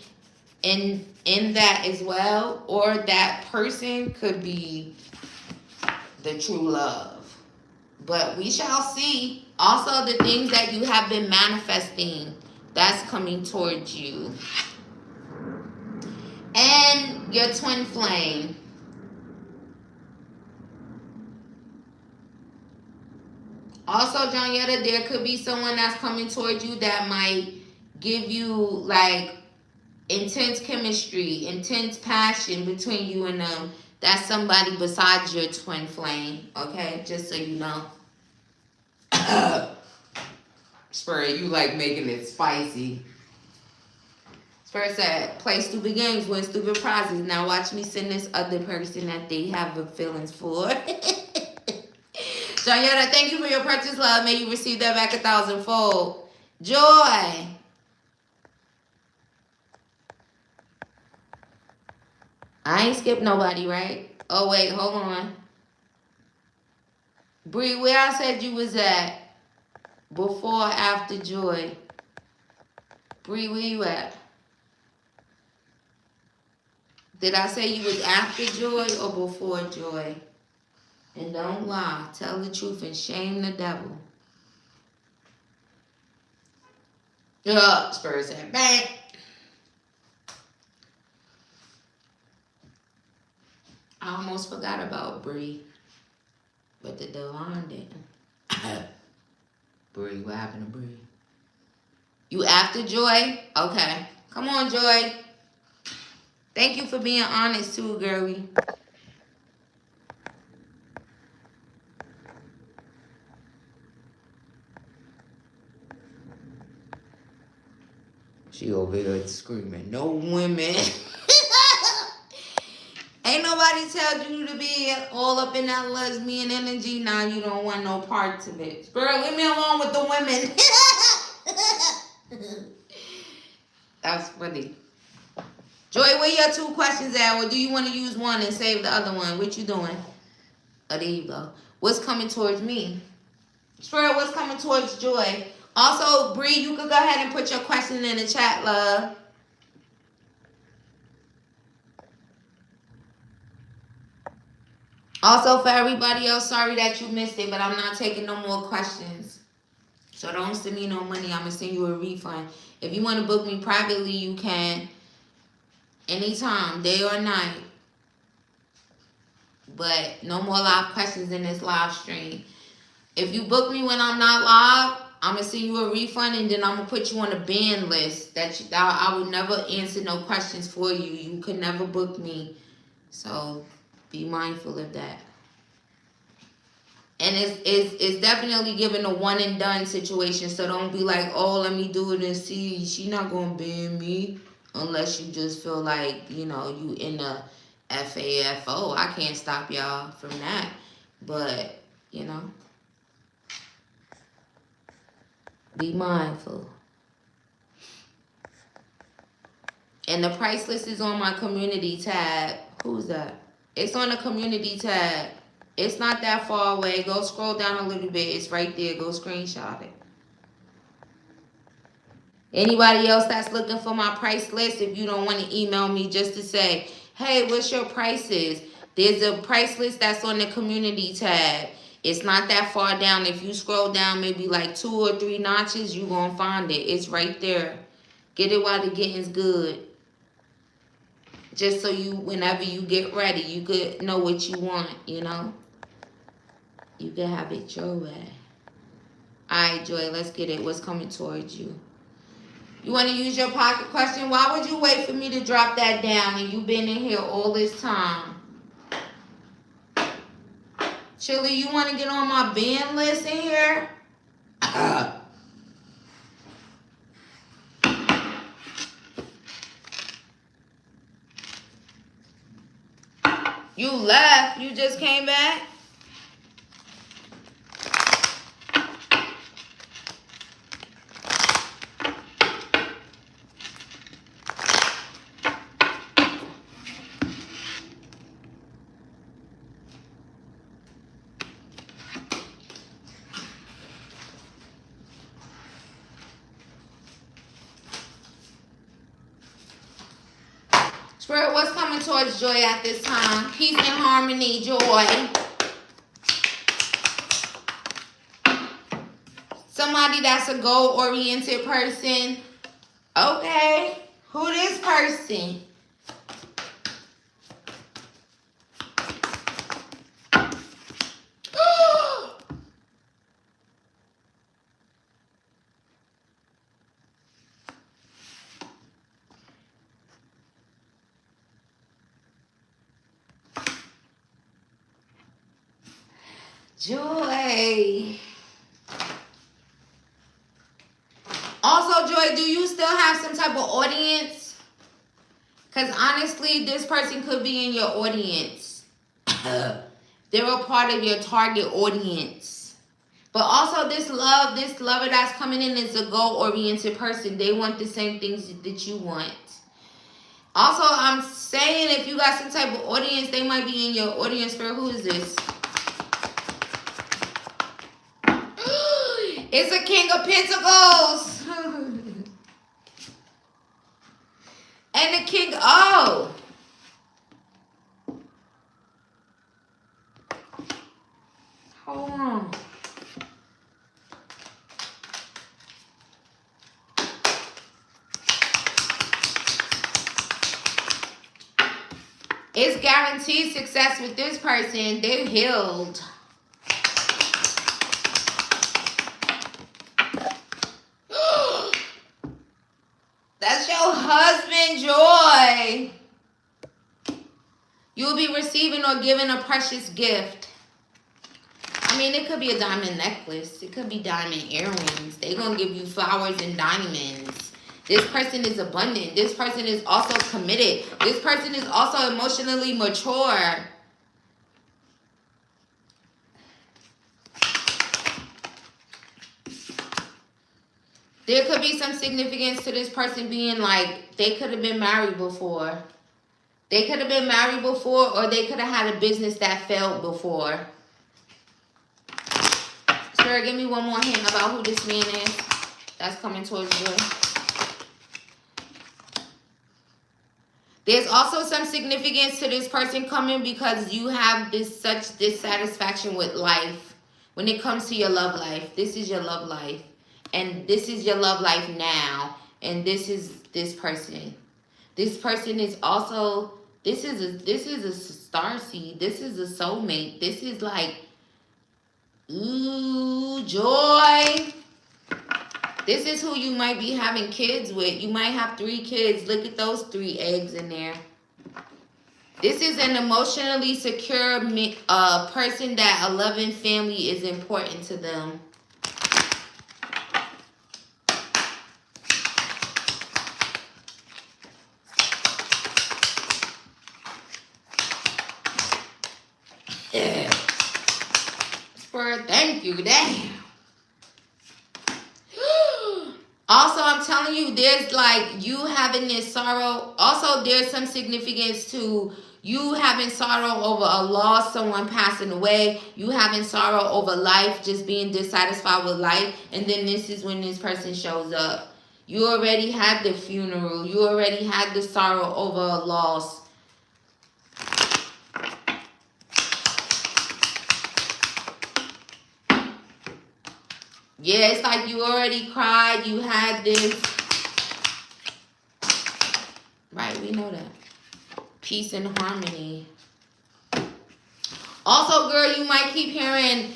[SPEAKER 1] in that as well, or that person could be the true love. But we shall see. Also, the things that you have been manifesting, that's coming towards you. And your twin flame. Also, Jonyetta, there could be someone that's coming towards you that might give you like intense chemistry, intense passion between you and them. That's somebody besides your twin flame, okay? Just so you know. Spirit, you like making it spicy. Spirit said, play stupid games, win stupid prizes. Now watch me send this other person that they have the feelings for. Jonyetta, thank you for your purchase, love. May you receive that back 1,000-fold. Joy. I ain't skipped nobody, right? Oh, wait, hold on. Bree, where I said you was at before or after Joy? Bree, where you at? Did I say you was after Joy or before Joy? And don't lie. Tell the truth and shame the devil. Spurs said, bang. I almost forgot about Bree. But the Devon didn't. Bree, what happened to Bree? You after Joy? Okay. Come on, Joy. Thank you for being honest too, girlie. She over here screaming, no women. Ain't nobody tell you to be all up in that lesbian energy. Now you don't want no parts of it. Girl, leave me alone with the women. That's funny. Joy, where your 2 questions at? Or do you want to use one and save the other one? What you doing? Oh, there you go. What's coming towards me? Spirit, what's coming towards Joy? Also, Bree, you could go ahead and put your question in the chat, love. Also, for everybody else, sorry that you missed it, but I'm not taking no more questions. So don't send me no money. I'm going to send you a refund. If you want to book me privately, you can. Anytime, day or night. But no more live questions in this live stream. If you book me when I'm not live, I'm going to send you a refund, and then I'm going to put you on a ban list. That I will never answer no questions for you. You could never book me. So be mindful of that. And it's definitely giving a one and done situation. So don't be like, oh, let me do it and see. She not going to ban me. Unless you just feel like, you know, you in a FAFO. I can't stop y'all from that. But, you know, be mindful. And the price list is on my community tab. Who's that? It's on the community tab. It's not that far away. Go scroll down a little bit. It's right there. Go screenshot it. Anybody else that's looking for my price list, if you don't want to email me just to say, hey, what's your prices? There's a price list that's on the community tab. It's not that far down. If you scroll down maybe like 2 or 3 notches, you're going to find it. It's right there. Get it while the getting's good. Just so you, whenever you get ready, you could know what you want, you know? You can have it your way. All right, Joy, let's get it. What's coming towards you? You want to use your pocket question? Why would you wait for me to drop that down and you've been in here all this time? Chili, you want to get on my band list in here? You left. You just came back? Spirit, what's coming towards Joy at this time? Peace and harmony, Joy. Somebody that's a goal-oriented person. Okay. Who this person? Joy. Also, Joy, do you still have some type of audience? Because honestly, this person could be in your audience. They're a part of your target audience. But also this lover that's coming in is a goal-oriented person. They want the same things that you want. Also, I'm saying if you got some type of audience, they might be in your audience. For who is this? It's a King of Pentacles. And the King, oh. Hold on. It's guaranteed success with this person. They're healed. That's your husband, Joy. You'll be receiving or giving a precious gift. I mean, it could be a diamond necklace. It could be diamond earrings. They're going to give you flowers and diamonds. This person is abundant. This person is also committed. This person is also emotionally mature. There could be some significance to this person being like, they could have been married before. They could have been married before, or they could have had a business that failed before. Spirit, give me one more hint about who this man is that's coming towards you. There's also some significance to this person coming because you have such dissatisfaction with life. When it comes to your love life, this is your love life. And this is your love life now. And this is this person. This person is also, this is a starseed. This is a soulmate. This is like, ooh, Joy. This is who you might be having kids with. You might have 3 kids. Look at those 3 eggs in there. This is an emotionally secure person that a loving family is important to them. Yeah. Spirit, thank you. Damn. Also, Also, I'm telling you, there's like you having this sorrow. Also, there's some significance to you having sorrow over a loss, someone passing away. You having sorrow over life, just being dissatisfied with life. And then this is when this person shows up. You already had the funeral. You already had the sorrow over a loss. Yeah, it's like you already cried. You had this. Right, we know that. Peace and harmony. Also, girl, you might keep hearing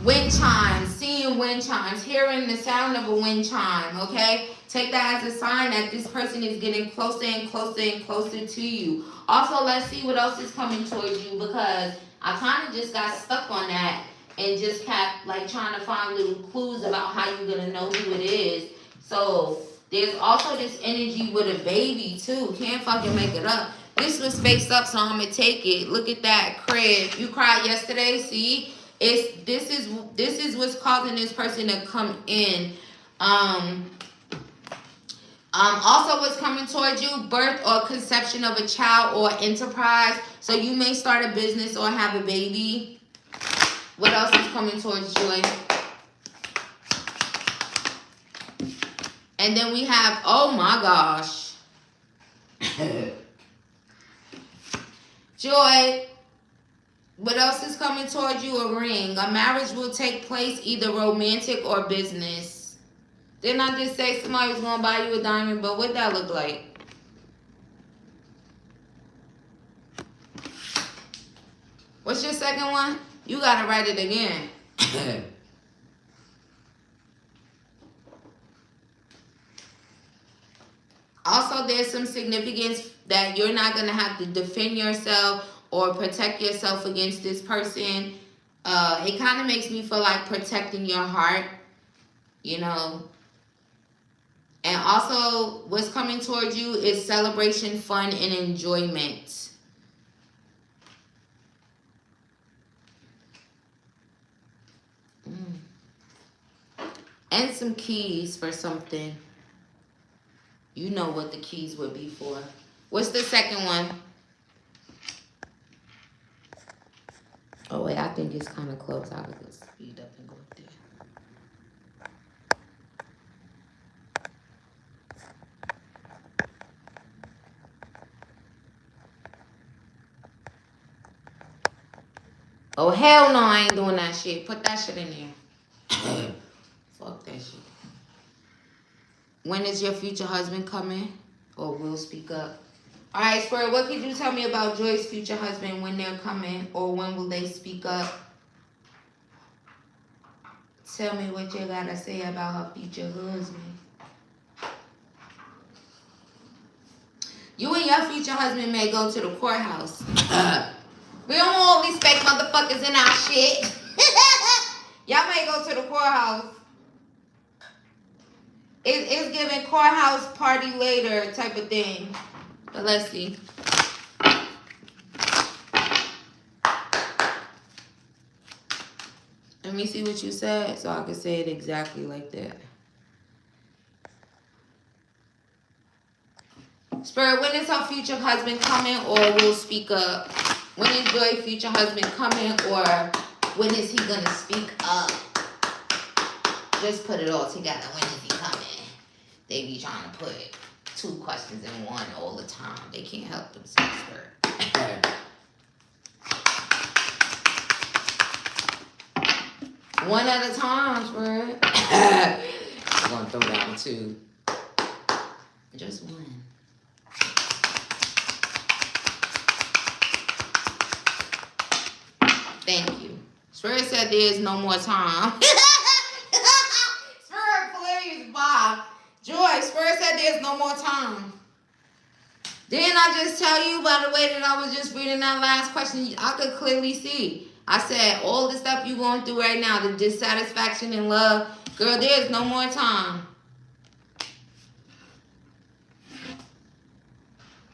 [SPEAKER 1] wind chimes, seeing wind chimes, hearing the sound of a wind chime, okay? Take that as a sign that this person is getting closer and closer and closer to you. Also, let's see what else is coming towards you, because I kind of just got stuck on that and just kept like trying to find little clues about how you're going to know who it is. So there's also this energy with a baby too. Can't fucking make it up. This was face up, so I'm gonna take it. Look at that crib. You cried yesterday. See, this is what's causing this person to come in. Also, what's coming towards you: birth or conception of a child or enterprise. So you may start a business or have a baby. What else is coming towards Joy? And then we have, oh my gosh. Joy, what else is coming towards you? A ring. A marriage will take place, either romantic or business. Didn't I just say somebody was going to buy you a diamond? But what'd that look like? What's your second one? You got to write it again. Also, there's some significance that you're not going to have to defend yourself or protect yourself against this person. It kind of makes me feel like protecting your heart, you know. And also, what's coming towards you is celebration, fun, and enjoyment. And some keys for something. You know what the keys would be for. What's the second one? Oh, wait, I think it's kind of close. I could just speed up and go up there. Oh, hell no, I ain't doing that shit. Put that shit in there. Fuck that shit. When is your future husband coming? Or will speak up? All right, Spirit, what could you tell me about Joy's future husband, when they're coming, or when will they speak up? Tell me what you gotta say about her future husband. You and your future husband may go to the courthouse. We don't want all these fake motherfuckers in our shit. Y'all may go to the courthouse. It's giving courthouse party later type of thing. But let's see. Let me see what you said so I can say it exactly like that. Spirit, when is her future husband coming, or will speak up? When is Joy's future husband coming, or when is he gonna speak up? Just put it all together. When is he coming? They be trying to put 2 questions in one all the time. They can't help themselves, Spirit. One at a time, Spirit. I'm gonna throw down 2. Just one. Thank you. Spirit said there is no more time. Spirit, please, Bob. Joy, Spirit said there's no more time. Didn't I just tell you by the way that I was just reading that last question? I could clearly see. I said all the stuff you're going through right now, the dissatisfaction in love. Girl, there's no more time.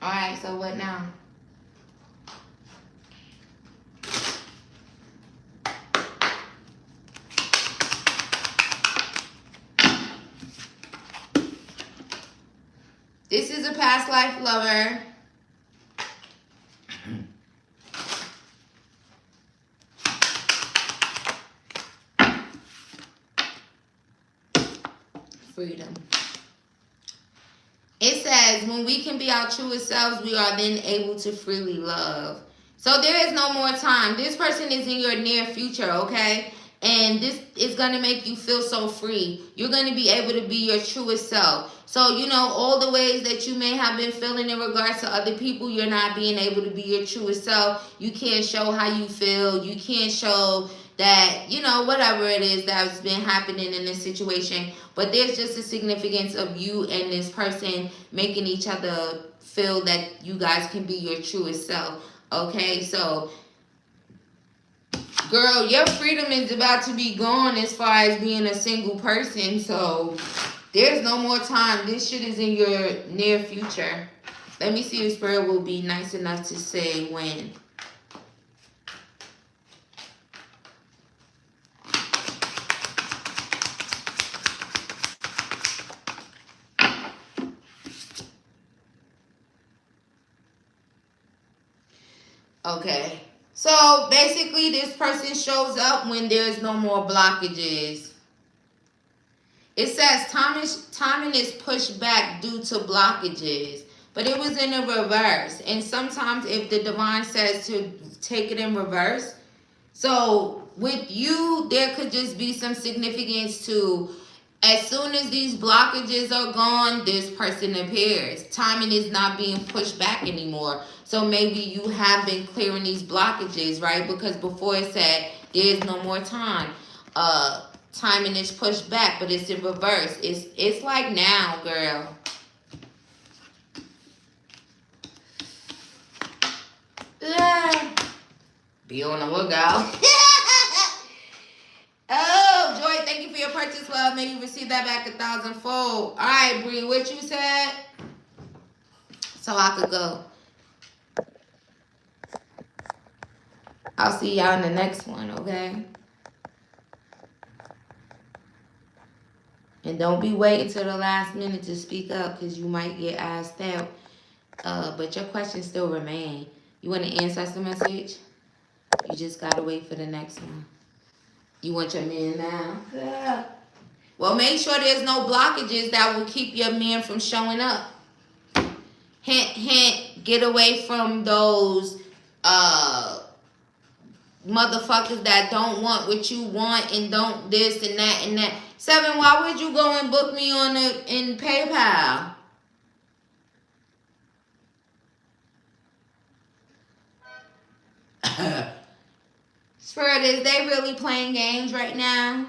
[SPEAKER 1] All right, so what now? This is a past life lover. Freedom. It says, when we can be our truest selves, we are then able to freely love. So there is no more time. This person is in your near future, okay? And this is going to make you feel so free. You're going to be able to be your truest self. So, you know, all the ways that you may have been feeling in regards to other people, you're not being able to be your truest self. You can't show how you feel. You can't show that, you know, whatever it is that's been happening in this situation. But there's just a significance of you and this person making each other feel that you guys can be your truest self. Okay, so girl, your freedom is about to be gone as far as being a single person. So there's no more time. This shit is in your near future. Let me see if Spirit will be nice enough to say when. Okay. So basically this person shows up when there's no more blockages. It says timing is pushed back due to blockages. But it was in a reverse. And sometimes if the divine says to take it in reverse. So with you, there could just be some significance to, as soon as these blockages are gone, this person appears. Timing is not being pushed back anymore. So maybe you have been clearing these blockages, right? Because before it said there's no more time. Timing is pushed back, but it's in reverse. It's like now, girl. Be on the lookout. Oh, Joy, thank you for your purchase, love. May you receive that back 1,000-fold. All right, Bree, what you said? So I could go. I'll see y'all in the next one, okay? And don't be waiting till the last minute to speak up because you might get asked out. But your questions still remain. You want an ancestor message? You just got to wait for the next one. You want your man now? Yeah. Well, make sure there's no blockages that will keep your man from showing up. Hint, hint, get away from those motherfuckers that don't want what you want and don't this and that and that. 7, why would you go and book me on in PayPal? Spirit, is they really playing games right now?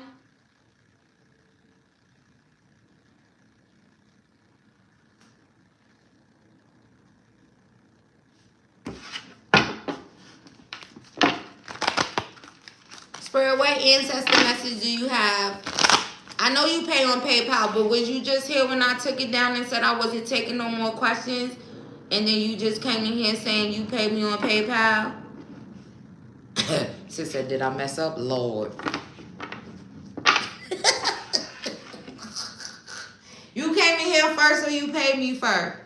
[SPEAKER 1] Spirit, what ancestor message do you have? I know you pay on PayPal, but was you just here when I took it down and said I wasn't taking no more questions? And then you just came in here saying you paid me on PayPal? Sister, did I mess up? Lord. You came in here first or you paid me first?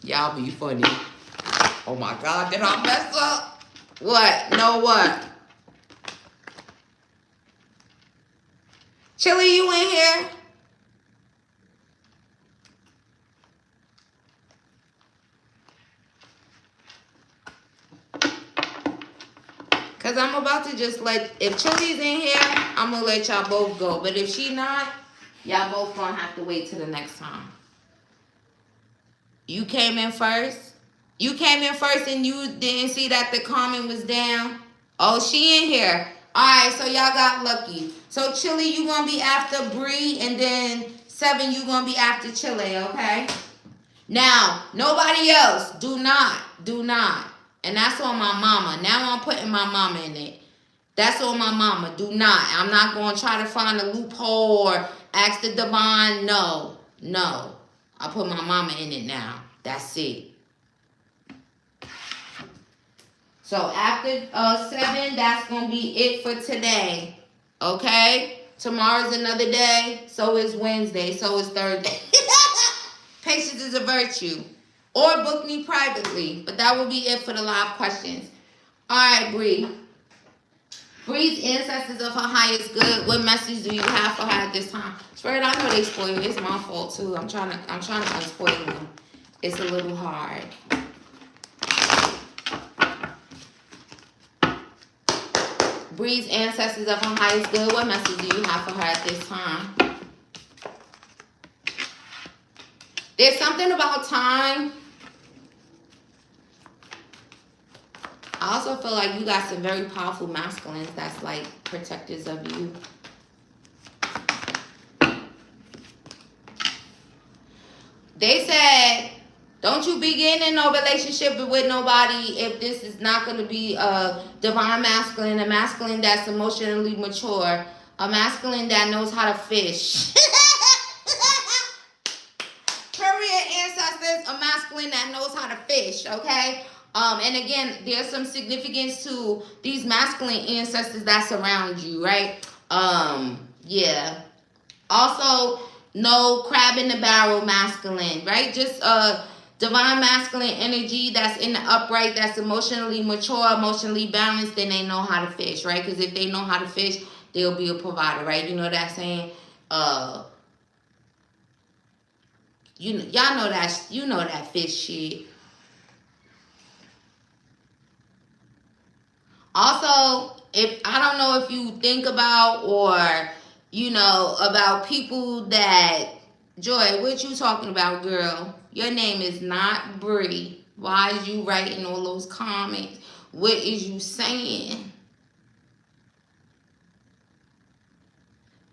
[SPEAKER 1] Y'all be funny. Oh my God, did I mess up? What? No what? Chili, you in here? Because I'm about to just let, if Chili's in here, I'm going to let y'all both go. But if she not, y'all both going to have to wait till the next time. You came in first? You came in first and you didn't see that the comment was down? Oh, she in here. All right, so y'all got lucky. So Chili, you going to be after Bree, and then 7, you going to be after Chili, okay? Now, nobody else. Do not. And that's on my mama. Now I'm putting my mama in it. That's on my mama. Do not. I'm not going to try to find a loophole or ask the divine. No. I put my mama in it now. That's it. So after 7, that's going to be it for today. Okay? Tomorrow's another day. So is Wednesday. So is Thursday. Patience is a virtue. Or book me privately. But that will be it for the live questions. All right, Bree. Bree's ancestors of her highest good. What message do you have for her at this time? Spirit, I know they spoil you. It's my fault too. I'm trying to unspoil them. It's a little hard. Bree's ancestors of her highest good. What message do you have for her at this time? There's something about time. I also feel like you got some very powerful masculines that's like protectors of you. They said, don't you begin in no relationship with nobody if this is not going to be a divine masculine, a masculine that's emotionally mature, a masculine that knows how to fish. Period, ancestors, a masculine that knows how to fish, okay? And again, there's some significance to these masculine ancestors that surround you, right? Yeah. Also, no crab in the barrel masculine, right? Just divine masculine energy that's in the upright, that's emotionally mature, emotionally balanced, then they know how to fish, right? Because if they know how to fish, they'll be a provider, right? You know that saying? Y'all know that, you know that fish shit. Also, if I don't know if you think about or you know about people that Joy, what you talking about, girl? Your name is not Bree. Why is you writing all those comments? What is you saying?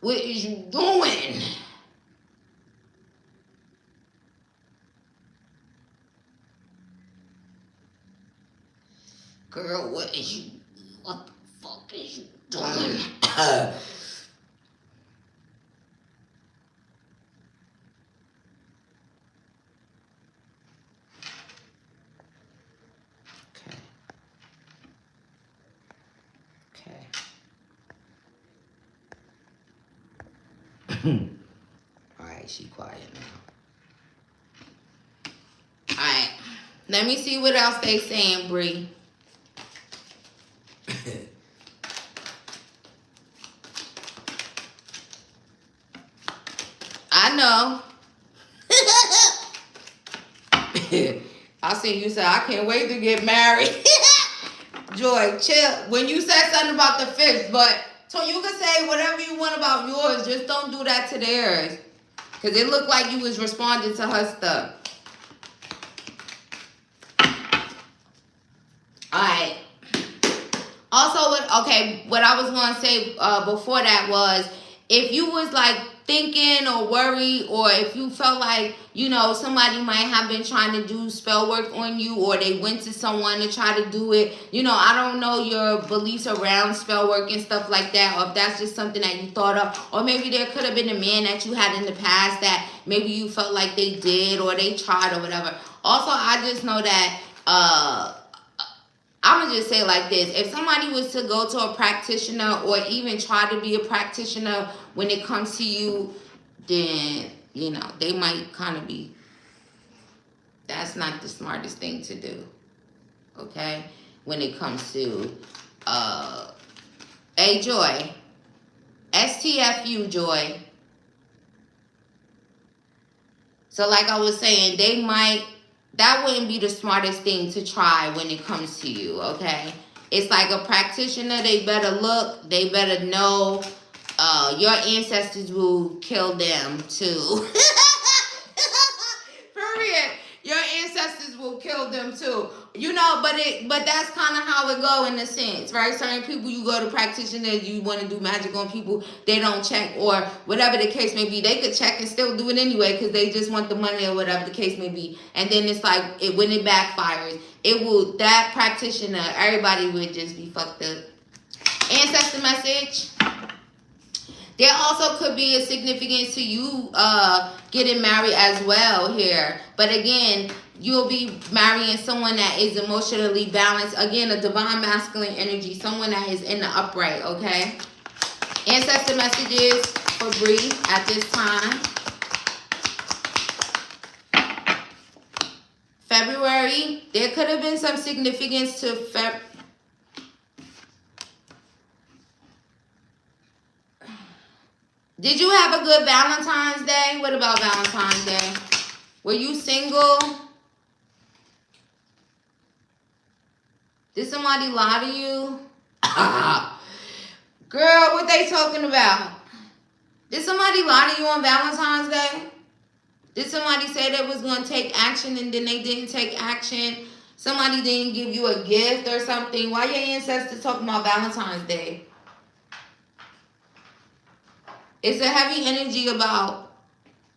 [SPEAKER 1] What is you doing? Girl, what is you? What the fuck is you doing? Alright, she quiet now. Alright. Let me see what else they saying, Bree. I know. I see you say, I can't wait to get married. Joy, chill. When you said something about the fish, but so you can say whatever you want about yours, just don't do that to theirs. Because it looked like you was responding to her stuff. Alright. Also, what I was going to say before that was, if you was like thinking or worried, or if you felt like, you know, somebody might have been trying to do spell work on you, or they went to someone to try to do it, you know, I don't know your beliefs around spell work and stuff like that, or if that's just something that you thought of, or maybe there could have been a man that you had in the past that maybe you felt like they did or they tried or whatever. Also, I just know that I'm going to just say it like this. If somebody was to go to a practitioner or even try to be a practitioner when it comes to you, then, you know, they might kind of be, that's not the smartest thing to do, okay? When it comes to, hey, Joy, STFU, Joy. So like I was saying, they might, that wouldn't be the smartest thing to try when it comes to you, okay? It's like a practitioner, they better look, they better know. Your ancestors will kill them too. Period. Your ancestors will kill them too. You know, but that's kind of how it go in a sense, right? Certain people, you go to practitioners, you want to do magic on people, they don't check, or whatever the case may be. They could check and still do it anyway because they just want the money or whatever the case may be. And then it's like, when it backfires, that practitioner, everybody would just be fucked up. Ancestor message. There also could be a significance to you getting married as well here. But again, you'll be marrying someone that is emotionally balanced. Again, a divine masculine energy. Someone that is in the upright, okay? Ancestor messages for Bree at this time. February, there could have been some significance to Did you have a good Valentine's Day? What about Valentine's Day? Were you single? Did somebody lie to you? Girl, what they talking about? Did somebody lie to you on Valentine's Day? Did somebody say they was going to take action and then they didn't take action? Somebody didn't give you a gift or something? Why your ancestors talking about Valentine's Day? It's a heavy energy about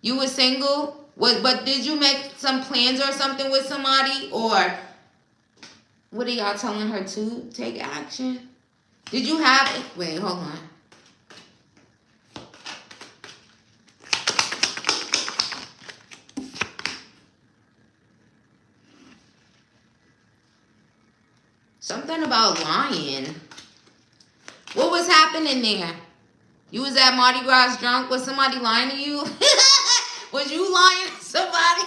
[SPEAKER 1] you were single. But did you make some plans or something with somebody? Or what are y'all telling her to take action? Did you have it? Wait, hold on. Something about lying. What was happening there? You was at Mardi Gras drunk? Was somebody lying to you? Was you lying to somebody?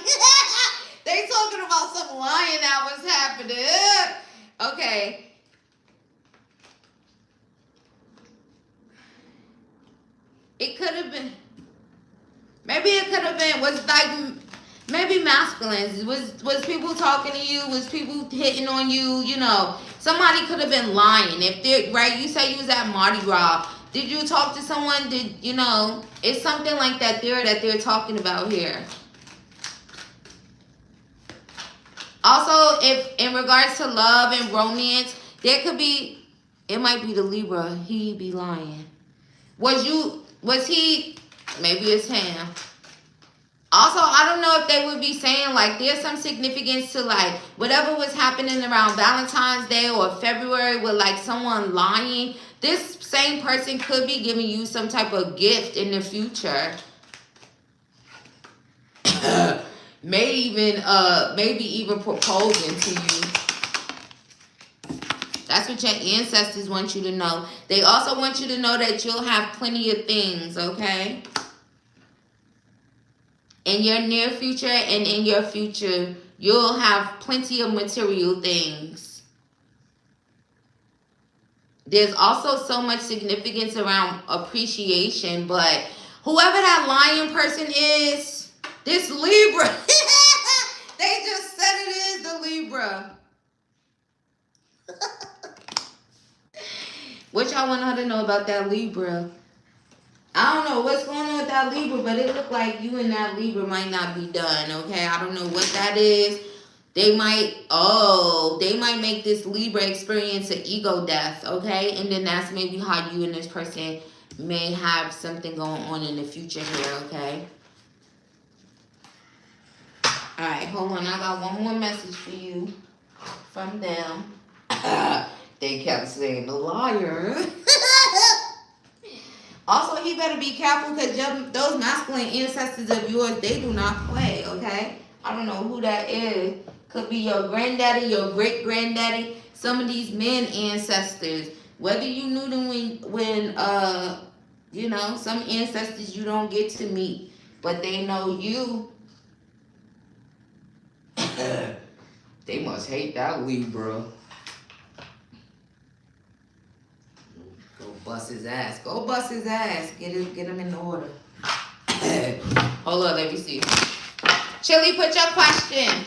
[SPEAKER 1] They talking about some lying that was happening. Okay. It could have been. Maybe it could have been. Was like maybe masculine. Was people talking to you? Was people hitting on you? You know, somebody could have been lying. If they're right, you say you was at Mardi Gras. Did you talk to someone? Did you know? It's something like that they're talking about here. Also, if in regards to love and romance, there could be. It might be the Libra. He be lying. Was he? Maybe it's him. Also, I don't know if they would be saying, like, there's some significance to, like, whatever was happening around Valentine's Day or February with, like, someone lying. This same person could be giving you some type of gift in the future. Maybe even proposing to you. That's what your ancestors want you to know. They also want you to know that you'll have plenty of things, okay? In your near future and in your future, you'll have plenty of material things. There's also so much significance around appreciation, but whoever that lion person is, this Libra, they just said it is the Libra. What y'all want her to know about that Libra? I don't know what's going on with that Libra, but it looked like you and that Libra might not be done, okay? I don't know what that is. They might make this Libra experience an ego death, okay? And then that's maybe how you and this person may have something going on in the future here, okay? All right, hold on. I got one more message for you from them. They kept saying the liar. Also, he better be careful because those masculine ancestors of yours, they do not play, okay? I don't know who that is. Could be your granddaddy, your great-granddaddy. Some of these men ancestors. Whether you knew them when you know, some ancestors you don't get to meet. But they know you. They must hate that Libra. Bust his ass. Go bust his ass. Get him in order. Hold on, let me see. Chili, put your question.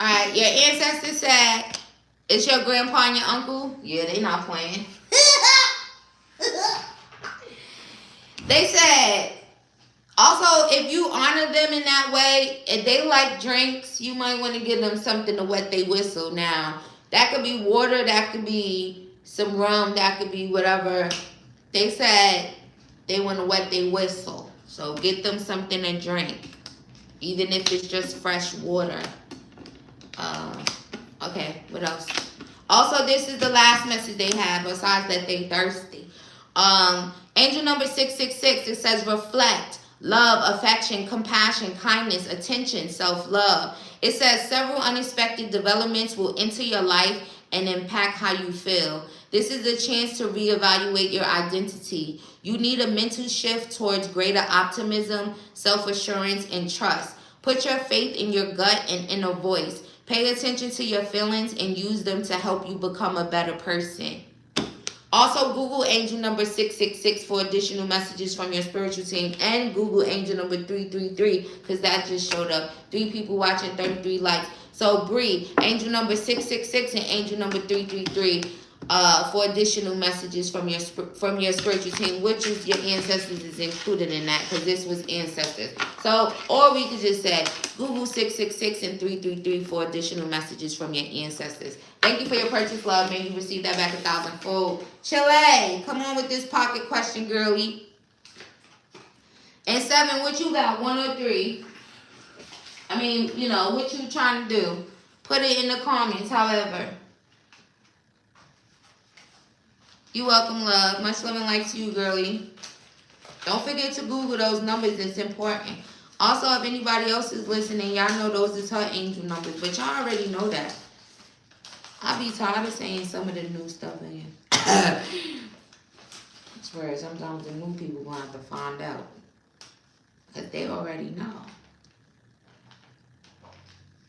[SPEAKER 1] Alright, your ancestor said, it's your grandpa and your uncle? Yeah, they not playing. They said, also, if you honor them in that way, if they like drinks, you might want to give them something to wet their whistle. Now, that could be water, that could be some rum, that could be whatever. They said they want to wet their whistle. So get them something to drink, even if it's just fresh water. Okay, what else? Also, this is the last message they have, besides that they thirsty. Angel number 666, it says reflect. Love, affection, compassion, kindness, attention, self-love. It says several unexpected developments will enter your life and impact how you feel. This is a chance to reevaluate your identity. You need a mental shift towards greater optimism, self-assurance, and trust. Put your faith in your gut and inner voice. Pay attention to your feelings and use them to help you become a better person. Also, Google angel number 666 for additional messages from your spiritual team. And Google angel number 333 because that just showed up. 3 people watching, 33 likes. So, Bree, angel number 666 and angel number 333 for additional messages from your spiritual team, which is your ancestors is included in that because this was ancestors. So, or we could just say Google 666 and 333 for additional messages from your ancestors. Thank you for your purchase, love. May you receive that back 1,000-fold. Chile, come on with this pocket question, girly. And 7, what you got? 1 or 3? I mean, you know, what you trying to do? Put it in the comments, however. You're welcome, love. Much love and light to you, girly. Don't forget to Google those numbers. It's important. Also, if anybody else is listening, y'all know those is her angel numbers. But y'all already know that. I be tired of saying some of the new stuff in here. I swear, sometimes the new people gonna have to find out. Because they already know.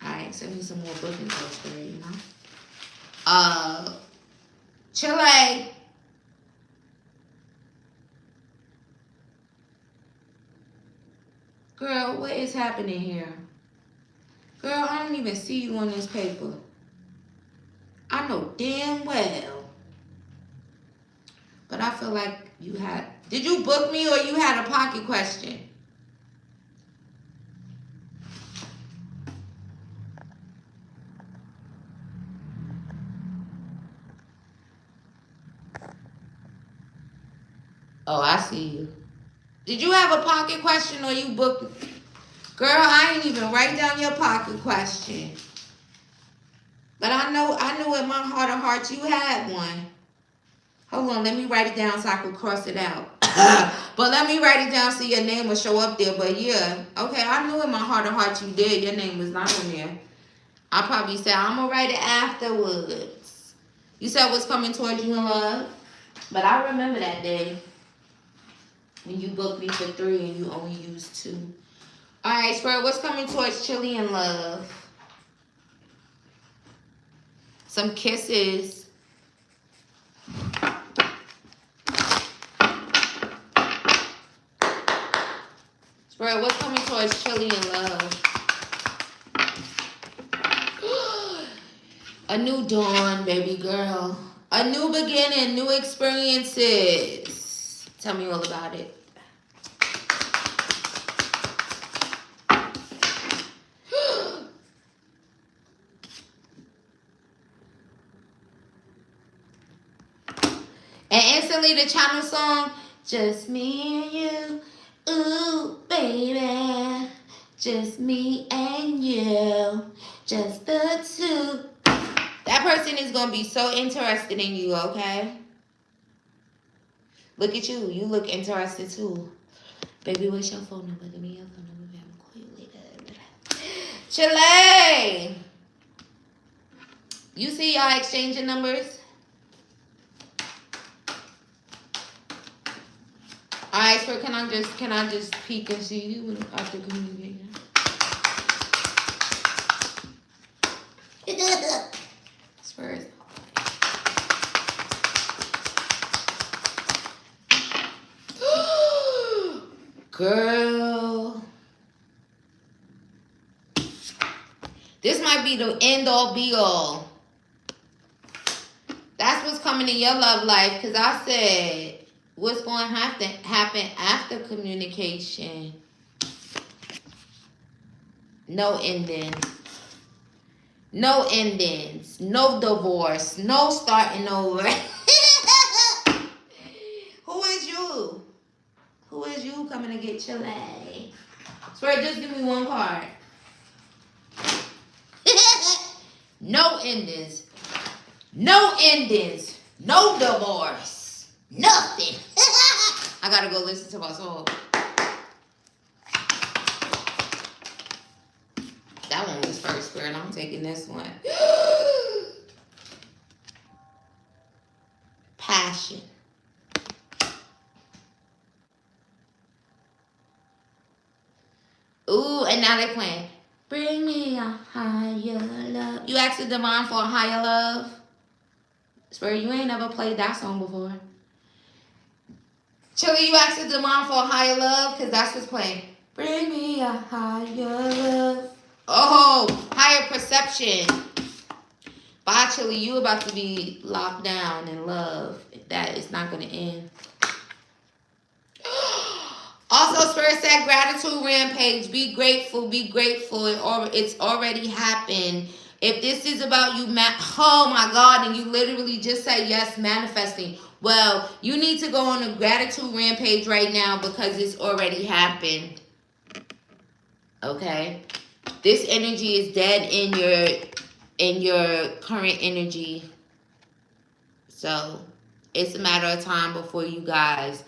[SPEAKER 1] Alright, send me some more booking posts for you know? Chile. Girl, what is happening here? Girl, I don't even see you on this paper. I know damn well. But I feel like you had... Did you book me or you had a pocket question? Oh, I see you. Did you have a pocket question or you booked? Girl, I ain't even write down your pocket question. But I knew in my heart of hearts you had one. Hold on, let me write it down so I can cross it out. But let me write it down so your name will show up there. But yeah, okay, I knew in my heart of hearts you did. Your name was not on there. I probably said, I'm going to write it afterwards. You said what's coming towards you in love? But I remember that day. When you booked me for 3 and you only used 2. All right, Spirit, what's coming towards Chili and love? Some kisses. Spirit, what's coming towards Chili and love? A new dawn, baby girl. A new beginning, new experiences. Tell me all about it. And instantly the channel song, just me and you, ooh, baby. Just me and you, just the 2. That person is going to be so interested in you, okay? Look at you. You look interested too. Baby, what's your phone number? Give me your phone number. I'm quickly good. Chile! You see y'all exchanging numbers? Alright, so can I just peek and see you after communicating? Spurs. Girl. This might be the end all be all. That's what's coming in your love life. Because I said, what's going to have to happen after communication? No ending. No endings. No divorce. No starting over. Who is you? Who is you coming to get your leg? Swear, just give me one card. No endings. No endings. No divorce. Nothing. I gotta go listen to my soul. That one was first, Spirit. I'm taking this one. passion. Ooh, and now they're playing. Bring me a higher love. You asked the divine for a higher love? Swear you ain't never played that song before. Chili, you asked the divine for a higher love? Because that's what's playing. Bring me a higher love. Oh, higher perception. Bye, Chili. You about to be locked down in love. That is not going to end. Also, Spirit said gratitude rampage. Be grateful. Be grateful. It's already happened. If this is about you, oh my God, and you literally just say yes, manifesting. Well, you need to go on a gratitude rampage right now because it's already happened. Okay? This energy is dead in your current energy. So, it's a matter of time before you guys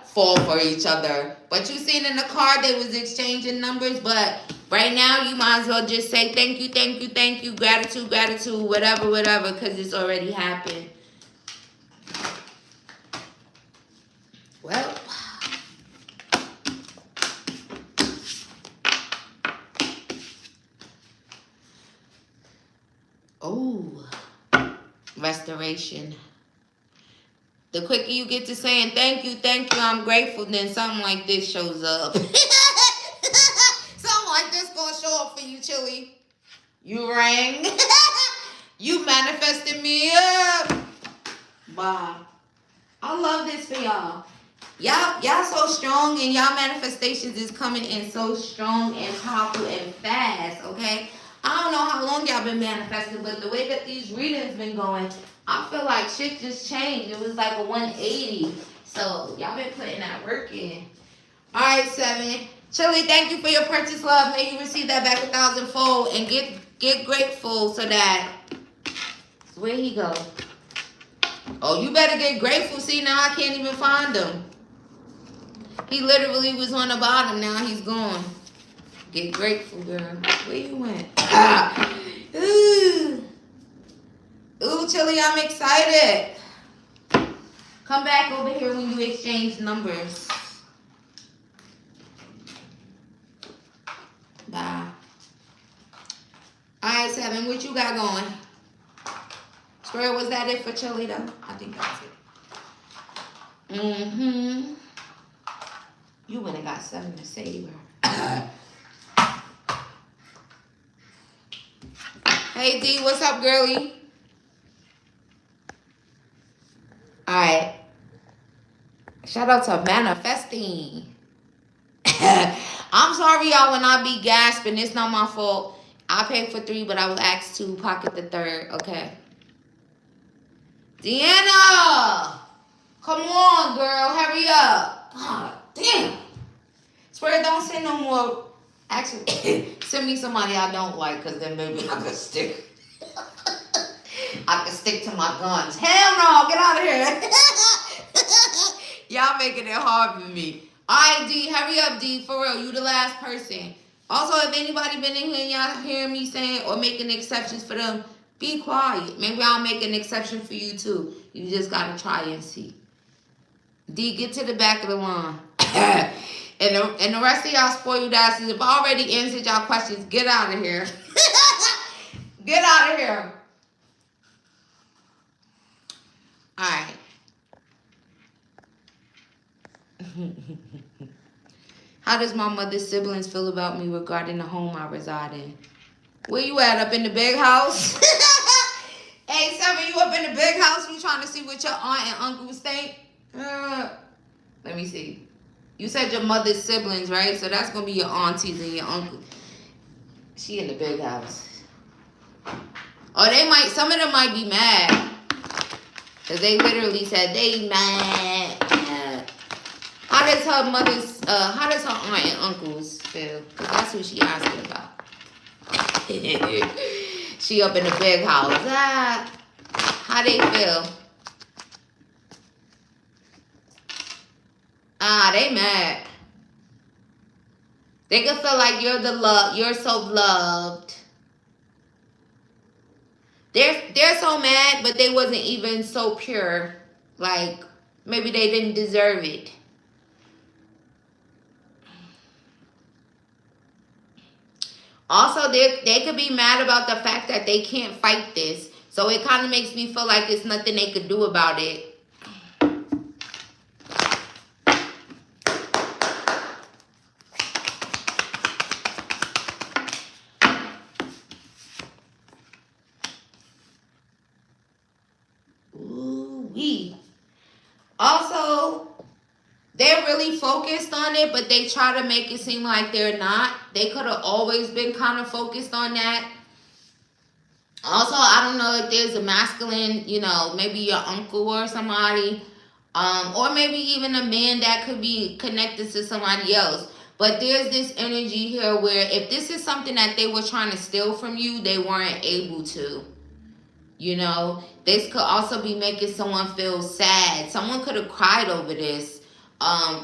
[SPEAKER 1] fall for each other. But you seen in the card they was exchanging numbers, but right now you might as well just say thank you, thank you, thank you, gratitude, gratitude, whatever, whatever, because it's already happened. Well, oh, restoration. The quicker you get to saying thank you, I'm grateful, then something like this shows up. Something like this gonna show up for you, Chili. You rang. You manifested me up. Bye. I love this for y'all. Y'all so strong, and y'all manifestations is coming in so strong and powerful and fast, okay? I don't know how long y'all been manifesting, but the way that these readings been going, I feel like shit just changed. It was like a 180. So y'all been putting that work in. All right, 7. Chili, thank you for your purchase, love. May you receive that back 1,000-fold, and get grateful so that where he go? Oh, you better get grateful. See, now I can't even find him. He literally was on the bottom. Now he's gone. Get grateful, girl. Where you went? Ooh, Chili, I'm excited. Come back over here when you exchange numbers. Bye. All right, 7. What you got going? Square, was that it for Chili, though? I think that's it. Mm-hmm. You went and got 7 to save her. Hey, D, what's up, girlie? All right. Shout out to manifesting. I'm sorry, y'all, when I be gasping. It's not my fault. I paid for 3, but I was asked to pocket the 3rd. Okay. Deanna! Come on, girl. Hurry up. God damn. Swear, don't say no more. Actually, send me somebody I don't like, because then maybe I can stick. I can stick to my guns. Hell no, get out of here. Y'all making it hard for me. All right, D, hurry up, D. For real, you the last person. Also, if anybody been in here and y'all hearing me saying or making exceptions for them, be quiet. Maybe I'll make an exception for you too. You just gotta try and see. D, get to the back of the line. And the rest of y'all spoiled asses, if I already answered y'all questions, get out of here. Get out of here. All right. How does my mother's siblings feel about me regarding the home I reside in? Where you at? Up in the big house? Hey, 7, you up in the big house? You trying to see what your aunt and uncles think? Let me see. You said your mother's siblings, right? So that's going to be your aunties and your uncles. She in the big house. Oh, some of them might be mad. Because they literally said they mad. How does her aunt and uncles feel? Because that's who she asking about. She up in the big house. How they feel? They mad. They can feel like you're so loved. They're so mad, but they wasn't even so pure. Like, maybe they didn't deserve it. Also, they could be mad about the fact that they can't fight this. So it kind of makes me feel like it's nothing they could do about it. Ooh-wee. Also, they're really focused on it, but they try to make it seem like they're not. They could have always been kind of focused on that. Also, I don't know if there's a masculine, you know, maybe your uncle or somebody, or maybe even a man that could be connected to somebody else. But there's this energy here where if this is something that they were trying to steal from you, they weren't able to. You know, this could also be making someone feel sad. Someone could have cried over this.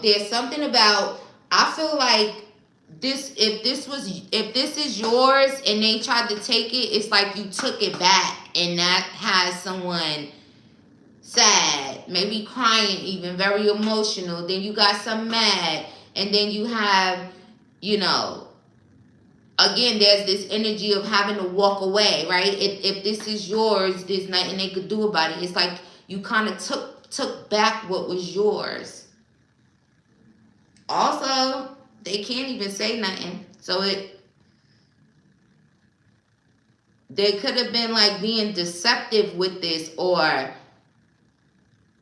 [SPEAKER 1] There's something about, I feel like this, if this is yours and they tried to take it, it's like you took it back, and that has someone sad, maybe crying, even very emotional. Then you got some mad, and then you have, you know, again, there's this energy of having to walk away, right? If this is yours, there's nothing they could do about it. It's like you kind of took back what was yours. Also, they can't even say nothing. So they could have been like being deceptive with this, or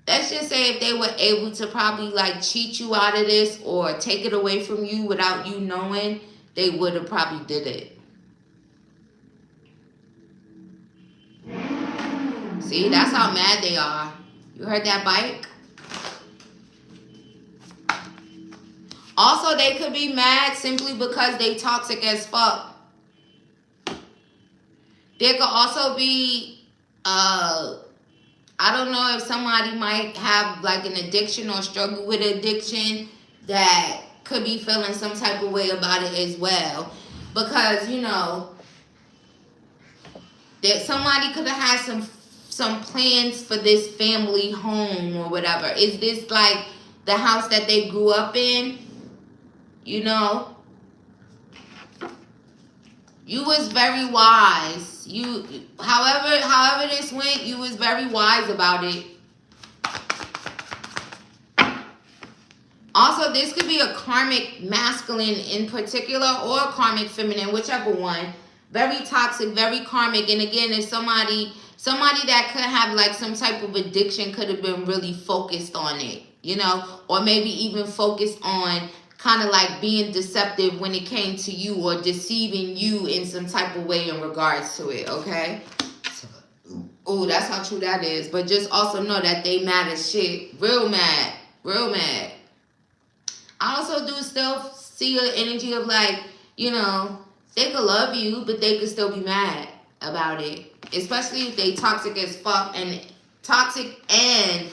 [SPEAKER 1] let's just say if they were able to probably like cheat you out of this or take it away from you without you knowing, they would have probably did it. See, that's how mad they are. You heard that bike? Also, they could be mad simply because they toxic as fuck. There could also be, I don't know if somebody might have like an addiction or struggle with addiction that could be feeling some type of way about it as well. Because, you know, that somebody could have had some plans for this family home or whatever. Is this like the house that they grew up in? You know? You was very wise. However this went, you was very wise about it. Also, this could be a karmic masculine in particular, or a karmic feminine, whichever one. Very toxic, very karmic. And again, if somebody that could have like some type of addiction could have been really focused on it, you know, or maybe even focused on kind of like being deceptive when it came to you, or deceiving you in some type of way in regards to it, okay? Oh, that's how true that is. But just also know that they mad as shit. Real mad. Real mad. I also do still see an energy of like, you know, they could love you, but they could still be mad about it. Especially if they toxic as fuck, and toxic and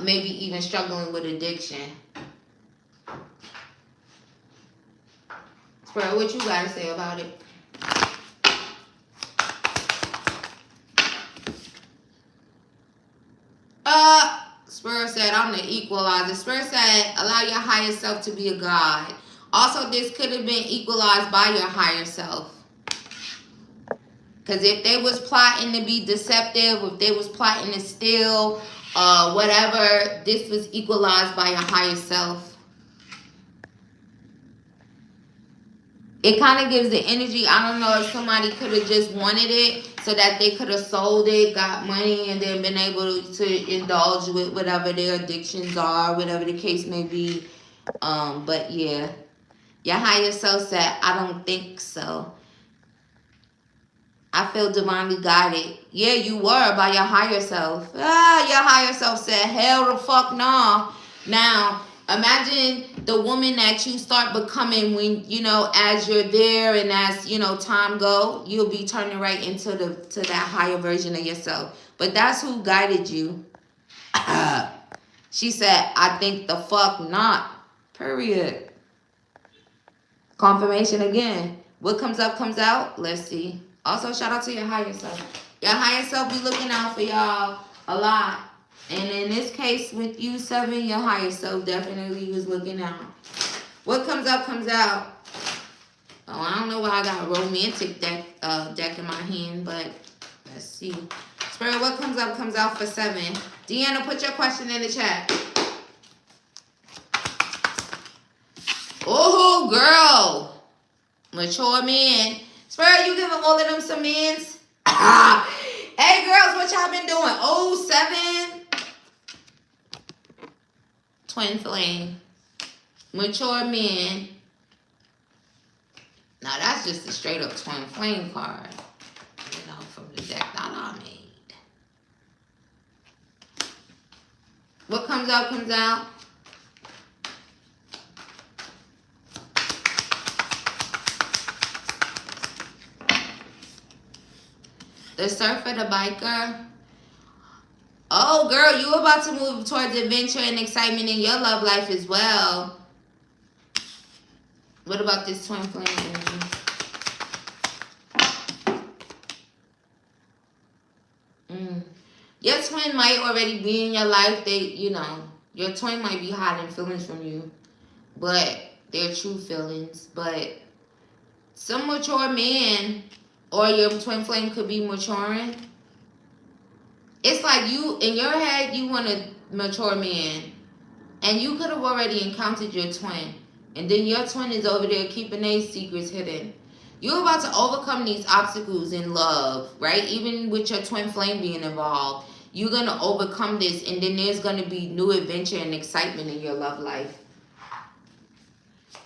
[SPEAKER 1] maybe even struggling with addiction. Spread, what you gotta say about it? Spirit said, I'm the equalizer. Spirit said, allow your higher self to be a guide. Also, this could have been equalized by your higher self. Because if they was plotting to be deceptive, if they was plotting to steal, whatever, this was equalized by your higher self. It kind of gives the energy, I don't know if somebody could have just wanted it so that they could have sold it, got money, and then been able to indulge with whatever their addictions are, whatever the case may be. But yeah, your higher self said, I don't think so. I feel divinely guided. Yeah, you were by your higher self. Your higher self said, hell the fuck no. Now, imagine the woman that you start becoming when, you know, as you're there and as, you know, time go, you'll be turning right into that higher version of yourself. But that's who guided you. She said, I think the fuck not. Period. Confirmation again. What comes up comes out. Let's see. Also, shout out to your higher self. Your higher self be looking out for y'all a lot. And in this case with you, 7, your higher self definitely was looking out. What comes up comes out. Oh, I don't know why I got a romantic deck in my hand, but let's see. Spirit, what comes up comes out for 7. Deanna, put your question in the chat. Oh, girl. Mature man. Spirit, you giving all of them some mans? Hey, girls, what y'all been doing? Oh, 7. Twin flame. Mature men. Now, that's just a straight up twin flame card. You know, from the deck that I made. What comes out, comes out. The surfer, the biker. Oh, girl, you about to move towards adventure and excitement in your love life as well. What about this twin flame energy? Your twin might already be in your life. They, you know, your twin might be hiding feelings from you, but they're true feelings. But some mature man or your twin flame could be maturing. It's like you, in your head, you want a mature man, and you could have already encountered your twin, and then your twin is over there keeping their secrets hidden. You're about to overcome these obstacles in love, right? Even with your twin flame being involved, you're going to overcome this, and then there's going to be new adventure and excitement in your love life.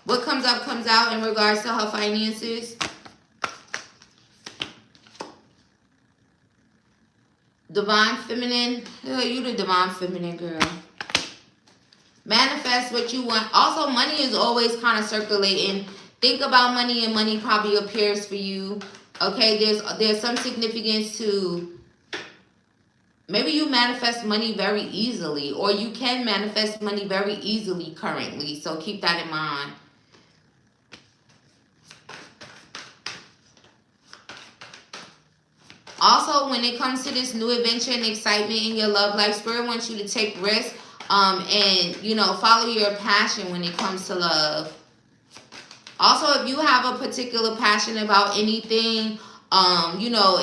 [SPEAKER 1] What comes up comes out in regards to her finances. Divine feminine. You the divine feminine girl. Manifest what you want. Also, money is always kind of circulating. Think about money, and money probably appears for you. Okay, there's some significance to maybe you manifest money very easily, or you can manifest money very easily currently. So keep that in mind. Also, when it comes to this new adventure and excitement in your love life, Spirit wants you to take risks and, you know, follow your passion when it comes to love. Also, if you have a particular passion about anything, you know,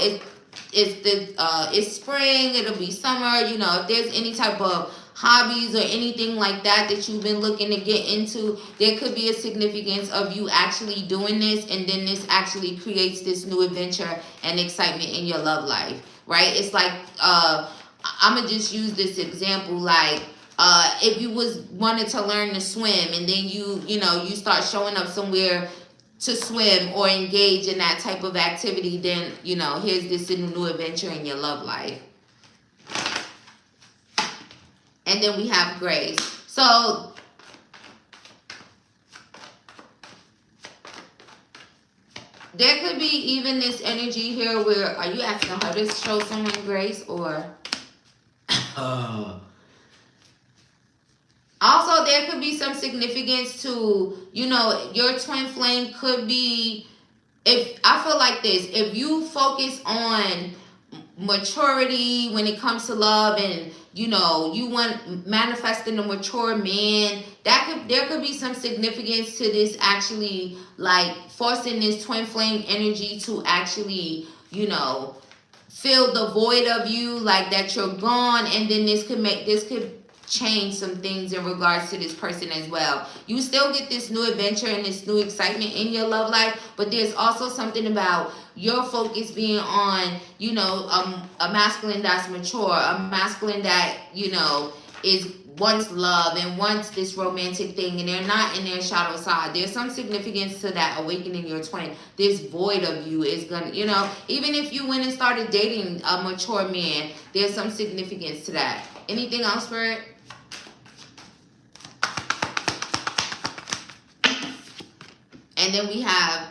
[SPEAKER 1] it's spring, it'll be summer, you know, if there's any type of hobbies or anything like that that you've been looking to get into, there could be a significance of you actually doing this, and then this actually creates this new adventure and excitement in your love life, right? It's like, I'm gonna just use this example, like, if you was wanted to learn to swim, and then you know, you start showing up somewhere to swim or engage in that type of activity, then, you know, here's this new adventure in your love life. And then we have grace. So there could be even this energy here where, are you asking her to show someone grace, or also there could be some significance to, you know, your twin flame could be, if I feel like this, if you focus on maturity when it comes to love, and, you know, you want manifesting a mature man, there could be some significance to this actually, like forcing this twin flame energy to actually, you know, fill the void of you, like that you're gone, and then this could change some things in regards to this person as well. You still get this new adventure and this new excitement in your love life, but there's also something about your focus being on, you know, a masculine that's mature, a masculine that, you know, wants love and wants this romantic thing, and they're not in their shadow side. There's some significance to that awakening your twin. This void of you is gonna, you know, even if you went and started dating a mature man, there's some significance to that. Anything else, Spirit? And then we have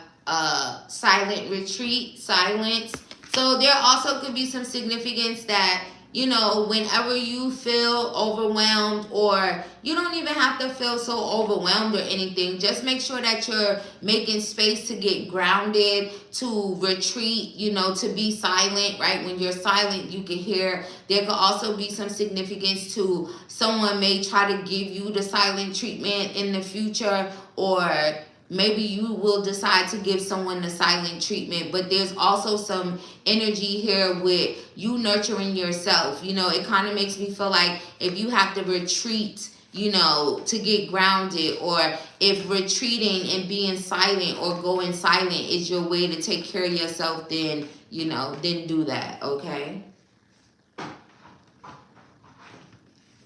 [SPEAKER 1] silent retreat, silence. So there also could be some significance that, you know, whenever you feel overwhelmed, or you don't even have to feel so overwhelmed or anything, just make sure that you're making space to get grounded, to retreat, you know, to be silent, right? When you're silent, you can hear. There could also be some significance to someone may try to give you the silent treatment in the future, or maybe you will decide to give someone the silent treatment. But there's also some energy here with you nurturing yourself. You know, it kind of makes me feel like if you have to retreat, you know, to get grounded, or if retreating and being silent or going silent is your way to take care of yourself, then, you know, then do that, okay?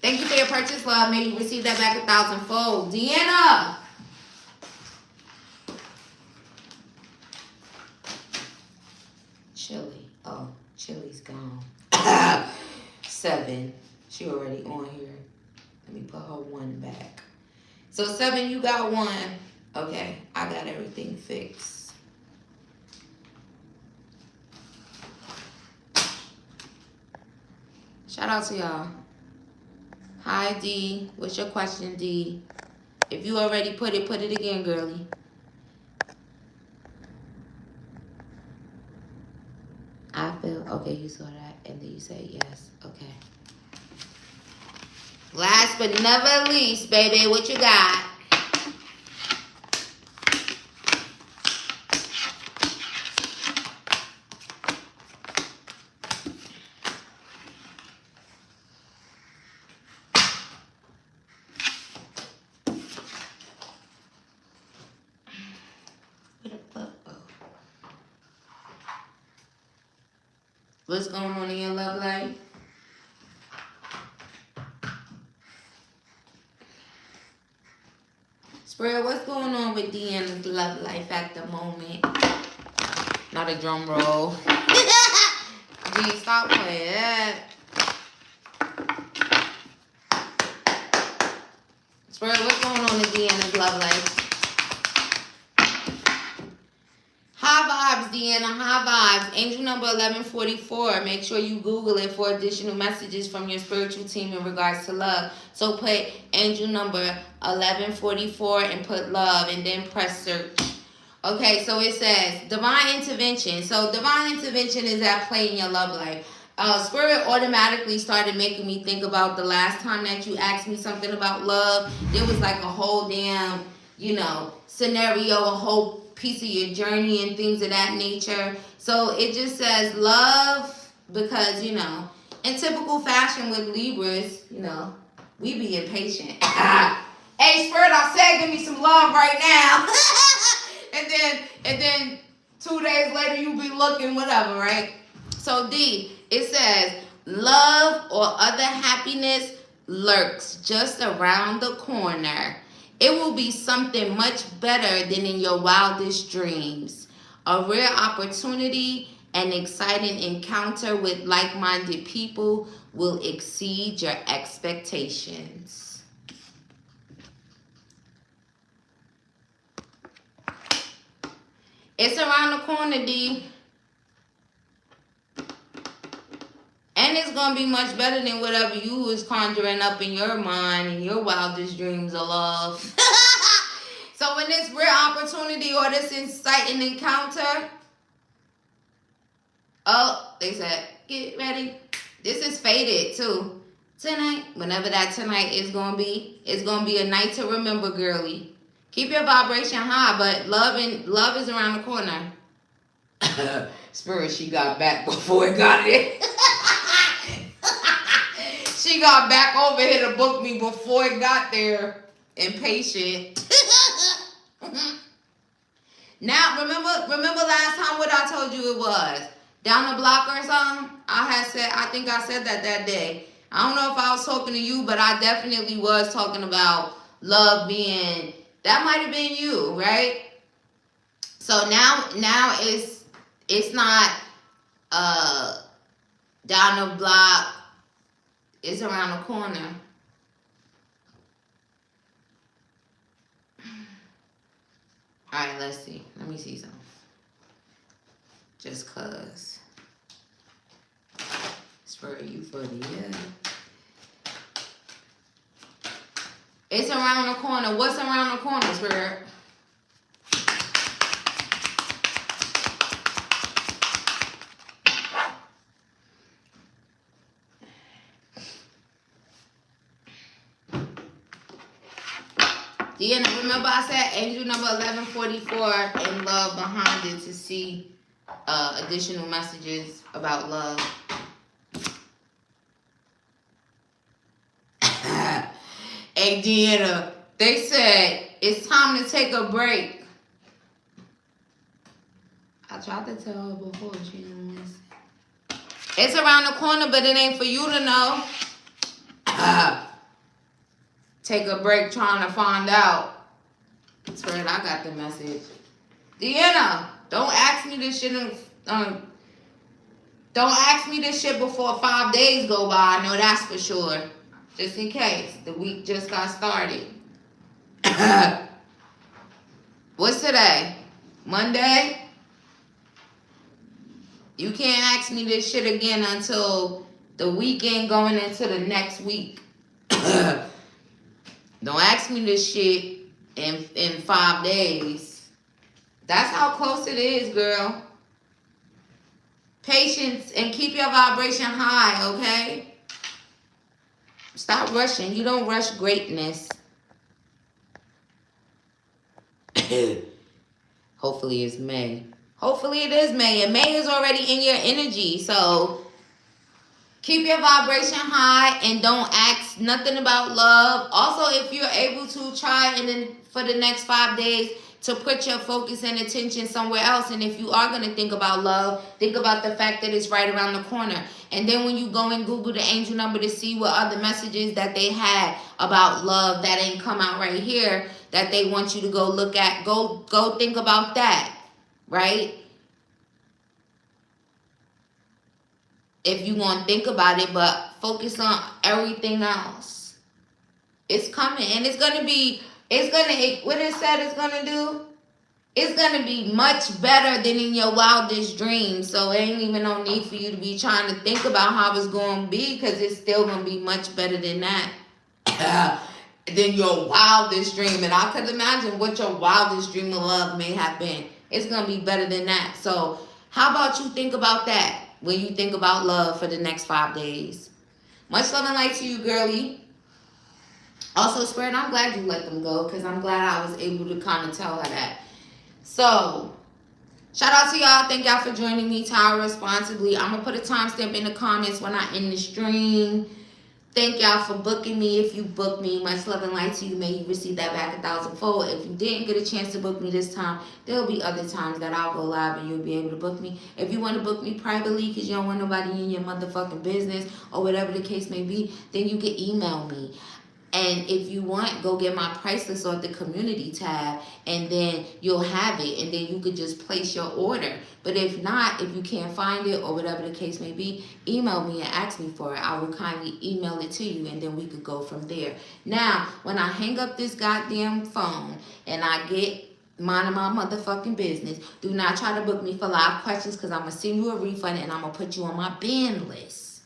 [SPEAKER 1] Thank you for your purchase, love. May you receive that back 1,000-fold. Deanna! Chili. Oh, Chili's gone. 7. She already on here. Let me put her 1 back. So 7, you got 1. Okay, I got everything fixed. Shout out to y'all. Hi, D. What's your question, D? If you already put it again, girlie. I feel, okay, you saw that, and then you said yes, okay. Last but never least, baby, what you got? What's going on in your love life? Spirit, what's going on with Deanna's love life at the moment? Not a drum roll. G, stop playing that. Spirit, what's going on in Deanna's love life? High vibes, Deanna, high vibes. Angel number 1144. Make sure you Google it for additional messages from your spiritual team in regards to love. So put angel number 1144 and put love, and then press search. Okay, so it says divine intervention. So divine intervention is at play in your love life. Spirit automatically started making me think about the last time that you asked me something about love. There was like a whole damn, you know, scenario, a whole piece of your journey and things of that nature. So it just says love, because, you know, in typical fashion with Libras, you know, we be impatient. Hey, Spirit, I said give me some love right now. and then 2 days later you be looking whatever, right? So D, it says love or other happiness lurks just around the corner. It will be something much better than in your wildest dreams. A rare opportunity, an exciting encounter with like-minded people will exceed your expectations. It's around the corner, D. And it's going to be much better than whatever you was conjuring up in your mind and your wildest dreams of love. So when this rare opportunity or this exciting encounter, oh, they said, get ready. This is fated too. Tonight, whenever that tonight is going to be, it's going to be a night to remember, girlie. Keep your vibration high, but love is around the corner. Spirit, she got back before it got it. She got back over here to book me before it got there. Impatient. Now, remember last time what I told you it was? Down the block or something? I think I said that day. I don't know if I was talking to you, but I definitely was talking about love being, that might have been you, right? So now it's not down the block. It's around the corner. All right, let's see. Let me see something. Just cause. For you for the year. It's around the corner. What's around the corner, Spirit? Deanna, remember I said angel number 1144 and love behind it to see additional messages about love. Hey Deanna, they said it's time to take a break. I tried to tell her before, she didn't listen. It's around the corner, but it ain't for you to know. Take a break trying to find out. Spirit, I got the message. Deanna, don't ask me this shit. Don't ask me this shit before 5 days go by. I know that's for sure. Just in case. The week just got started. What's today? Monday? You can't ask me this shit again until the weekend going into the next week. Don't ask me this shit in 5 days. That's how close it is, girl. Patience and keep your vibration high, okay? Stop rushing. You don't rush greatness. Hopefully it's May. Hopefully it is May. And May is already in your energy. So keep your vibration high and don't ask nothing about love. Also, if you're able to try and then for the next 5 days to put your focus and attention somewhere else. And if you are going to think about love, think about the fact that it's right around the corner. And then when you go and Google the angel number to see what other messages that they had about love that ain't come out right here, that they want you to go look at, go think about that, right? If you want to think about it, but focus on everything else. It's coming, and it's going to be, what it said it's going to do, it's going to be much better than in your wildest dreams. So it ain't even no need for you to be trying to think about how it's going to be, because it's still going to be much better than that. Than your wildest dream. And I could imagine what your wildest dream of love may have been. It's going to be better than that. So how about you think about that when you think about love for the next 5 days? Much love and light to you, girlie. Also, Spirit, I'm glad you let them go, because I'm glad I was able to kind of tell her that. So, shout out to y'all. Thank y'all for joining me, Tower Responsibly. I'm going to put a timestamp in the comments when I end the stream. Thank y'all for booking me. If you booked me, much love and light to you. May you receive that back 1,000-fold. If you didn't get a chance to book me this time, there'll be other times that I'll go live and you'll be able to book me. If you want to book me privately because you don't want nobody in your motherfucking business or whatever the case may be, then you can email me. And if you want, go get my price list on the community tab, and then you'll have it, and then you could just place your order. But if not, if you can't find it or whatever the case may be, email me and ask me for it. I will kindly email it to you, and then we could go from there. Now, when I hang up this goddamn phone and I get minding my motherfucking business, do not try to book me for live questions, because I'm going to send you a refund and I'm going to put you on my ban list.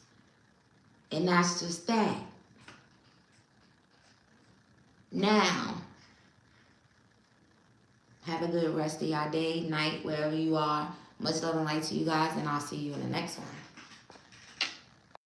[SPEAKER 1] And that's just that. Now, have a good rest of your day, night, wherever you are. Much love and light to you guys, and I'll see you in the next one.